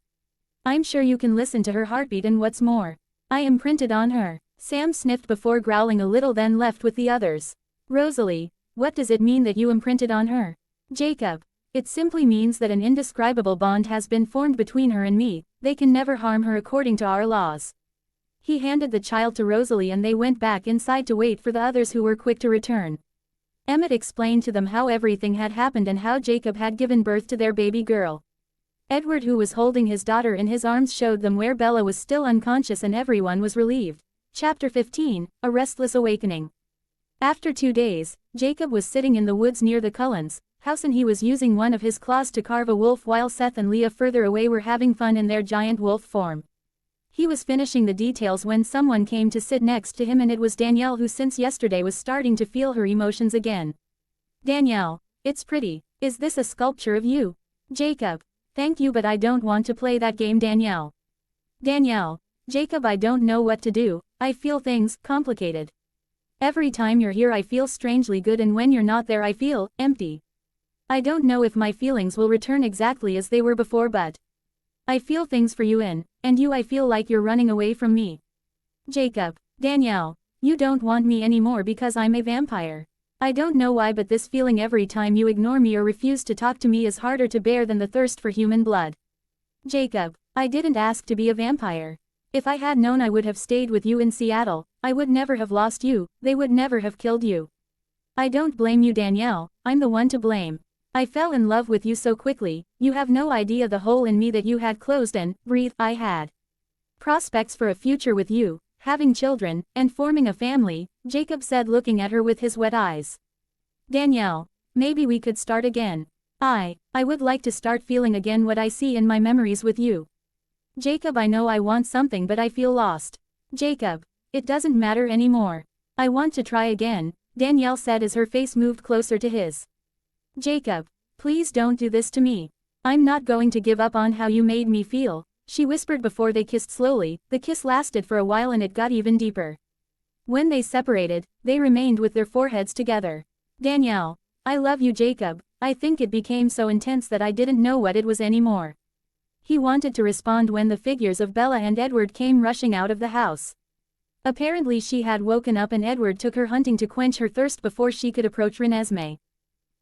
I'm sure you can listen to her heartbeat, and what's more, I imprinted on her. Sam sniffed before growling a little, then left with the others. Rosalie, what does it mean that you imprinted on her? Jacob, it simply means that an indescribable bond has been formed between her and me. They can never harm her according to our laws. He handed the child to Rosalie and they went back inside to wait for the others, who were quick to return. Emmett explained to them how everything had happened and how Jacob had given birth to their baby girl. Edward, who was holding his daughter in his arms, showed them where Bella was still unconscious, and everyone was relieved. Chapter 15, A Restless Awakening. After 2 days, Jacob was sitting in the woods near the Cullens' house and he was using one of his claws to carve a wolf while Seth and Leah further away were having fun in their giant wolf form. He was finishing the details when someone came to sit next to him, and it was Danielle, who since yesterday was starting to feel her emotions again. Danielle, it's pretty. Is this a sculpture of you? Jacob, thank you, but I don't want to play that game. Danielle, Jacob, I don't know what to do. I feel things complicated. Every time you're here I feel strangely good, and when you're not there I feel empty. I don't know if my feelings will return exactly as they were before, but I feel things for you and you. I feel like you're running away from me. Jacob, Danielle, you don't want me anymore because I'm a vampire. I don't know why, but this feeling every time you ignore me or refuse to talk to me is harder to bear than the thirst for human blood. Jacob, I didn't ask to be a vampire. If I had known I would have stayed with you in Seattle, I would never have lost you, they would never have killed you. I don't blame you, Danielle, I'm the one to blame. I fell in love with you so quickly, you have no idea the hole in me that you had closed and, breathe, I had prospects for a future with you, having children, and forming a family, Jacob said, looking at her with his wet eyes. Danielle, maybe we could start again. I would like to start feeling again what I see in my memories with you. Jacob, I know I want something but I feel lost. Jacob, it doesn't matter anymore. I want to try again, Danielle said as her face moved closer to his. Jacob, please don't do this to me. I'm not going to give up on how you made me feel, she whispered before they kissed slowly. The kiss lasted for a while and it got even deeper. When they separated, they remained with their foreheads together. Danielle, I love you, Jacob. I think it became so intense that I didn't know what it was anymore. He wanted to respond when the figures of Bella and Edward came rushing out of the house. Apparently she had woken up and Edward took her hunting to quench her thirst before she could approach Renesmee.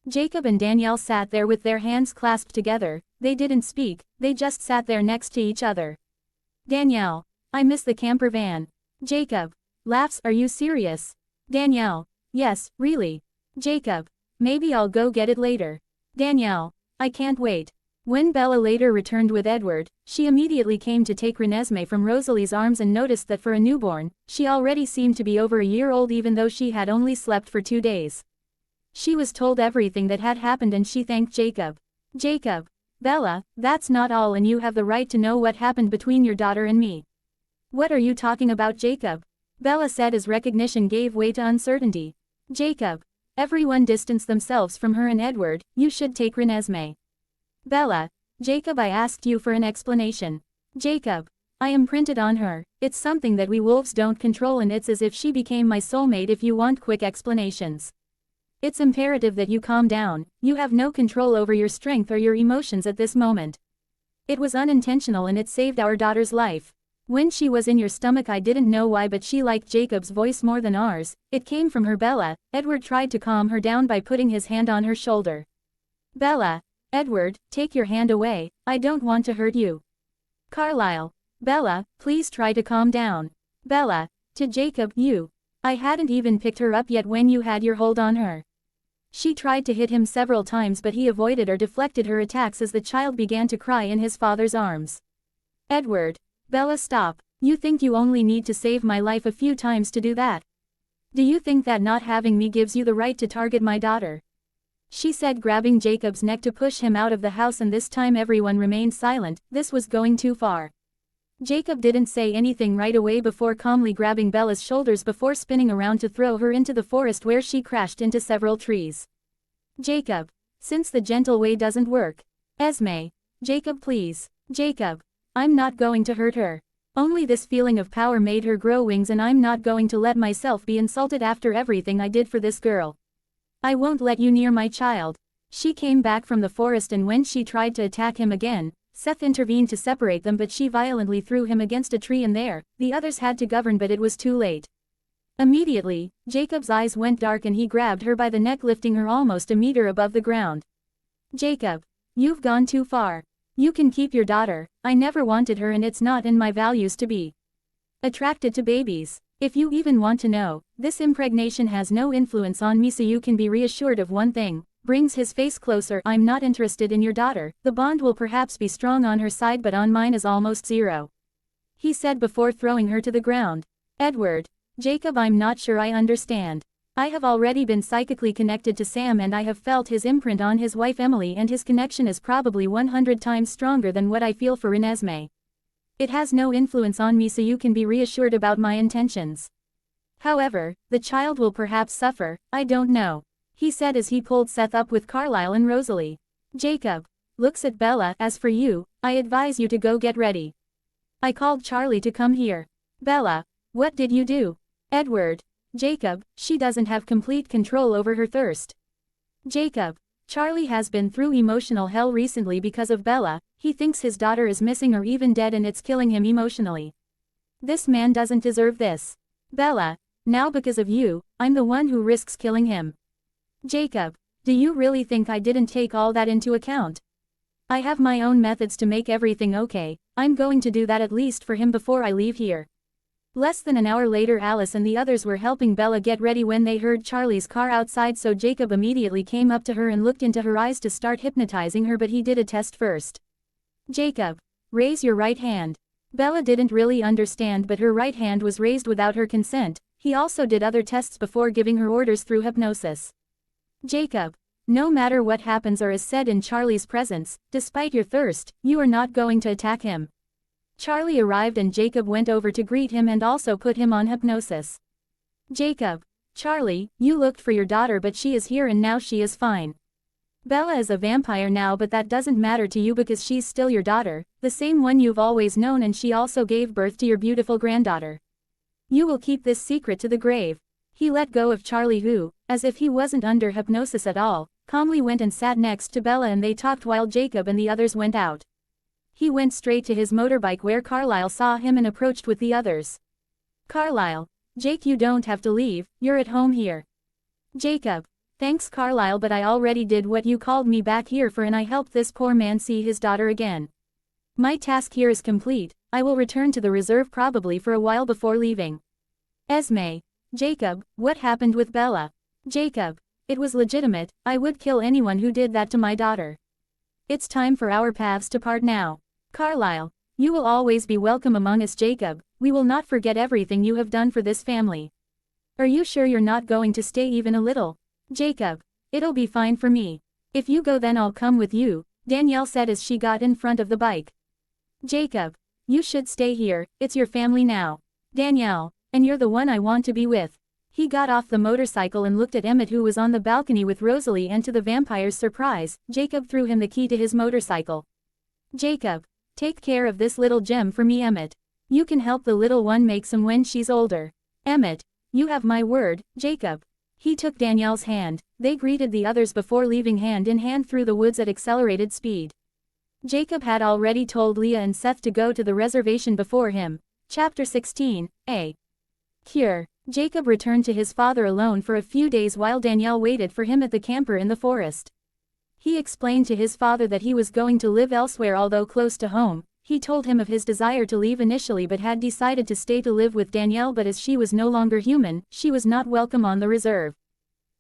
Jacob and Danielle sat there with their hands clasped together. They didn't speak, they just sat there next to each other. Danielle, I miss the camper van. Jacob, laughs, are you serious? Danielle, yes, really. Jacob, maybe I'll go get it later. Danielle, I can't wait. When Bella later returned with Edward, she immediately came to take Renesmee from Rosalie's arms and noticed that for a newborn, she already seemed to be over a year old even though she had only slept for 2 days. She was told everything that had happened and she thanked Jacob. Jacob, Bella, that's not all and you have the right to know what happened between your daughter and me. What are you talking about, Jacob? Bella said as recognition gave way to uncertainty. Jacob, everyone distanced themselves from her and Edward, you should take Renesmee. Bella, Jacob, I asked you for an explanation. Jacob, I imprinted on her, it's something that we wolves don't control and it's as if she became my soulmate. If you want quick explanations, it's imperative that you calm down, you have no control over your strength or your emotions at this moment. It was unintentional and it saved our daughter's life. When she was in your stomach I didn't know why but she liked Jacob's voice more than ours, it came from her. Bella, Edward tried to calm her down by putting his hand on her shoulder. Bella, Edward, take your hand away, I don't want to hurt you. Carlisle, Bella, please try to calm down. Bella, to Jacob, I hadn't even picked her up yet when you had your hold on her. She tried to hit him several times but he avoided or deflected her attacks as the child began to cry in his father's arms. Edward, Bella, stop, you think you only need to save my life a few times to do that? Do you think that not having me gives you the right to target my daughter? She said, grabbing Jacob's neck to push him out of the house, and this time everyone remained silent. This was going too far. Jacob didn't say anything right away before calmly grabbing Bella's shoulders before spinning around to throw her into the forest where she crashed into several trees. Jacob, since the gentle way doesn't work. Esme, Jacob, please. Jacob, I'm not going to hurt her. Only this feeling of power made her grow wings and I'm not going to let myself be insulted after everything I did for this girl. I won't let you near my child. She came back from the forest and when she tried to attack him again, Seth intervened to separate them but she violently threw him against a tree and there, the others had to govern but it was too late. Immediately, Jacob's eyes went dark and he grabbed her by the neck lifting her almost a meter above the ground. Jacob, you've gone too far. You can keep your daughter, I never wanted her and it's not in my values to be attracted to babies. If you even want to know, this impregnation has no influence on me so you can be reassured of one thing. Brings his face closer. I'm not interested in your daughter, the bond will perhaps be strong on her side but on mine is almost zero. He said before throwing her to the ground. Edward, Jacob, I'm not sure I understand. I have already been psychically connected to Sam and I have felt his imprint on his wife Emily and his connection is probably 100 times stronger than what I feel for Renesmee. It has no influence on me so you can be reassured about my intentions. However, the child will perhaps suffer, I don't know. He said as he pulled Seth up with Carlisle and Rosalie. Jacob looks at Bella. As for you, I advise you to go get ready. I called Charlie to come here. Bella, what did you do? Edward, Jacob, she doesn't have complete control over her thirst. Jacob, Charlie has been through emotional hell recently because of Bella. He thinks his daughter is missing or even dead and it's killing him emotionally. This man doesn't deserve this. Bella, now because of you, I'm the one who risks killing him. Jacob, do you really think I didn't take all that into account? I have my own methods to make everything okay. I'm going to do that at least for him before I leave here. Less than an hour later, Alice and the others were helping Bella get ready when they heard Charlie's car outside, so Jacob immediately came up to her and looked into her eyes to start hypnotizing her, but he did a test first. Jacob, raise your right hand. Bella didn't really understand, but her right hand was raised without her consent. He also did other tests before giving her orders through hypnosis. Jacob, no matter what happens or is said in Charlie's presence, despite your thirst, you are not going to attack him. Charlie arrived and Jacob went over to greet him and also put him on hypnosis. Jacob, Charlie, you looked for your daughter, but she is here and now she is fine. Bella is a vampire now, but that doesn't matter to you because she's still your daughter, the same one you've always known, and she also gave birth to your beautiful granddaughter. You will keep this secret to the grave. He let go of Charlie, who, as if he wasn't under hypnosis at all, calmly went and sat next to Bella, and they talked while Jacob and the others went out. He went straight to his motorbike where Carlisle saw him and approached with the others. Carlisle, Jake, you don't have to leave, you're at home here. Jacob, thanks Carlisle, but I already did what you called me back here for, and I helped this poor man see his daughter again. My task here is complete. I will return to the reserve probably for a while before leaving. Esme, Jacob, what happened with Bella? Jacob, it was legitimate. I would kill anyone who did that to my daughter. It's time for our paths to part now. Carlisle, you will always be welcome among us. Jacob, we will not forget everything you have done for this family. Are you sure you're not going to stay even a little? Jacob, it'll be fine for me. If you go then I'll come with you, Danielle said as she got in front of the bike. Jacob, you should stay here, it's your family now. Danielle, and you're the one I want to be with. He got off the motorcycle and looked at Emmett, who was on the balcony with Rosalie, and to the vampire's surprise, Jacob threw him the key to his motorcycle. Jacob, take care of this little gem for me, Emmett. You can help the little one make some when she's older. Emmett, you have my word, Jacob. He took Danielle's hand. They greeted the others before leaving hand in hand through the woods at accelerated speed. Jacob had already told Leah and Seth to go to the reservation before him. Chapter 16, A. Cure. Jacob returned to his father alone for a few days while Danielle waited for him at the camper in the forest. He explained to his father that he was going to live elsewhere although close to home. He told him of his desire to leave initially but had decided to stay to live with Danielle, but as she was no longer human, she was not welcome on the reserve.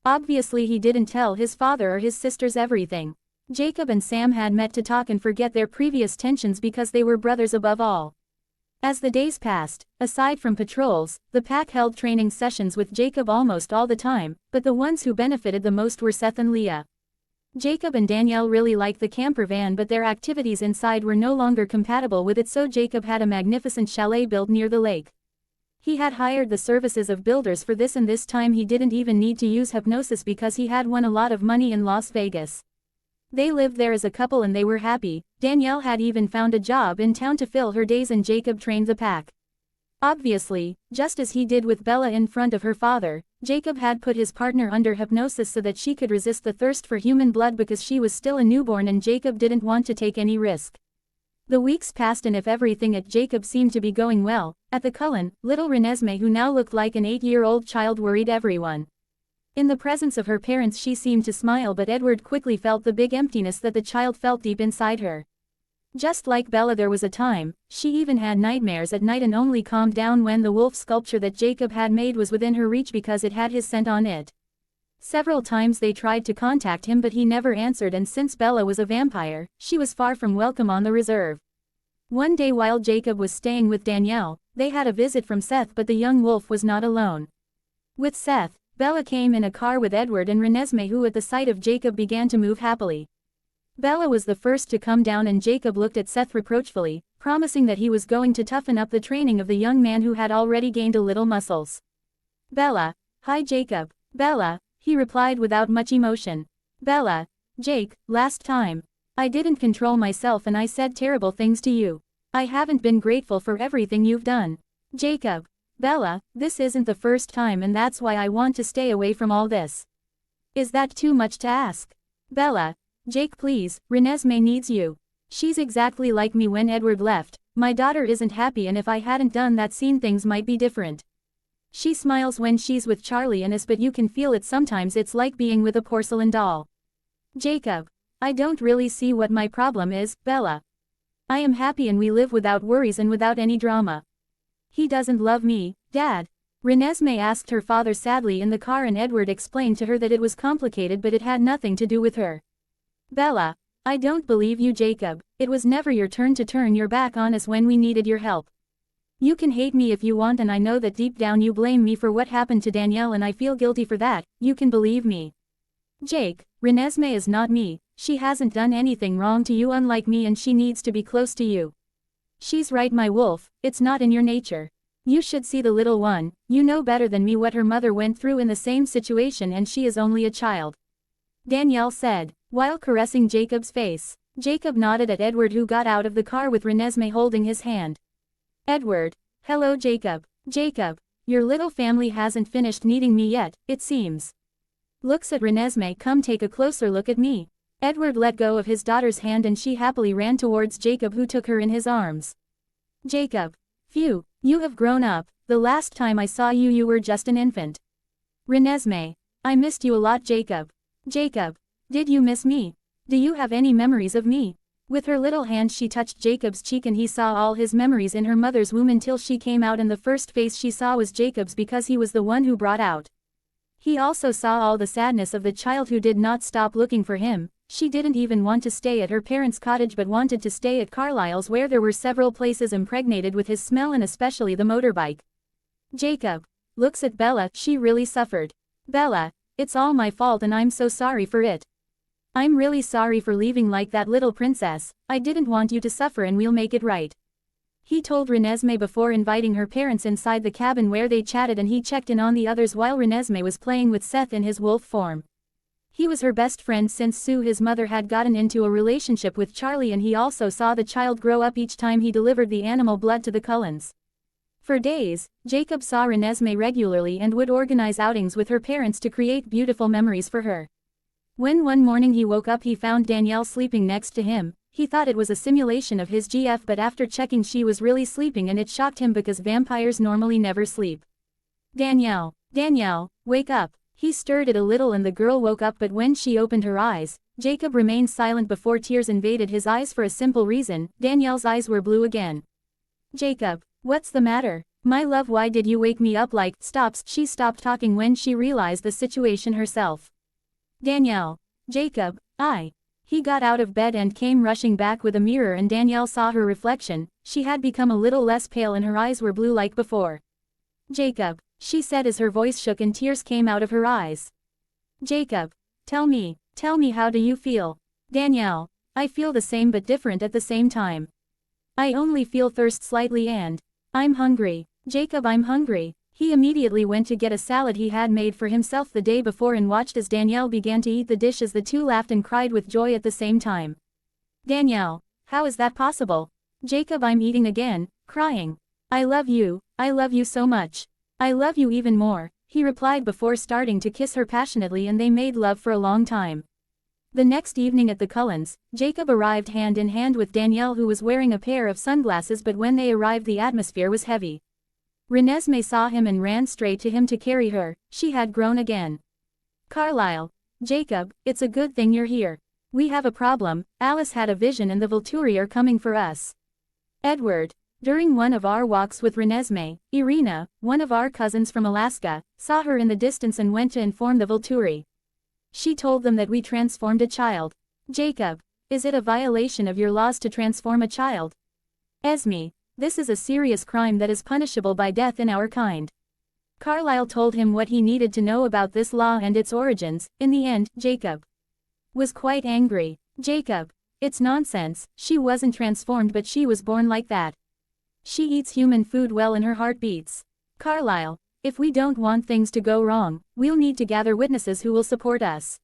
Obviously he didn't tell his father or his sisters everything. Jacob and Sam had met to talk and forget their previous tensions because they were brothers above all. As the days passed, aside from patrols, the pack held training sessions with Jacob almost all the time, but the ones who benefited the most were Seth and Leah. Jacob and Danielle really liked the camper van, but their activities inside were no longer compatible with it, so Jacob had a magnificent chalet built near the lake. He had hired the services of builders for this, and this time he didn't even need to use hypnosis because he had won a lot of money in Las Vegas. They lived there as a couple and they were happy. Danielle had even found a job in town to fill her days, and Jacob trained the pack. Obviously, just as he did with Bella in front of her father, Jacob had put his partner under hypnosis so that she could resist the thirst for human blood because she was still a newborn and Jacob didn't want to take any risk. The weeks passed, and if everything at Jacob seemed to be going well, at the Cullen, little Renesmee, who now looked like an 8-year-old child, worried everyone. In the presence of her parents she seemed to smile, but Edward quickly felt the big emptiness that the child felt deep inside her. Just like Bella, there was a time, she even had nightmares at night and only calmed down when the wolf sculpture that Jacob had made was within her reach because it had his scent on it. Several times they tried to contact him but he never answered, and since Bella was a vampire, she was far from welcome on the reserve. One day while Jacob was staying with Danielle, they had a visit from Seth, but the young wolf was not alone. With Seth, Bella came in a car with Edward and Renesmee, who at the sight of Jacob began to move happily. Bella was the first to come down and Jacob looked at Seth reproachfully, promising that he was going to toughen up the training of the young man who had already gained a little muscles. Bella, hi Jacob. Bella, he replied without much emotion. Bella, Jake, last time. I didn't control myself and I said terrible things to you. I haven't been grateful for everything you've done. Jacob. Bella, this isn't the first time and that's why I want to stay away from all this. Is that too much to ask? Bella. Jake, please, Renesmee needs you. She's exactly like me when Edward left. My daughter isn't happy, and if I hadn't done that scene things might be different. She smiles when she's with Charlie and us, but you can feel it sometimes. It's like being with a porcelain doll. Jacob. I don't really see what my problem is, Bella. I am happy and we live without worries and without any drama. He doesn't love me, Dad. Renesmee asked her father sadly in the car, and Edward explained to her that it was complicated but it had nothing to do with her. Bella, I don't believe you, Jacob. It was never your turn to turn your back on us when we needed your help. You can hate me if you want, and I know that deep down you blame me for what happened to Danielle, and I feel guilty for that. You can believe me. Jake, Renesmee is not me. She hasn't done anything wrong to you, unlike me, and she needs to be close to you. She's right, my wolf, it's not in your nature. You should see the little one. You know better than me what her mother went through in the same situation, and she is only a child. Danielle said, while caressing Jacob's face. Jacob nodded at Edward, who got out of the car with Renesmee holding his hand. Edward. Hello, Jacob. Jacob, your little family hasn't finished needing me yet, it seems. Looks at Renesmee. Come take a closer look at me. Edward let go of his daughter's hand and she happily ran towards Jacob, who took her in his arms. Jacob. Phew, you have grown up. The last time I saw you, you were just an infant. Renesmee. I missed you a lot, Jacob. Jacob. Did you miss me? Do you have any memories of me? With her little hand she touched Jacob's cheek, and he saw all his memories in her mother's womb until she came out, and the first face she saw was Jacob's because he was the one who brought out. He also saw all the sadness of the child who did not stop looking for him. She didn't even want to stay at her parents' cottage but wanted to stay at Carlisle's, where there were several places impregnated with his smell, and especially the motorbike. Jacob looks at Bella. She really suffered. Bella, it's all my fault and I'm so sorry for it. I'm really sorry for leaving like that, little princess. I didn't want you to suffer and we'll make it right. He told Renesmee before inviting her parents inside the cabin, where they chatted, and he checked in on the others while Renesmee was playing with Seth in his wolf form. He was her best friend since Sue, his mother, had gotten into a relationship with Charlie, and he also saw the child grow up each time he delivered the animal blood to the Cullens. For days, Jacob saw Renesmee regularly and would organize outings with her parents to create beautiful memories for her. When one morning he woke up, he found Danielle sleeping next to him. He thought it was a simulation of his GF, but after checking she was really sleeping, and it shocked him because vampires normally never sleep. Danielle, wake up. He stirred it a little and the girl woke up, but when she opened her eyes, Jacob remained silent before tears invaded his eyes for a simple reason. Danielle's eyes were blue again. Jacob, what's the matter? My love, why did you wake me up like? Stops. She stopped talking when she realized the situation herself. Danielle. Jacob, He got out of bed and came rushing back with a mirror, and Danielle saw her reflection. She had become a little less pale and her eyes were blue like before. Jacob, she said as her voice shook and tears came out of her eyes. Jacob, tell me, how do you feel? Danielle, I feel the same but different at the same time. I only feel thirst slightly and I'm hungry. Jacob, I'm hungry. He immediately went to get a salad he had made for himself the day before and watched as Danielle began to eat the dish, as the two laughed and cried with joy at the same time. Danielle, how is that possible? Jacob, I'm eating again, crying. I love you so much. I love you even more, he replied before starting to kiss her passionately, and they made love for a long time. The next evening at the Cullens, Jacob arrived hand in hand with Danielle, who was wearing a pair of sunglasses, but when they arrived the atmosphere was heavy. Renesmee saw him and ran straight to him to carry her. She had grown again. Carlisle. Jacob, it's a good thing you're here. We have a problem. Alice had a vision and the Vulturi are coming for us. Edward. During one of our walks with Renesmee, Irina, one of our cousins from Alaska, saw her in the distance and went to inform the Vulturi. She told them that we transformed a child. Jacob. Is it a violation of your laws to transform a child? Esme. This is a serious crime that is punishable by death in our kind. Carlisle told him what he needed to know about this law and its origins. In the end, Jacob was quite angry. Jacob, it's nonsense. She wasn't transformed, but she was born like that. She eats human food well and her heart beats. Carlisle, if we don't want things to go wrong, we'll need to gather witnesses who will support us.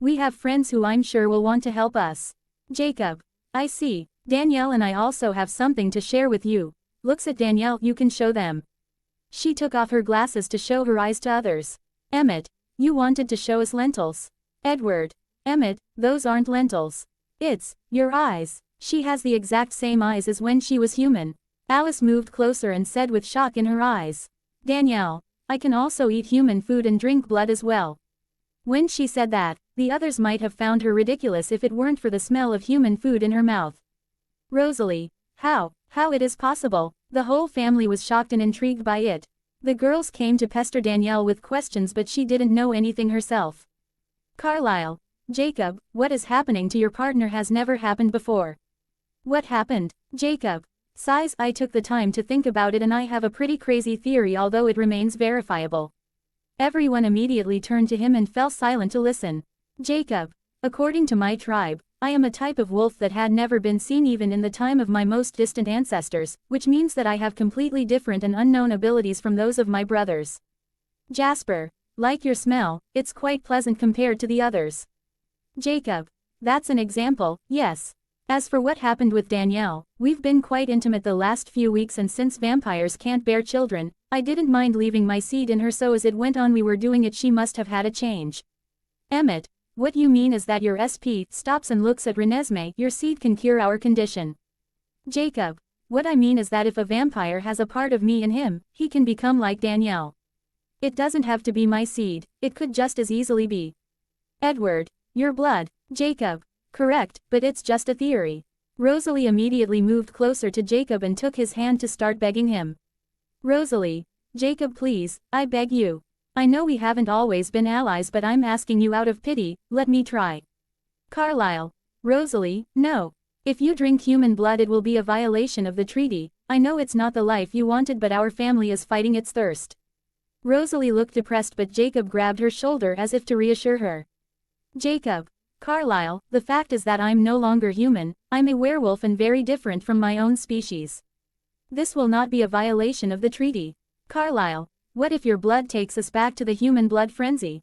We have friends who I'm sure will want to help us. Jacob, I see. Danielle and I also have something to share with you. Looks at Danielle, you can show them. She took off her glasses to show her eyes to others. Emmett, you wanted to show us lentils. Edward. Emmett, those aren't lentils. It's your eyes. She has the exact same eyes as when she was human. Alice moved closer and said with shock in her eyes. Danielle, I can also eat human food and drink blood as well. When she said that, The others might have found her ridiculous if it weren't for the smell of human food in her mouth. Rosalie. How it is possible? The whole family was shocked and intrigued by it. The girls came to pester Danielle with questions, but she didn't know anything herself. Carlisle. Jacob, what is happening to your partner has never happened before. What happened? Jacob. Sighs. I took the time to think about it and I have a pretty crazy theory, although it remains verifiable. Everyone immediately turned to him and fell silent to listen. Jacob. According to my tribe, I am a type of wolf that had never been seen even in the time of my most distant ancestors, which means that I have completely different and unknown abilities from those of my brothers. Jasper. Like your smell, it's quite pleasant compared to the others. Jacob. That's an example, yes. As for what happened with Danielle, we've been quite intimate the last few weeks, and since vampires can't bear children, I didn't mind leaving my seed in her, so as it went on we were doing it, she must have had a change. Emmett. What you mean is that your SP stops and looks at Renesmee, your seed can cure our condition. Jacob. What I mean is that if a vampire has a part of me in him, he can become like Danielle. It doesn't have to be my seed, it could just as easily be Edward. Your blood. Jacob. Correct, but it's just a theory. Rosalie immediately moved closer to Jacob and took his hand to start begging him. Rosalie. Jacob, please, I beg you. I know we haven't always been allies, but I'm asking you out of pity, let me try. Carlisle. Rosalie, no. If you drink human blood it will be a violation of the treaty. I know it's not the life you wanted, but our family is fighting its thirst. Rosalie looked depressed, but Jacob grabbed her shoulder as if to reassure her. Jacob. Carlisle, the fact is that I'm no longer human, I'm a werewolf and very different from my own species. This will not be a violation of the treaty. Carlisle. What if your blood takes us back to the human blood frenzy?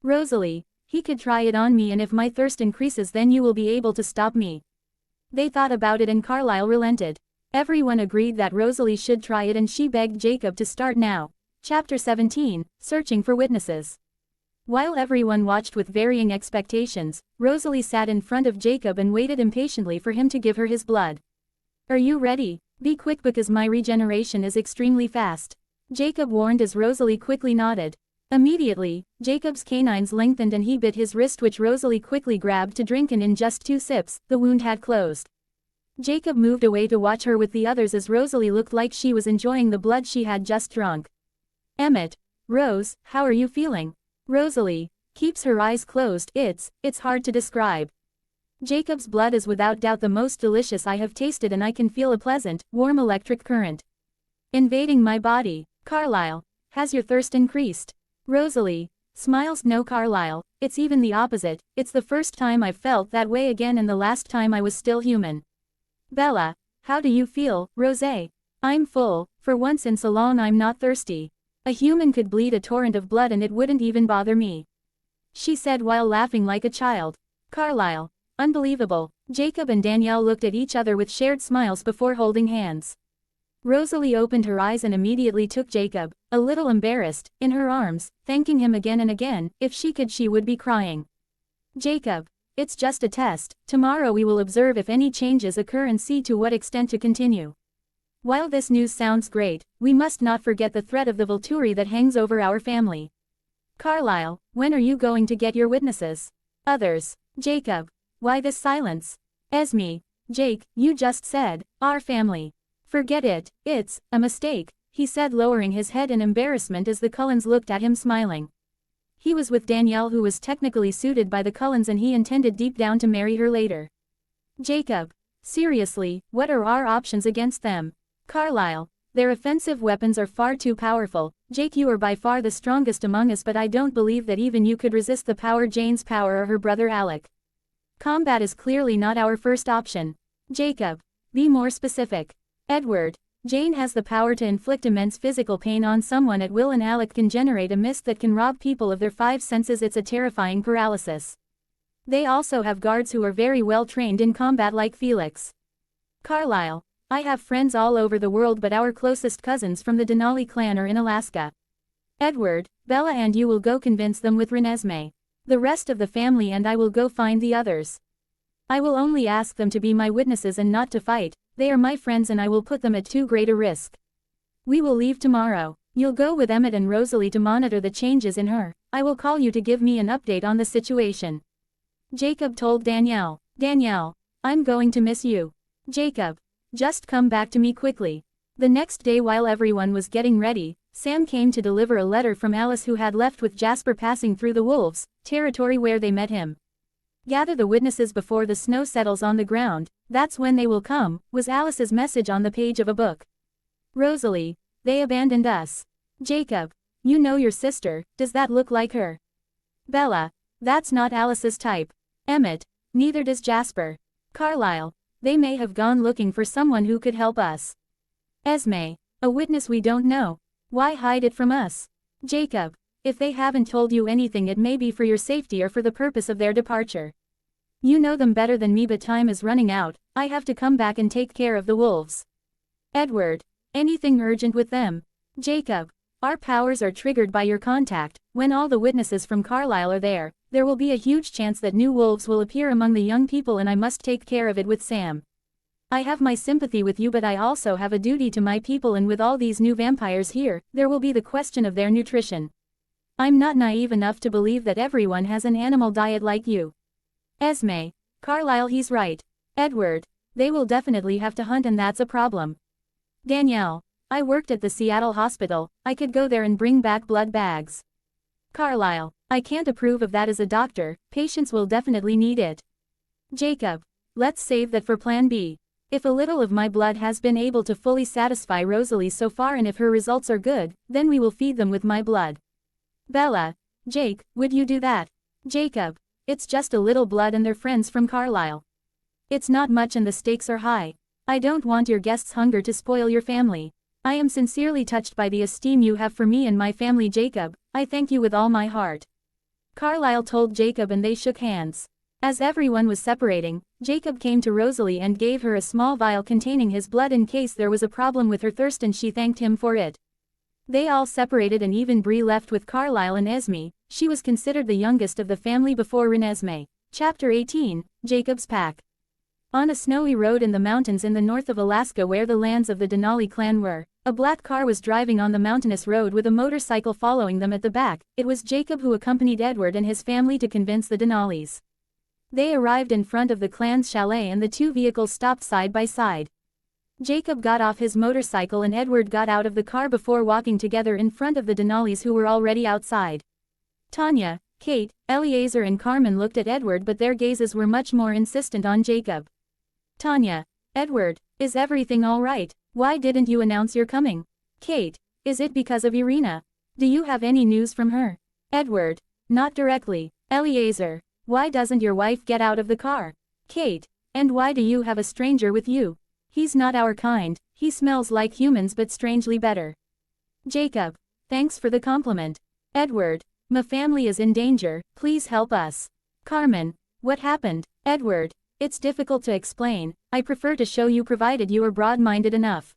Rosalie. He could try it on me, and if my thirst increases then you will be able to stop me. They thought about it and Carlisle relented. Everyone agreed that Rosalie should try it and she begged Jacob to start now. Chapter 17, Searching for Witnesses. While everyone watched with varying expectations, Rosalie sat in front of Jacob and waited impatiently for him to give her his blood. Are you ready? Be quick because my regeneration is extremely fast. Jacob warned as Rosalie quickly nodded. Immediately, Jacob's canines lengthened and he bit his wrist, which Rosalie quickly grabbed to drink, and in just 2 sips, the wound had closed. Jacob moved away to watch her with the others as Rosalie looked like she was enjoying the blood she had just drunk. Emmett. Rose, how are you feeling? Rosalie keeps her eyes closed. It's hard to describe. Jacob's blood is without doubt the most delicious I have tasted, and I can feel a pleasant, warm electric current invading my body. Carlisle. Has your thirst increased? Rosalie smiles. No, Carlisle, it's even the opposite. It's the first time I've felt that way again, and the last time I was still human. Bella. How do you feel, Rosé? I'm full. For once in so long I'm not thirsty. A human could bleed a torrent of blood and it wouldn't even bother me, she said while laughing like a child. Carlisle. Unbelievable. Jacob and Danielle looked at each other with shared smiles before holding hands. Rosalie opened her eyes and immediately took Jacob, a little embarrassed, in her arms, thanking him again and again. If she could she would be crying. Jacob. It's just a test. Tomorrow we will observe if any changes occur and see to what extent to continue. While this news sounds great, we must not forget the threat of the Vulturi that hangs over our family. Carlisle. When are you going to get your witnesses? Others. Jacob. Why this silence? Esme. Jake, you just said, our family. Forget it, it's a mistake, he said, lowering his head in embarrassment as the Cullens looked at him smiling. He was with Danielle, who was technically suited by the Cullens, and he intended deep down to marry her later. Jacob. Seriously, what are our options against them? Carlisle. Their offensive weapons are far too powerful. Jake, you are by far the strongest among us, but I don't believe that even you could resist the power Jane's power or her brother Alec. Combat is clearly not our first option. Jacob. Be more specific. Edward. Jane has the power to inflict immense physical pain on someone at will, and Alec can generate a mist that can rob people of their 5 senses. It's a terrifying paralysis. They also have guards who are very well trained in combat, like Felix. Carlisle. I have friends all over the world, but our closest cousins from the Denali clan are in Alaska. Edward. Bella and you will go convince them with Renesmee. The rest of the family and I will go find the others. I will only ask them to be my witnesses and not to fight. They are my friends and I will put them at too great a risk. We will leave tomorrow. You'll go with Emmett and Rosalie to monitor the changes in her. I will call you to give me an update on the situation. Jacob told Danielle. Danielle, I'm going to miss you. Jacob, just come back to me quickly. The next day while everyone was getting ready, Sam came to deliver a letter from Alice who had left with Jasper passing through the wolves' territory where they met him. Gather the witnesses before the snow settles on the ground, that's when they will come, was Alice's message on the page of a book. Rosalie, they abandoned us. Jacob, you know your sister, does that look like her? Bella, that's not Alice's type. Emmett, neither does Jasper. Carlisle, they may have gone looking for someone who could help us. Esme, a witness we don't know. Why hide it from us? Jacob, if they haven't told you anything it may be for your safety or for the purpose of their departure. You know them better than me but time is running out, I have to come back and take care of the wolves. Edward, anything urgent with them? Jacob, our powers are triggered by your contact. When all the witnesses from Carlisle are there, there will be a huge chance that new wolves will appear among the young people and I must take care of it with Sam. I have my sympathy with you but I also have a duty to my people and with all these new vampires here, there will be the question of their nutrition. I'm not naive enough to believe that everyone has an animal diet like you. Esme, Carlisle he's right. Edward, they will definitely have to hunt and that's a problem. Danielle, I worked at the Seattle hospital, I could go there and bring back blood bags. Carlisle, I can't approve of that as a doctor, patients will definitely need it. Jacob, let's save that for plan B. If a little of my blood has been able to fully satisfy Rosalie so far and if her results are good, then we will feed them with my blood. Bella, Jake, would you do that? Jacob, it's just a little blood and they're friends from Carlisle. It's not much and the stakes are high. I don't want your guests' hunger to spoil your family. I am sincerely touched by the esteem you have for me and my family Jacob, I thank you with all my heart. Carlisle told Jacob and they shook hands. As everyone was separating, Jacob came to Rosalie and gave her a small vial containing his blood in case there was a problem with her thirst and she thanked him for it. They all separated and even Bree left with Carlisle and Esme. She was considered the youngest of the family before Renesmee. Chapter 18, Jacob's Pack. On a snowy road in the mountains in the north of Alaska where the lands of the Denali clan were, a black car was driving on the mountainous road with a motorcycle following them at the back. It was Jacob who accompanied Edward and his family to convince the Denalis. They arrived in front of the clan's chalet and the two vehicles stopped side by side. Jacob got off his motorcycle and Edward got out of the car before walking together in front of the Denalis who were already outside. Tanya, Kate, Eliezer and Carmen looked at Edward but their gazes were much more insistent on Jacob. Tanya, Edward, is everything all right? Why didn't you announce you're coming? Kate, is it because of Irina? Do you have any news from her? Edward, not directly. Eliezer, why doesn't your wife get out of the car? Kate, and why do you have a stranger with you? He's not our kind, he smells like humans but strangely better. Jacob, thanks for the compliment. Edward, my family is in danger, please help us. Carmen, what happened? Edward, it's difficult to explain, I prefer to show you provided you are broad-minded enough.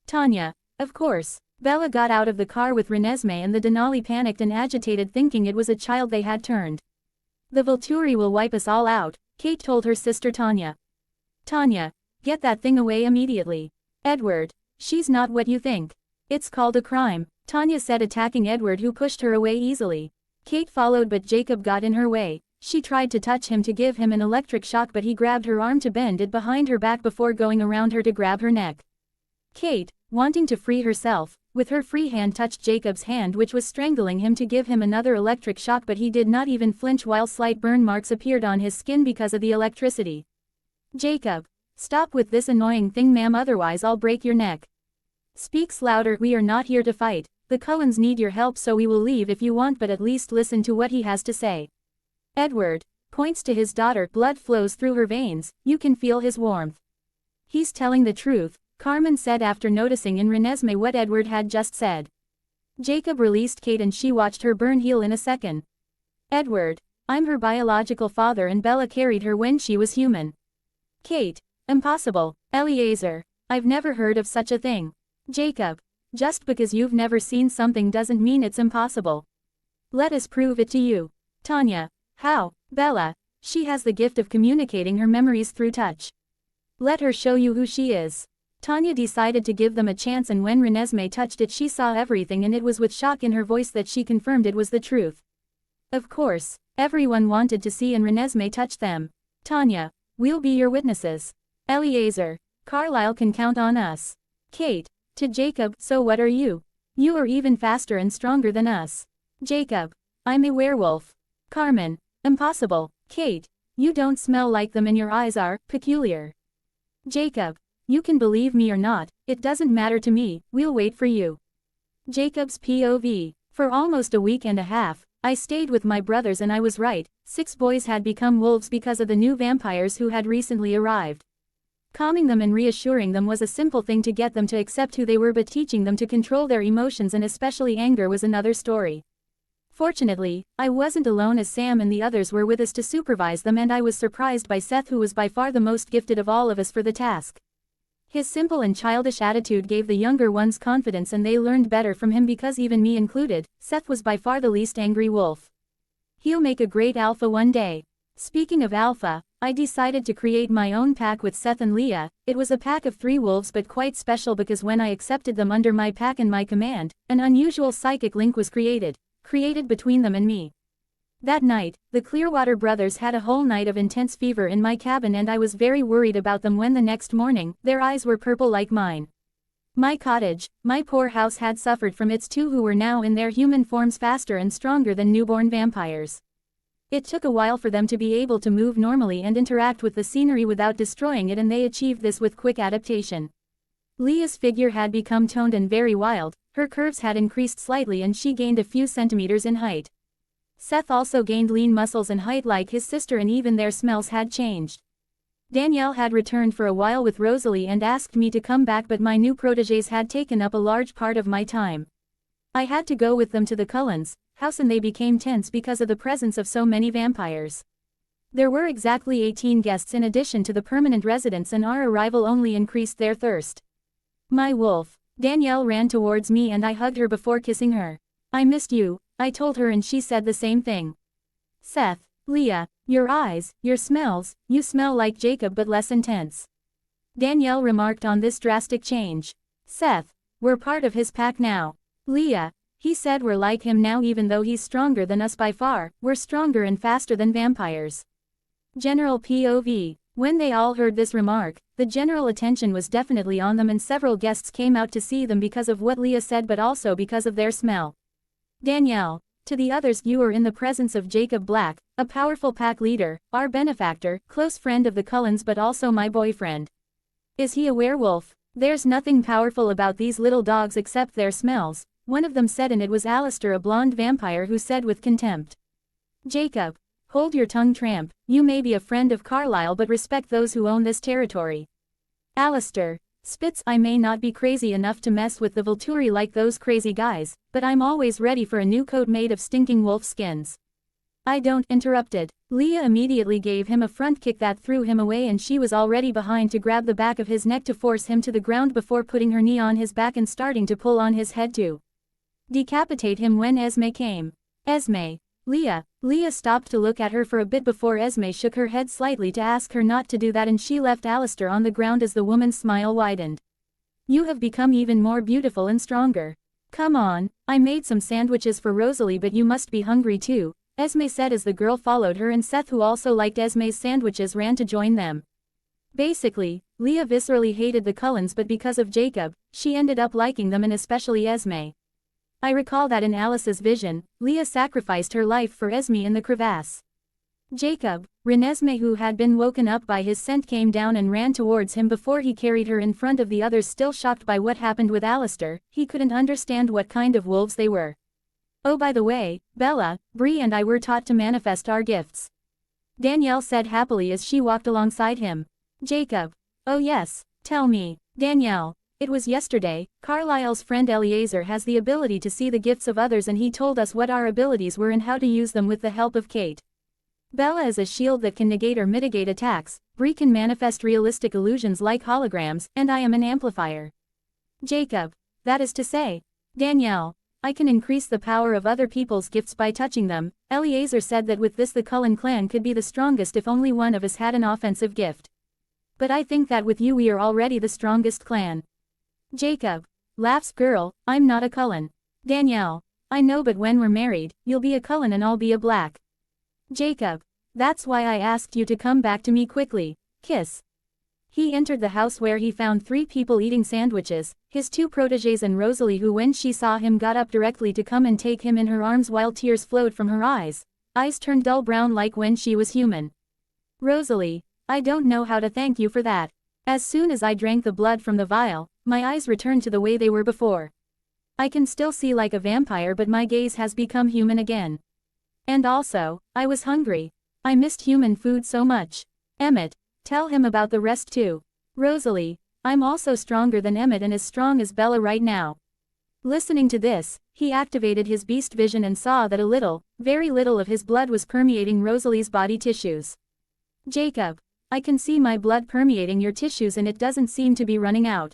Tanya, of course. Bella got out of the car with Renesmee and the Denali panicked and agitated thinking it was a child they had turned. The Vulturi will wipe us all out, Kate told her sister Tanya. Tanya, get that thing away immediately. Edward, she's not what you think. It's called a crime, Tanya said attacking Edward who pushed her away easily. Kate followed but Jacob got in her way. She tried to touch him to give him an electric shock but he grabbed her arm to bend it behind her back before going around her to grab her neck. Kate, wanting to free herself, with her free hand touched Jacob's hand which was strangling him to give him another electric shock but he did not even flinch while slight burn marks appeared on his skin because of the electricity. Jacob, stop with this annoying thing ma'am otherwise I'll break your neck. Speaks louder, we are not here to fight, the Cullens need your help so we will leave if you want but at least listen to what he has to say. Edward, points to his daughter, blood flows through her veins, you can feel his warmth. He's telling the truth, Carmen said after noticing in Renesmee what Edward had just said. Jacob released Kate and she watched her burn heal in a second. Edward, I'm her biological father and Bella carried her when she was human. Kate, impossible. Eliezer, I've never heard of such a thing. Jacob, just because you've never seen something doesn't mean it's impossible. Let us prove it to you. Tanya, how? Bella, she has the gift of communicating her memories through touch. Let her show you who she is. Tanya decided to give them a chance and when Renesmee touched it she saw everything and it was with shock in her voice that she confirmed it was the truth. Of course, Everyone wanted to see and Renesmee touch them. Tanya, we'll be your witnesses. Eleazar, Carlisle can count on us. Kate, to Jacob, so what are you? You are even faster and stronger than us. Jacob, I'm a werewolf. Carmen, impossible. Kate, you don't smell like them and your eyes are peculiar. Jacob, you can believe me or not, it doesn't matter to me, we'll wait for you. Jacob's POV. For almost a week and a half, I stayed with my brothers and I was right, 6 boys had become wolves because of the new vampires who had recently arrived. Calming them and reassuring them was a simple thing to get them to accept who they were, but teaching them to control their emotions and especially anger was another story. Fortunately, I wasn't alone as Sam and the others were with us to supervise them, and I was surprised by Seth, who was by far the most gifted of all of us for the task. His simple and childish attitude gave the younger ones confidence and they learned better from him because even me included, Seth was by far the least angry wolf. He'll make a great alpha one day. Speaking of alpha, I decided to create my own pack with Seth and Leah. It was a pack of 3 wolves, but quite special because when I accepted them under my pack and my command, an unusual psychic link was created between them and me. That night, the Clearwater brothers had a whole night of intense fever in my cabin and I was very worried about them when the next morning, their eyes were purple like mine. My cottage, my poor house had suffered from its 2 who were now in their human forms, faster and stronger than newborn vampires. It took a while for them to be able to move normally and interact with the scenery without destroying it, and they achieved this with quick adaptation. Leah's figure had become toned and very wild, her curves had increased slightly and she gained a few centimeters in height. Seth also gained lean muscles and height like his sister, and even their smells had changed. Danielle had returned for a while with Rosalie and asked me to come back, but my new protégés had taken up a large part of my time. I had to go with them to the Cullens' house and they became tense because of the presence of so many vampires. There were exactly 18 guests in addition to the permanent residents, and our arrival only increased their thirst. My wolf. Danielle ran towards me and I hugged her before kissing her. I missed you, I told her, and she said the same thing. Seth, Leah, your eyes, your smells, you smell like Jacob but less intense. Danielle remarked on this drastic change. Seth, we're part of his pack now. Leah, he said we're like him now even though he's stronger than us by far, we're stronger and faster than vampires. General POV. When they all heard this remark, the general attention was definitely on them and several guests came out to see them because of what Leah said but also because of their smell. Danielle, to the others, you are in the presence of Jacob Black, a powerful pack leader, our benefactor, close friend of the Cullens but also my boyfriend. Is he a werewolf? There's nothing powerful about these little dogs except their smells, one of them said, and it was Alistair, a blonde vampire, who said with contempt. Jacob, hold your tongue, tramp, you may be a friend of Carlisle but respect those who own this territory. Alistair, spits, I may not be crazy enough to mess with the Vulturi like those crazy guys, but I'm always ready for a new coat made of stinking wolf skins. I don't, interrupted. Leah immediately gave him a front kick that threw him away and she was already behind to grab the back of his neck to force him to the ground before putting her knee on his back and starting to pull on his head to decapitate him when Esme came. Esme. Leah stopped to look at her for a bit before Esme shook her head slightly to ask her not to do that, and she left Alistair on the ground as the woman's smile widened. You have become even more beautiful and stronger. Come on, I made some sandwiches for Rosalie but you must be hungry too, Esme said as the girl followed her, and Seth, who also liked Esme's sandwiches, ran to join them. Basically, Leah viscerally hated the Cullens, but because of Jacob, she ended up liking them, and especially Esme. I recall that in Alice's vision, Leah sacrificed her life for Esme in the crevasse. Jacob, Renesmee, who had been woken up by his scent, came down and ran towards him before he carried her in front of the others, still shocked by what happened with Alistair. He couldn't understand what kind of wolves they were. Oh, by the way, Bella, Bree and I were taught to manifest our gifts. Danielle said happily as she walked alongside him. Jacob. Oh yes, tell me, Danielle. It was yesterday. Carlisle's friend Eleazar has the ability to see the gifts of others and he told us what our abilities were and how to use them with the help of Kate. Bella is a shield that can negate or mitigate attacks, Bree can manifest realistic illusions like holograms, and I am an amplifier. Jacob. That is to say. Danielle. I can increase the power of other people's gifts by touching them. Eleazar said that with this the Cullen clan could be the strongest if only one of us had an offensive gift. But I think that with you we are already the strongest clan. Jacob. Laughs girl, I'm not a Cullen. Danielle. I know, but when we're married, you'll be a Cullen and I'll be a Black. Jacob. That's why I asked you to come back to me quickly. Kiss. He entered the house where he found 3 people eating sandwiches, his 2 protégés and Rosalie, who when she saw him got up directly to come and take him in her arms while tears flowed from her eyes turned dull brown like when she was human. Rosalie, I don't know how to thank you for that. As soon as I drank the blood from the vial, my eyes returned to the way they were before. I can still see like a vampire, but my gaze has become human again. And also, I was hungry. I missed human food so much. Emmett, tell him about the rest too. Rosalie, I'm also stronger than Emmett and as strong as Bella right now. Listening to this, he activated his beast vision and saw that a little, very little of his blood was permeating Rosalie's body tissues. Jacob, I can see my blood permeating your tissues and it doesn't seem to be running out.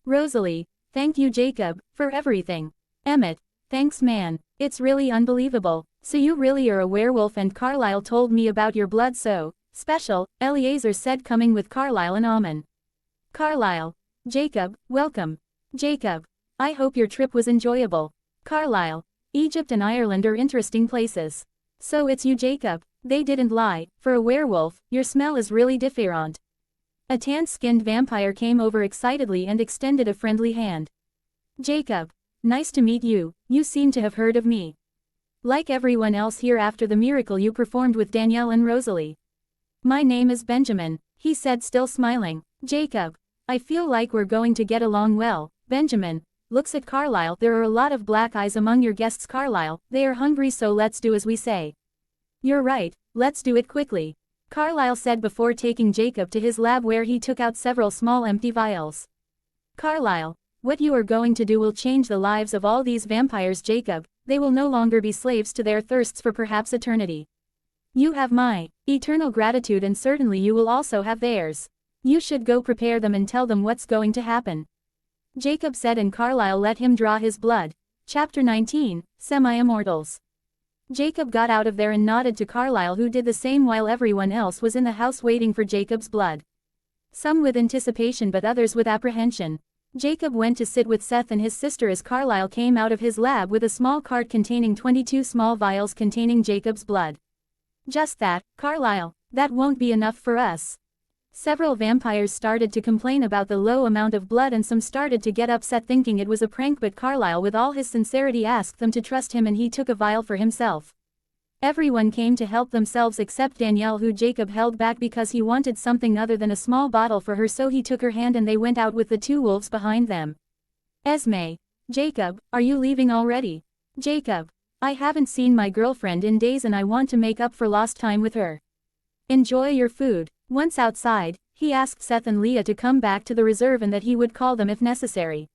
Rosalie, thank you Jacob, for everything. Emmett, thanks man, it's really unbelievable. So you really are a werewolf, and Carlisle told me about your blood so special, Eleazar said, coming with Carlisle and Amen. Carlisle. Jacob, welcome. Jacob, I hope your trip was enjoyable. Carlisle. Egypt and Ireland are interesting places. So it's you Jacob. They didn't lie, for a werewolf, your smell is really different. A tan-skinned vampire came over excitedly and extended a friendly hand. Jacob. Nice to meet you, you seem to have heard of me. Like everyone else here after the miracle you performed with Danielle and Rosalie. My name is Benjamin, he said, still smiling. Jacob. I feel like we're going to get along well. Benjamin looks at Carlisle. There are a lot of black eyes among your guests, Carlisle. They are hungry, so let's do as we say. You're right, let's do it quickly. Carlisle said before taking Jacob to his lab where he took out several small empty vials. Carlisle. What you are going to do will change the lives of all these vampires, Jacob. They will no longer be slaves to their thirsts for perhaps eternity. You have my eternal gratitude, and certainly you will also have theirs. You should go prepare them and tell them what's going to happen. Jacob said, and Carlisle let him draw his blood. Chapter 19, Semi-Immortals. Jacob got out of there and nodded to Carlisle, who did the same while everyone else was in the house waiting for Jacob's blood. Some with anticipation but others with apprehension. Jacob went to sit with Seth and his sister as Carlisle came out of his lab with a small cart containing 22 small vials containing Jacob's blood. Just that, Carlisle, that won't be enough for us. Several vampires started to complain about the low amount of blood, and some started to get upset thinking it was a prank, but Carlisle with all his sincerity asked them to trust him and he took a vial for himself. Everyone came to help themselves except Danielle, who Jacob held back because he wanted something other than a small bottle for her, so he took her hand and they went out with the 2 wolves behind them. Esme. Jacob, are you leaving already? Jacob. I haven't seen my girlfriend in days and I want to make up for lost time with her. Enjoy your food. Once outside, he asked Seth and Leah to come back to the reserve and that he would call them if necessary.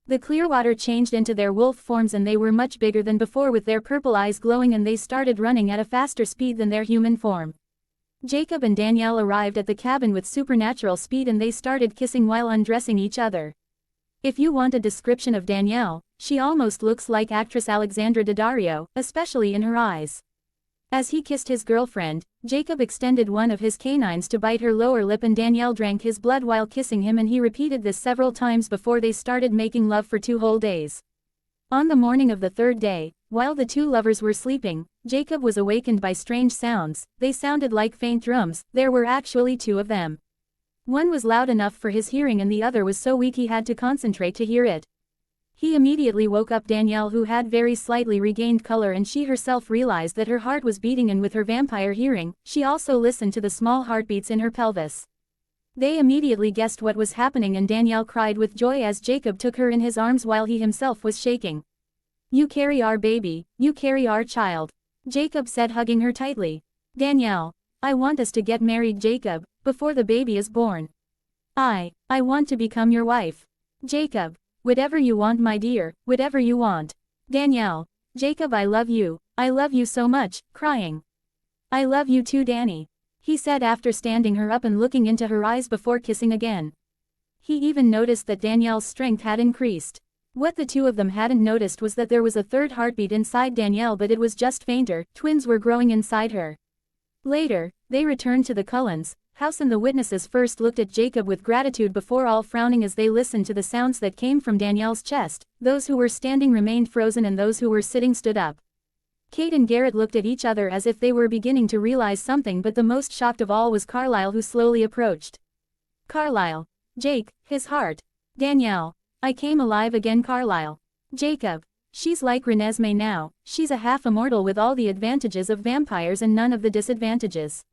The Clearwater changed into their wolf forms and they were much bigger than before with their purple eyes glowing, and they started running at a faster speed than their human form. Jacob and Danielle arrived at the cabin with supernatural speed and they started kissing while undressing each other. If you want a description of Danielle, she almost looks like actress Alexandra Daddario, especially in her eyes. As he kissed his girlfriend, Jacob extended one of his canines to bite her lower lip and Danielle drank his blood while kissing him, and he repeated this several times before they started making love for 2 whole days. On the morning of the 3rd day, while the 2 lovers were sleeping, Jacob was awakened by strange sounds. They sounded like faint drums. There were actually 2 of them. One was loud enough for his hearing and the other was so weak he had to concentrate to hear it. He immediately woke up Danielle, who had very slightly regained color, and she herself realized that her heart was beating, and with her vampire hearing, she also listened to the small heartbeats in her pelvis. They immediately guessed what was happening and Danielle cried with joy as Jacob took her in his arms while he himself was shaking. You carry our baby, you carry our child. Jacob said, hugging her tightly. Danielle, I want us to get married, Jacob, before the baby is born. I want to become your wife. Jacob. Whatever you want, my dear, whatever you want. Danielle. Jacob, I love you so much, crying. I love you too, Danny. He said after standing her up and looking into her eyes before kissing again. He even noticed that Danielle's strength had increased. What the 2 of them hadn't noticed was that there was a 3rd heartbeat inside Danielle, but it was just fainter. Twins were growing inside her. Later, they returned to the Cullens' house and the witnesses first looked at Jacob with gratitude before all frowning as they listened to the sounds that came from Danielle's chest. Those who were standing remained frozen and those who were sitting stood up. Kate and Garrett looked at each other as if they were beginning to realize something, but the most shocked of all was Carlisle, who slowly approached. Carlisle. Jake, his heart. Danielle. I came alive again. Carlisle. Jacob. She's like Renesmee now, she's a half-immortal with all the advantages of vampires and none of the disadvantages.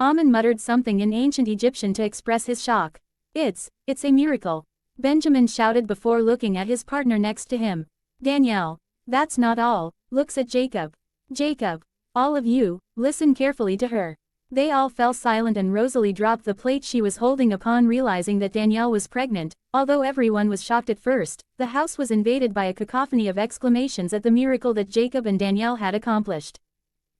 Amen muttered something in ancient Egyptian to express his shock. It's a miracle. Benjamin shouted before looking at his partner next to him. Danielle. That's not all, looks at Jacob. Jacob. All of you, listen carefully to her. They all fell silent and Rosalie dropped the plate she was holding upon realizing that Danielle was pregnant. Although everyone was shocked at first, the house was invaded by a cacophony of exclamations at the miracle that Jacob and Danielle had accomplished.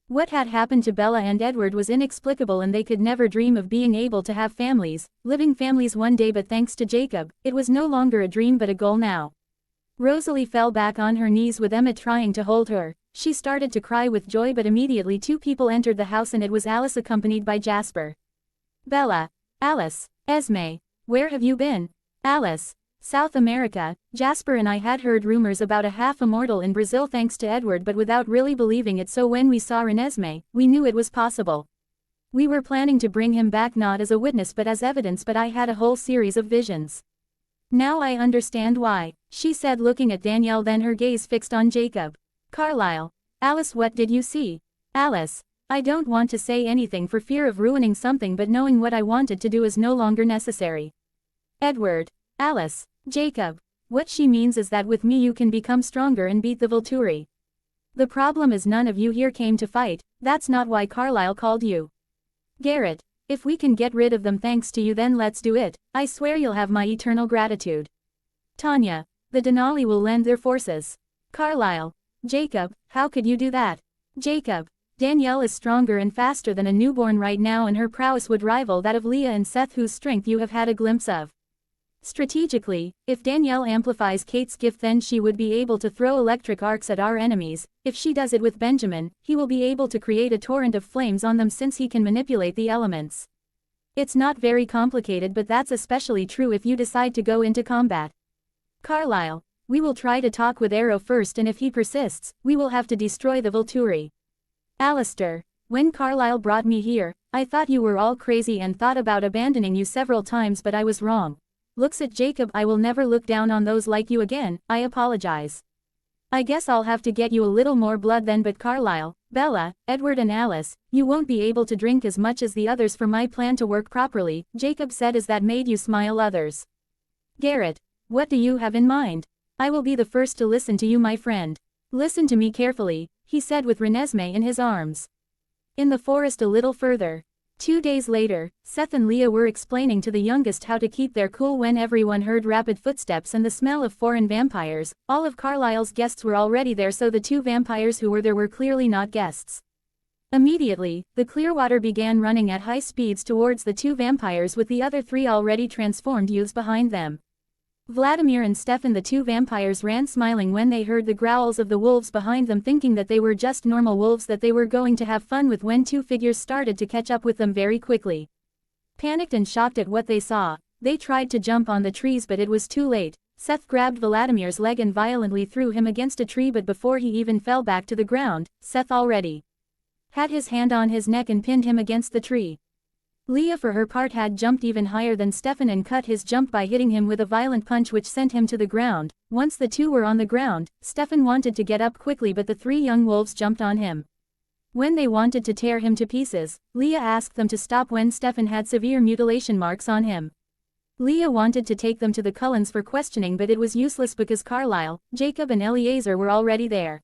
What had happened to Bella and Edward was inexplicable and they could never dream of being able to have families, living families one day, but thanks to Jacob, it was no longer a dream but a goal now. Rosalie fell back on her knees with Emma trying to hold her. She started to cry with joy, but immediately two people entered the house and it was Alice accompanied by Jasper. Bella. Alice. Esme. Where have you been? Alice. South America. Jasper and I had heard rumors about a half-immortal in Brazil thanks to Edward, but without really believing it, so when we saw Renesmee, we knew it was possible. We were planning to bring him back not as a witness but as evidence, but I had a whole series of visions. Now I understand why, she said looking at Danielle, then her gaze fixed on Jacob. Carlisle. Alice, what did you see? Alice. I don't want to say anything for fear of ruining something, but knowing what I wanted to do is no longer necessary. Edward. Alice. Jacob. What she means is that with me you can become stronger and beat the Vulturi. The problem is none of you here came to fight, that's not why Carlisle called you. Garrett. If we can get rid of them thanks to you, then let's do it, I swear you'll have my eternal gratitude. Tanya. The Denali will lend their forces. Carlisle. Jacob, how could you do that? Jacob. Danielle is stronger and faster than a newborn right now, and her prowess would rival that of Leah and Seth, whose strength you have had a glimpse of. Strategically, if Danielle amplifies Kate's gift, then she would be able to throw electric arcs at our enemies. If she does it with Benjamin, he will be able to create a torrent of flames on them since he can manipulate the elements. It's not very complicated, but that's especially true if you decide to go into combat. Carlisle. We will try to talk with Arrow first, and if he persists, we will have to destroy the Vulturi. Alistair. When Carlisle brought me here, I thought you were all crazy and thought about abandoning you several times, but I was wrong. Looks at Jacob. I will never look down on those like you again, I apologize. I guess I'll have to get you a little more blood then, but Carlisle, Bella, Edward and Alice, you won't be able to drink as much as the others for my plan to work properly, Jacob said. Is that made you smile? Others. Garrett. What do you have in mind? I will be the first to listen to you, my friend. Listen to me carefully, he said with Renesmee in his arms. In the forest a little further. 2 days later, Seth and Leah were explaining to the youngest how to keep their cool when everyone heard rapid footsteps and the smell of foreign vampires. All of Carlisle's guests were already there, so the 2 vampires who were there were clearly not guests. Immediately, the Clearwater began running at high speeds towards the 2 vampires with the other 3 already transformed youths behind them. Vladimir and Stefan, the 2 vampires, ran smiling when they heard the growls of the wolves behind them, thinking that they were just normal wolves that they were going to have fun with when 2 figures started to catch up with them very quickly. Panicked and shocked at what they saw, they tried to jump on the trees, but it was too late. Seth grabbed Vladimir's leg and violently threw him against a tree, but before he even fell back to the ground, Seth already had his hand on his neck and pinned him against the tree. Leah for her part had jumped even higher than Stefan and cut his jump by hitting him with a violent punch which sent him to the ground. Once the 2 were on the ground, Stefan wanted to get up quickly, but the 3 young wolves jumped on him. When they wanted to tear him to pieces, Leah asked them to stop when Stefan had severe mutilation marks on him. Leah wanted to take them to the Cullens for questioning, but it was useless because Carlisle, Jacob and Eliezer were already there.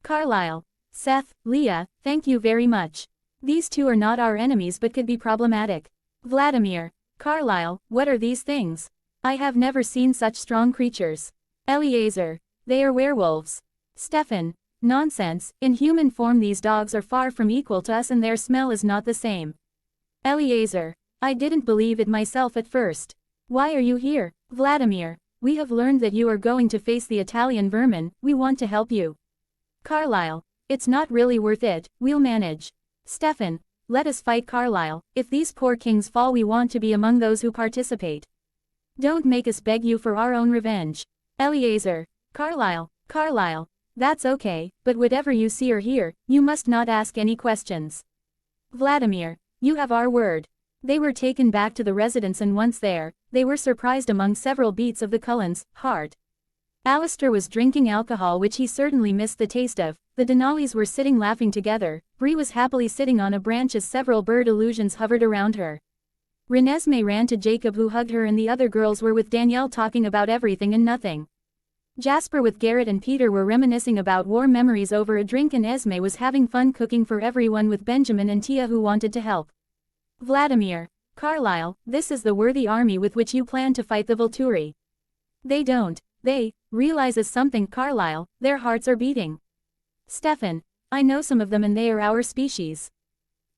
Carlisle. Seth, Leah, thank you very much. These 2 are not our enemies but could be problematic. Vladimir. Carlisle, what are these things? I have never seen such strong creatures. Eliezer. They are werewolves. Stefan. Nonsense, in human form these dogs are far from equal to us and their smell is not the same. Eliezer. I didn't believe it myself at first. Why are you here? Vladimir. We have learned that you are going to face the Italian vermin, we want to help you. Carlisle. It's not really worth it, we'll manage. Stefan. Let us fight. Carlisle. If these poor kings fall, we want to be among those who participate. Don't make us beg you for our own revenge. Eliezer. Carlisle. Carlisle. That's okay, but whatever you see or hear, you must not ask any questions. Vladimir, you have our word. They were taken back to the residence, and once there, they were surprised among several beats of the Cullen's heart. Alistair was drinking alcohol, which he certainly missed the taste of. The Denali's were sitting laughing together. Bree was happily sitting on a branch as several bird illusions hovered around her. Renesmee ran to Jacob, who hugged her, and the other girls were with Danielle talking about everything and nothing. Jasper with Garrett and Peter were reminiscing about war memories over a drink, and Esme was having fun cooking for everyone with Benjamin and Tia, who wanted to help. Vladimir, Carlyle, this is the worthy army with which you plan to fight the Vulturi. They don't. They realizes something, Carlyle, their hearts are beating. Stefan, I know some of them and they are our species.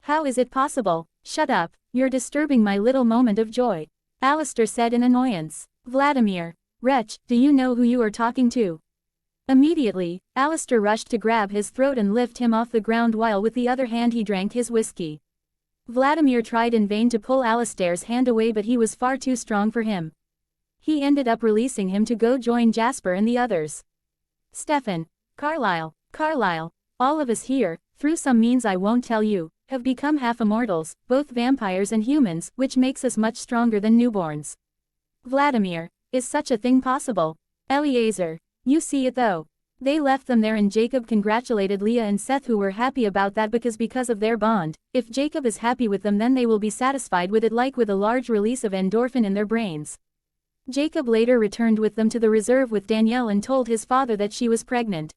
How is it possible? Shut up, you're disturbing my little moment of joy. Alistair said in annoyance. Vladimir, wretch, do you know who you are talking to? Immediately, Alistair rushed to grab his throat and lift him off the ground while with the other hand he drank his whiskey. Vladimir tried in vain to pull Alistair's hand away, but he was far too strong for him. He ended up releasing him to go join Jasper and the others. Stefan, Carlyle, all of us here, through some means I won't tell you, have become half-immortals, both vampires and humans, which makes us much stronger than newborns. Vladimir, is such a thing possible? Eleazar, you see it though. They left them there, and Jacob congratulated Leah and Seth, who were happy about that because of their bond. If Jacob is happy with them, then they will be satisfied with it, like with a large release of endorphin in their brains. Jacob later returned with them to the reserve with Danielle and told his father that she was pregnant.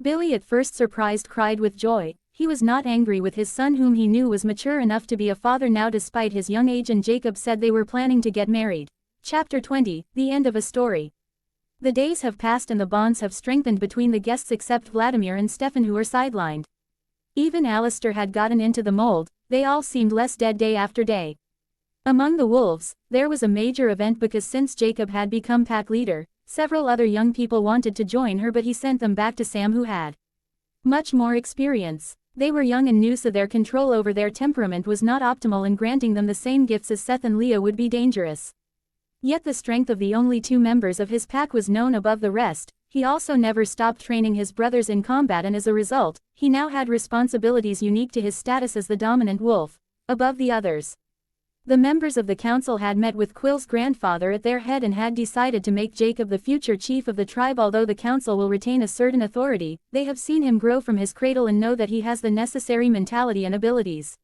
Billy, at first surprised, cried with joy. He was not angry with his son, whom he knew was mature enough to be a father now despite his young age, and Jacob said they were planning to get married. Chapter 20, The End of a Story. The days have passed and the bonds have strengthened between the guests except Vladimir and Stefan, who were sidelined. Even Alistair had gotten into the mold. They all seemed less dead day after day. Among the wolves, there was a major event because since Jacob had become pack leader, several other young people wanted to join her, but he sent them back to Sam, who had much more experience. They were young and new, so their control over their temperament was not optimal, and granting them the same gifts as Seth and Leah would be dangerous. Yet the strength of the only two members of his pack was known above the rest. He also never stopped training his brothers in combat, and as a result, he now had responsibilities unique to his status as the dominant wolf, above the others. The members of the council had met with Quill's grandfather at their head and had decided to make Jacob the future chief of the tribe. Although the council will retain a certain authority, they have seen him grow from his cradle and know that he has the necessary mentality and abilities.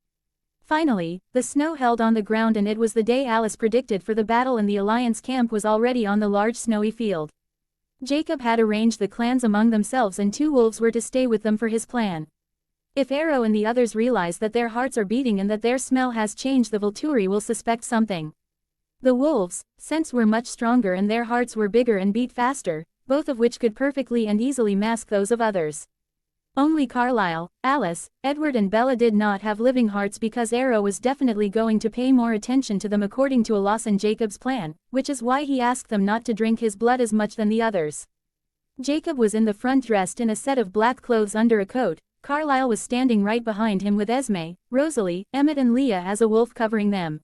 Finally, the snow held on the ground, and it was the day Alice predicted for the battle, and the Alliance camp was already on the large snowy field. Jacob had arranged the clans among themselves, and 2 wolves were to stay with them for his plan. If Arrow and the others realize that their hearts are beating and that their smell has changed, the Vulturi will suspect something. The wolves' scents were much stronger and their hearts were bigger and beat faster, both of which could perfectly and easily mask those of others. Only Carlyle, Alice, Edward and Bella did not have living hearts, because Arrow was definitely going to pay more attention to them according to Alas and Jacob's plan, which is why he asked them not to drink his blood as much than the others. Jacob was in the front dressed in a set of black clothes under a coat. Carlyle was standing right behind him with Esme, Rosalie, Emmett and Leah as a wolf covering them.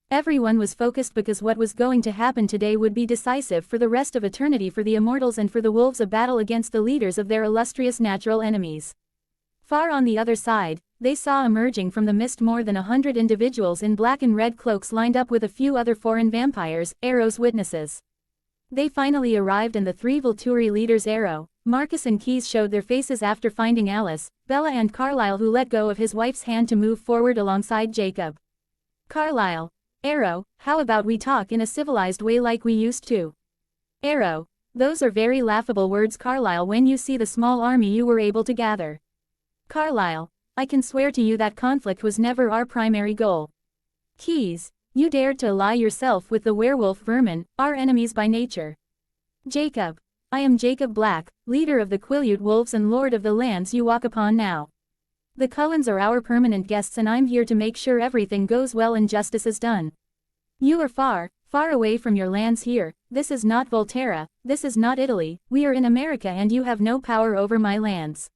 Everyone was focused because what was going to happen today would be decisive for the rest of eternity for the Immortals and for the wolves, a battle against the leaders of their illustrious natural enemies. Far on the other side, they saw emerging from the mist more than 100 individuals in black and red cloaks lined up with a few other foreign vampires, Arrow's witnesses. They finally arrived, and the 3 Vulturi leaders, Arrow, Marcus and Keyes, showed their faces after finding Alice, Bella and Carlyle, who let go of his wife's hand to move forward alongside Jacob. Carlyle, Arrow, how about we talk in a civilized way like we used to? Arrow, those are very laughable words, Carlyle, when you see the small army you were able to gather. Carlyle, I can swear to you that conflict was never our primary goal. Keyes, you dared to ally yourself with the werewolf vermin, our enemies by nature. Jacob, I am Jacob Black, leader of the Quileute wolves and lord of the lands you walk upon now. The Cullens are our permanent guests, and I'm here to make sure everything goes well and justice is done. You are far, far away from your lands here. This is not Volterra, this is not Italy, we are in America and you have no power over my lands.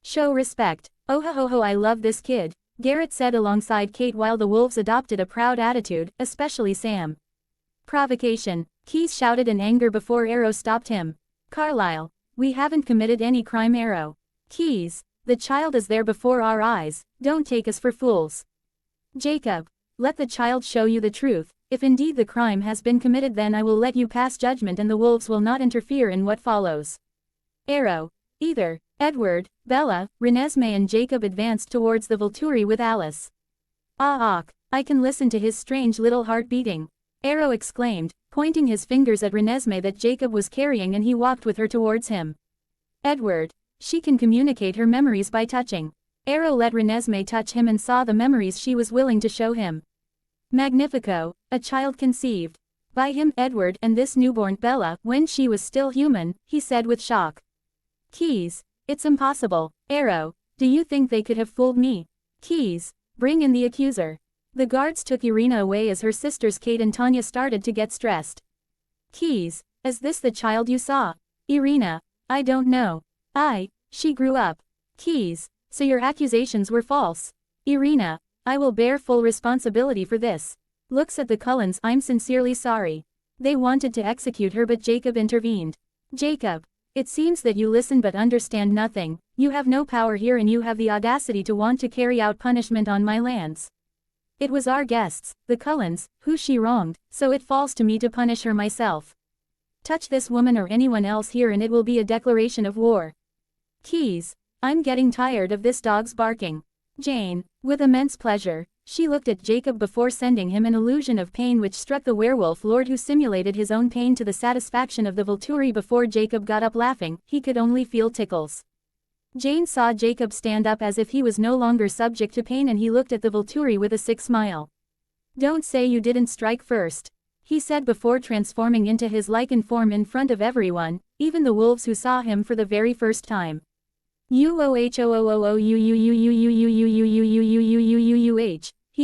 Show respect. Oh ho ho ho, I love this kid, Garrett said alongside Kate, while the wolves adopted a proud attitude, especially Sam. Provocation, Keyes shouted in anger before Arrow stopped him. Carlyle, We haven't committed any crime. Arrow. Keys. The child is there before our eyes, don't take us for fools. Jacob. Let the child show you the truth. If indeed the crime has been committed, then I will let you pass judgment and the wolves will not interfere in what follows. Arrow. Either. Edward, Bella, Renesmee and Jacob advanced towards the Vulturi with Alice. Ah, I can listen to his strange little heart beating. Arrow exclaimed, pointing his fingers at Renesmee that Jacob was carrying, and he walked with her towards him. Edward. She can communicate her memories by touching. Arrow let Renesmee touch him and saw the memories she was willing to show him. Magnifico, a child conceived by him, Edward, and this newborn Bella, when she was still human, he said with shock. Keys. It's impossible. Arrow. Do you think they could have fooled me? Keys. Bring in the accuser. The guards took Irina away as her sisters Kate and Tanya started to get stressed. Keys. Is this the child you saw? Irina. I don't know. She grew up. Keys. So your accusations were false. Irina. I will bear full responsibility for this. Looks at the Cullens. I'm sincerely sorry. They wanted to execute her but Jacob intervened. Jacob. It seems that you listen but understand nothing. You have no power here and you have the audacity to want to carry out punishment on my lands. It was our guests, the Cullens, who she wronged, so it falls to me to punish her myself. Touch this woman or anyone else here and it will be a declaration of war. Keys. I'm getting tired of this dog's barking. Jane. With immense pleasure, she looked at Jacob before sending him an illusion of pain which struck the werewolf lord, who simulated his own pain to the satisfaction of the Vulturi. Before Jacob got up laughing, he could only feel tickles. Jane saw Jacob stand up as if he was no longer subject to pain, and he looked at the Vulturi with a sick smile. Don't say you didn't strike first, he said before transforming into his lichen form in front of everyone, even the wolves who saw him for the very first time. He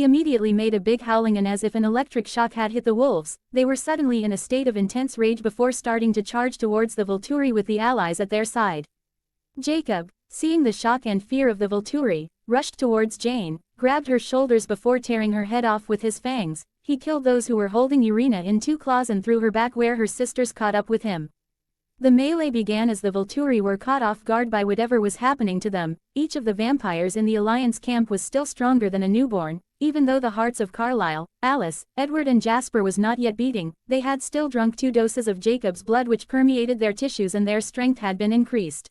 immediately made a big howling, and as if an electric shock had hit the wolves, they were suddenly in a state of intense rage before starting to charge towards the Vulturi with the allies at their side. Jacob, seeing the shock and fear of the Vulturi, rushed towards Jane, grabbed her shoulders before tearing her head off with his fangs. He killed those who were holding Irina in two claws and threw her back where her sisters caught up with him. The melee began as the Vulturi were caught off guard by whatever was happening to them. Each of the vampires in the Alliance camp was still stronger than a newborn. Even though the hearts of Carlisle, Alice, Edward and Jasper was not yet beating, they had still drunk 2 doses of Jacob's blood which permeated their tissues and their strength had been increased.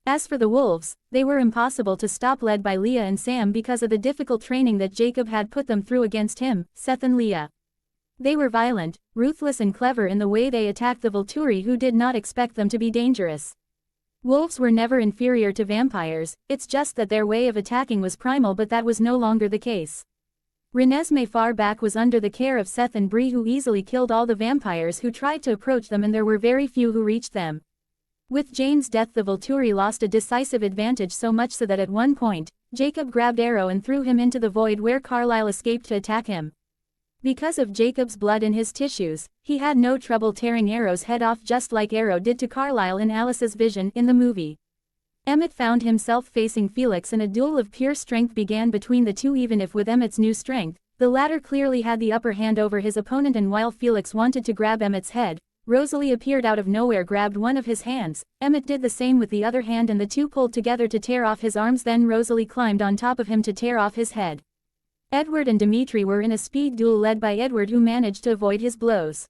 As for the wolves, they were impossible to stop, led by Leah and Sam because of the difficult training that Jacob had put them through against him, Seth and Leah. They were violent, ruthless and clever in the way they attacked the Vulturi, who did not expect them to be dangerous. Wolves were never inferior to vampires, it's just that their way of attacking was primal, but that was no longer the case. Renesmee far back was under the care of Seth and Bree, who easily killed all the vampires who tried to approach them, and there were very few who reached them. With Jane's death the Vulturi lost a decisive advantage, so much so that at one point, Jacob grabbed Arrow and threw him into the void where Carlisle escaped to attack him. Because of Jacob's blood in his tissues, he had no trouble tearing Arrow's head off, just like Arrow did to Carlisle in Alice's vision in the movie. Emmett found himself facing Felix and a duel of pure strength began between the two. Even if with Emmett's new strength, the latter clearly had the upper hand over his opponent, and while Felix wanted to grab Emmett's head, Rosalie appeared out of nowhere, grabbed one of his hands. Emmett did the same with the other hand and the two pulled together to tear off his arms. Then Rosalie climbed on top of him to tear off his head. Edward and Dimitri were in a speed duel led by Edward, who managed to avoid his blows.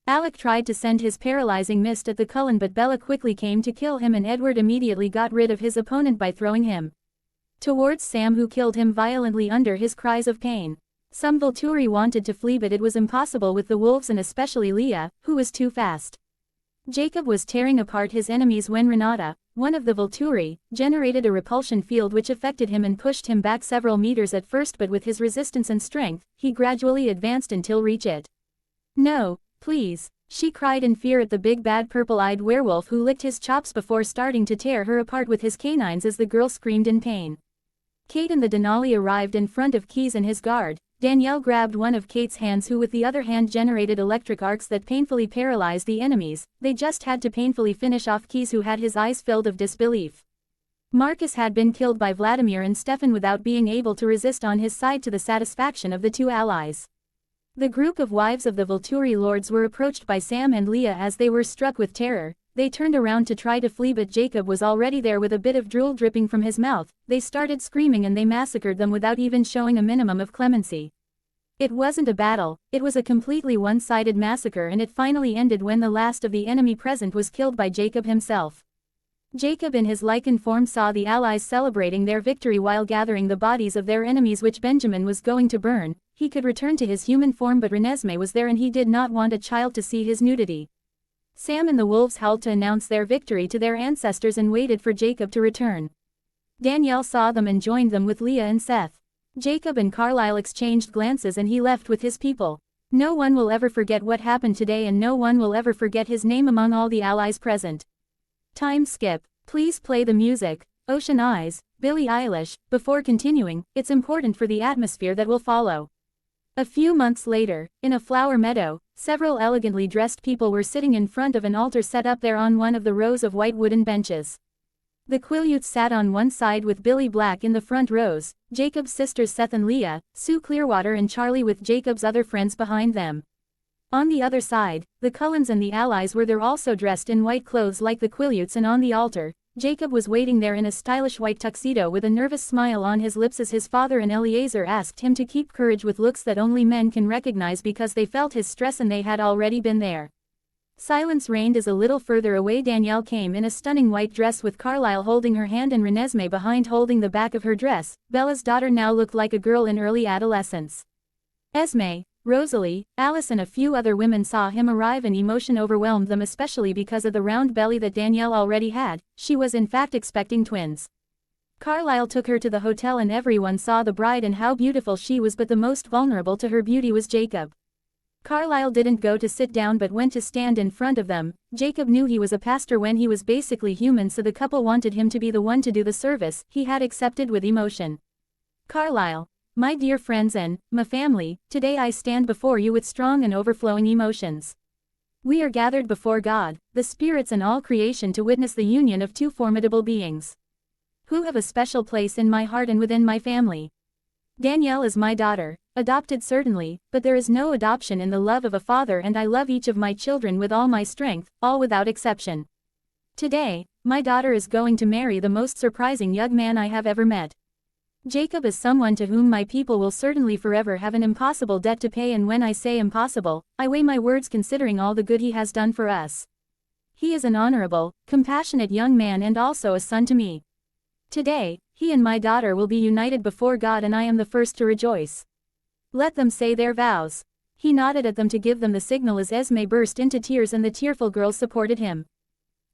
Alec tried to send his paralyzing mist at the Cullen, but Bella quickly came to kill him, and Edward immediately got rid of his opponent by throwing him towards Sam, who killed him violently under his cries of pain. Some Vulturi wanted to flee, but it was impossible with the wolves and especially Leah, who was too fast. Jacob was tearing apart his enemies when Renata, one of the Vulturi, generated a repulsion field which affected him and pushed him back several meters at first, but with his resistance and strength, he gradually advanced until reach it. No, please, she cried in fear at the big bad purple-eyed werewolf who licked his chops before starting to tear her apart with his canines as the girl screamed in pain. Kate and the Denali arrived in front of Keys and his guard. Danielle grabbed one of Kate's hands, who with the other hand generated electric arcs that painfully paralyzed the enemies. They just had to painfully finish off Keys, who had his eyes filled of disbelief. Marcus had been killed by Vladimir and Stefan without being able to resist on his side, to the satisfaction of the two allies. The group of wives of the Vulturi lords were approached by Sam and Leah as they were struck with terror. They turned around to try to flee, but Jacob was already there with a bit of drool dripping from his mouth. They started screaming and they massacred them without even showing a minimum of clemency. It wasn't a battle, it was a completely one-sided massacre, and it finally ended when the last of the enemy present was killed by Jacob himself. Jacob in his lichen form saw the allies celebrating their victory while gathering the bodies of their enemies which Benjamin was going to burn. He could return to his human form, but Renesmee was there and he did not want a child to see his nudity. Sam and the wolves howled to announce their victory to their ancestors and waited for Jacob to return. Danielle saw them and joined them with Leah and Seth. Jacob and Carlisle exchanged glances and he left with his people. No one will ever forget what happened today, and no one will ever forget his name among all the allies present. Time skip. Please play the music. Ocean Eyes, Billie Eilish. Before continuing, it's important for the atmosphere that will follow. A few months later, in a flower meadow, several elegantly dressed people were sitting in front of an altar set up there on one of the rows of white wooden benches. The Quileutes sat on one side with Billy Black in the front rows, Jacob's sisters Seth and Leah, Sue Clearwater and Charlie with Jacob's other friends behind them. On the other side, the Cullens and the allies were there, also dressed in white clothes like the Quileutes, and on the altar, Jacob was waiting there in a stylish white tuxedo with a nervous smile on his lips as his father and Eliezer asked him to keep courage with looks that only men can recognize because they felt his stress and they had already been there. Silence reigned as a little further away Danielle came in a stunning white dress with Carlisle holding her hand and Renesmee behind holding the back of her dress. Bella's daughter now looked like a girl in early adolescence. Esme, Rosalie, Alice and a few other women saw him arrive and emotion overwhelmed them, especially because of the round belly that Danielle already had. She was in fact expecting twins. Carlisle took her to the hotel and everyone saw the bride and how beautiful she was, but the most vulnerable to her beauty was Jacob. Carlisle didn't go to sit down but went to stand in front of them. Jacob knew he was a pastor when he was basically human, so the couple wanted him to be the one to do the service. He had accepted with emotion. Carlisle, my dear friends and my family, today I stand before you with strong and overflowing emotions. We are gathered before God, the spirits and all creation to witness the union of two formidable beings who have a special place in my heart and within my family. Danielle is my daughter, adopted certainly, but there is no adoption in the love of a father, and I love each of my children with all my strength, all without exception. Today, my daughter is going to marry the most surprising young man I have ever met. Jacob is someone to whom my people will certainly forever have an impossible debt to pay, and when I say impossible, I weigh my words considering all the good he has done for us. He is an honorable, compassionate young man and also a son to me. Today, he and my daughter will be united before God, and I am the first to rejoice. Let them say their vows. He nodded at them to give them the signal as Esme burst into tears and the tearful girls supported him.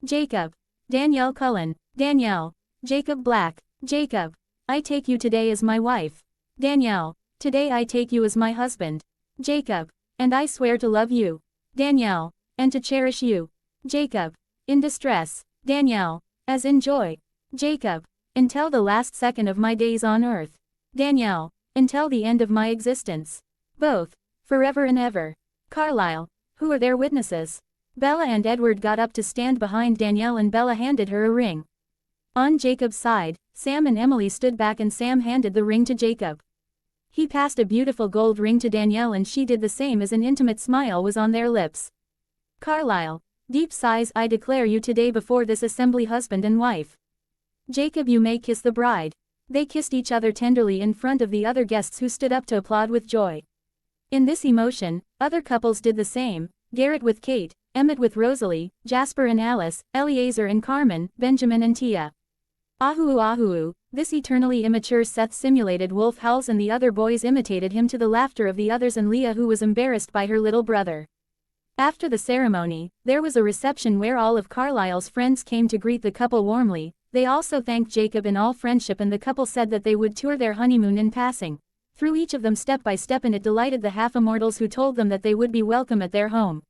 Jacob. Danielle Cullen. Danielle. Jacob Black. Jacob. I take you today as my wife. Danielle. Today I take you as my husband. Jacob. And I swear to love you. Danielle. And to cherish you. Jacob. In distress. Danielle. As in joy. Jacob. Until the last second of my days on earth. Danielle. Until the end of my existence. Both. Forever and ever. Carlisle. Who are their witnesses? Bella and Edward got up to stand behind Danielle and Bella handed her a ring. On Jacob's side, Sam and Emily stood back and Sam handed the ring to Jacob. He passed a beautiful gold ring to Danielle and she did the same as an intimate smile was on their lips. Carlisle. Deep sighs. I declare you today before this assembly husband and wife. Jacob, you may kiss the bride. They kissed each other tenderly in front of the other guests who stood up to applaud with joy. In this emotion, other couples did the same, Garrett with Kate, Emmett with Rosalie, Jasper and Alice, Eliezer and Carmen, Benjamin and Tia. Ahoo ahoo, this eternally immature Seth simulated wolf howls and the other boys imitated him to the laughter of the others and Leah, who was embarrassed by her little brother. After the ceremony, there was a reception where all of Carlisle's friends came to greet the couple warmly. They also thanked Jacob in all friendship, and the couple said that they would tour their honeymoon in passing through each of them step by step, and it delighted the half-immortals who told them that they would be welcome at their home.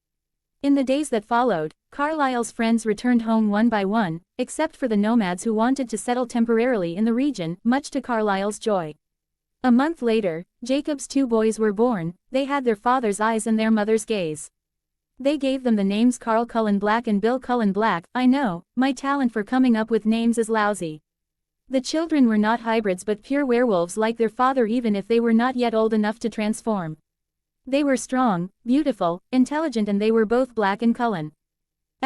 In the days that followed, Carlisle's friends returned home one by one, except for the nomads who wanted to settle temporarily in the region, much to Carlisle's joy. A month later, Jacob's two boys were born. They had their father's eyes and their mother's gaze. They gave them the names Carl Cullen Black and Bill Cullen Black. I know, my talent for coming up with names is lousy. The children were not hybrids but pure werewolves like their father, even if they were not yet old enough to transform. They were strong, beautiful, intelligent, and they were both Black and Cullen.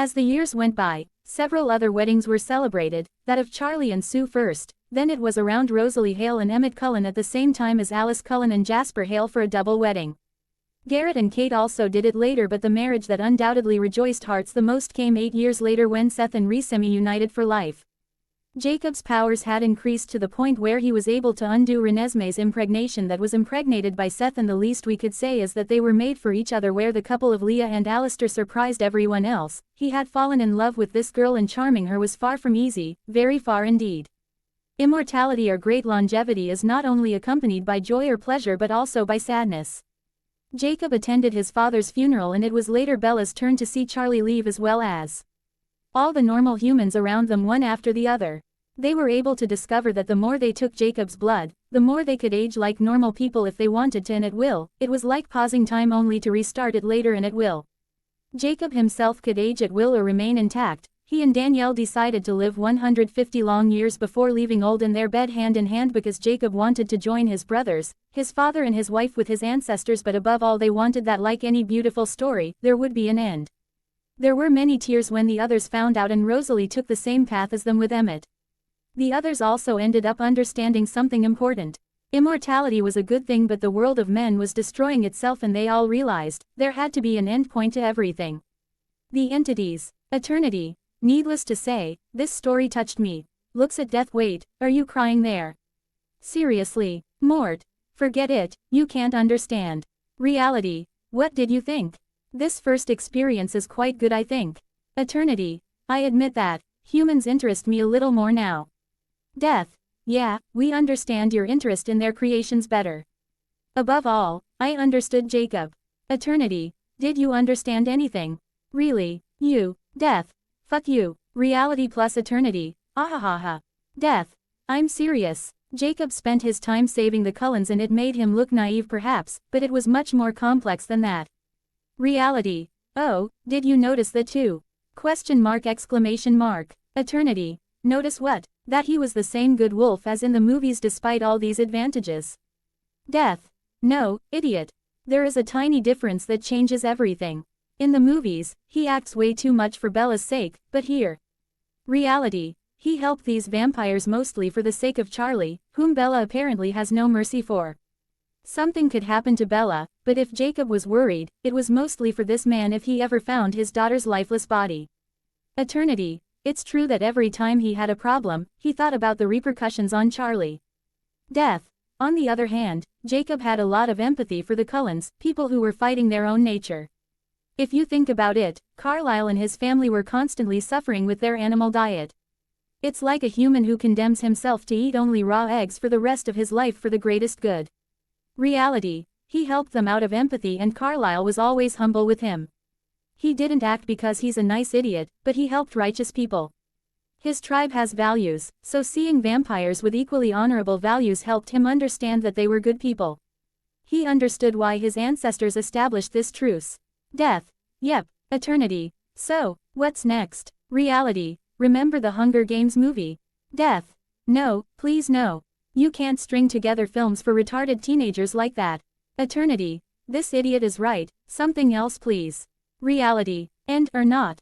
As the years went by, several other weddings were celebrated, that of Charlie and Sue first, then it was around Rosalie Hale and Emmett Cullen at the same time as Alice Cullen and Jasper Hale for a double wedding. Garrett and Kate also did it later, but the marriage that undoubtedly rejoiced hearts the most came 8 years later when Seth and Resemi united for life. Jacob's powers had increased to the point where he was able to undo Renesmee's impregnation that was impregnated by Seth, and the least we could say is that they were made for each other. Where the couple of Leah and Alistair surprised everyone else, he had fallen in love with this girl, and charming her was far from easy, very far indeed. Immortality or great longevity is not only accompanied by joy or pleasure but also by sadness. Jacob attended his father's funeral, and it was later Bella's turn to see Charlie leave, as well as all the normal humans around them, one after the other. They were able to discover that the more they took Jacob's blood, the more they could age like normal people if they wanted to and at will. It was like pausing time only to restart it later and at will. Jacob himself could age at will or remain intact. He and Danielle decided to live 150 long years before leaving old in their bed hand in hand, because Jacob wanted to join his brothers, his father and his wife with his ancestors, but above all they wanted that, like any beautiful story, there would be an end. There were many tears when the others found out, and Rosalie took the same path as them with Emmett. The others also ended up understanding something important. Immortality was a good thing, but the world of men was destroying itself, and they all realized there had to be an end point to everything. The entities. Eternity. Needless to say, this story touched me. Looks at death. Wait, are you crying there? Seriously, Mort? Forget it, you can't understand. Reality. What did you think? This first experience is quite good, I think. Eternity. I admit that. Humans interest me a little more now. Death. Yeah, we understand your interest in their creations better. Above all, I understood Jacob. Eternity. Did you understand anything? Really? You. Death. Fuck you. Reality plus eternity. Ahahaha. Death. I'm serious. Jacob spent his time saving the Cullens, and it made him look naive perhaps, but it was much more complex than that. Reality. Oh, did you notice that too? Question mark, exclamation mark. Eternity. Notice what? That he was the same good wolf as in the movies despite all these advantages. Death. No, idiot. There is a tiny difference that changes everything. In the movies, he acts way too much for Bella's sake, but here. Reality. He helped these vampires mostly for the sake of Charlie, whom Bella apparently has no mercy for. Something could happen to Bella, but if Jacob was worried, it was mostly for this man if he ever found his daughter's lifeless body. Eternity. It's true that every time he had a problem, he thought about the repercussions on Charlie. Death. On the other hand, Jacob had a lot of empathy for the Cullens, people who were fighting their own nature. If you think about it, Carlisle and his family were constantly suffering with their animal diet. It's like a human who condemns himself to eat only raw eggs for the rest of his life for the greatest good. Reality. He helped them out of empathy, and Carlisle was always humble with him. He didn't act because he's a nice idiot, but he helped righteous people. His tribe has values, so seeing vampires with equally honorable values helped him understand that they were good people. He understood why his ancestors established this truce. Death. Yep. Eternity. So, what's next? Reality. Remember the Hunger Games movie? Death. No, please no. You can't string together films for retarded teenagers like that. Eternity. This idiot is right, something else please. Reality. End or not.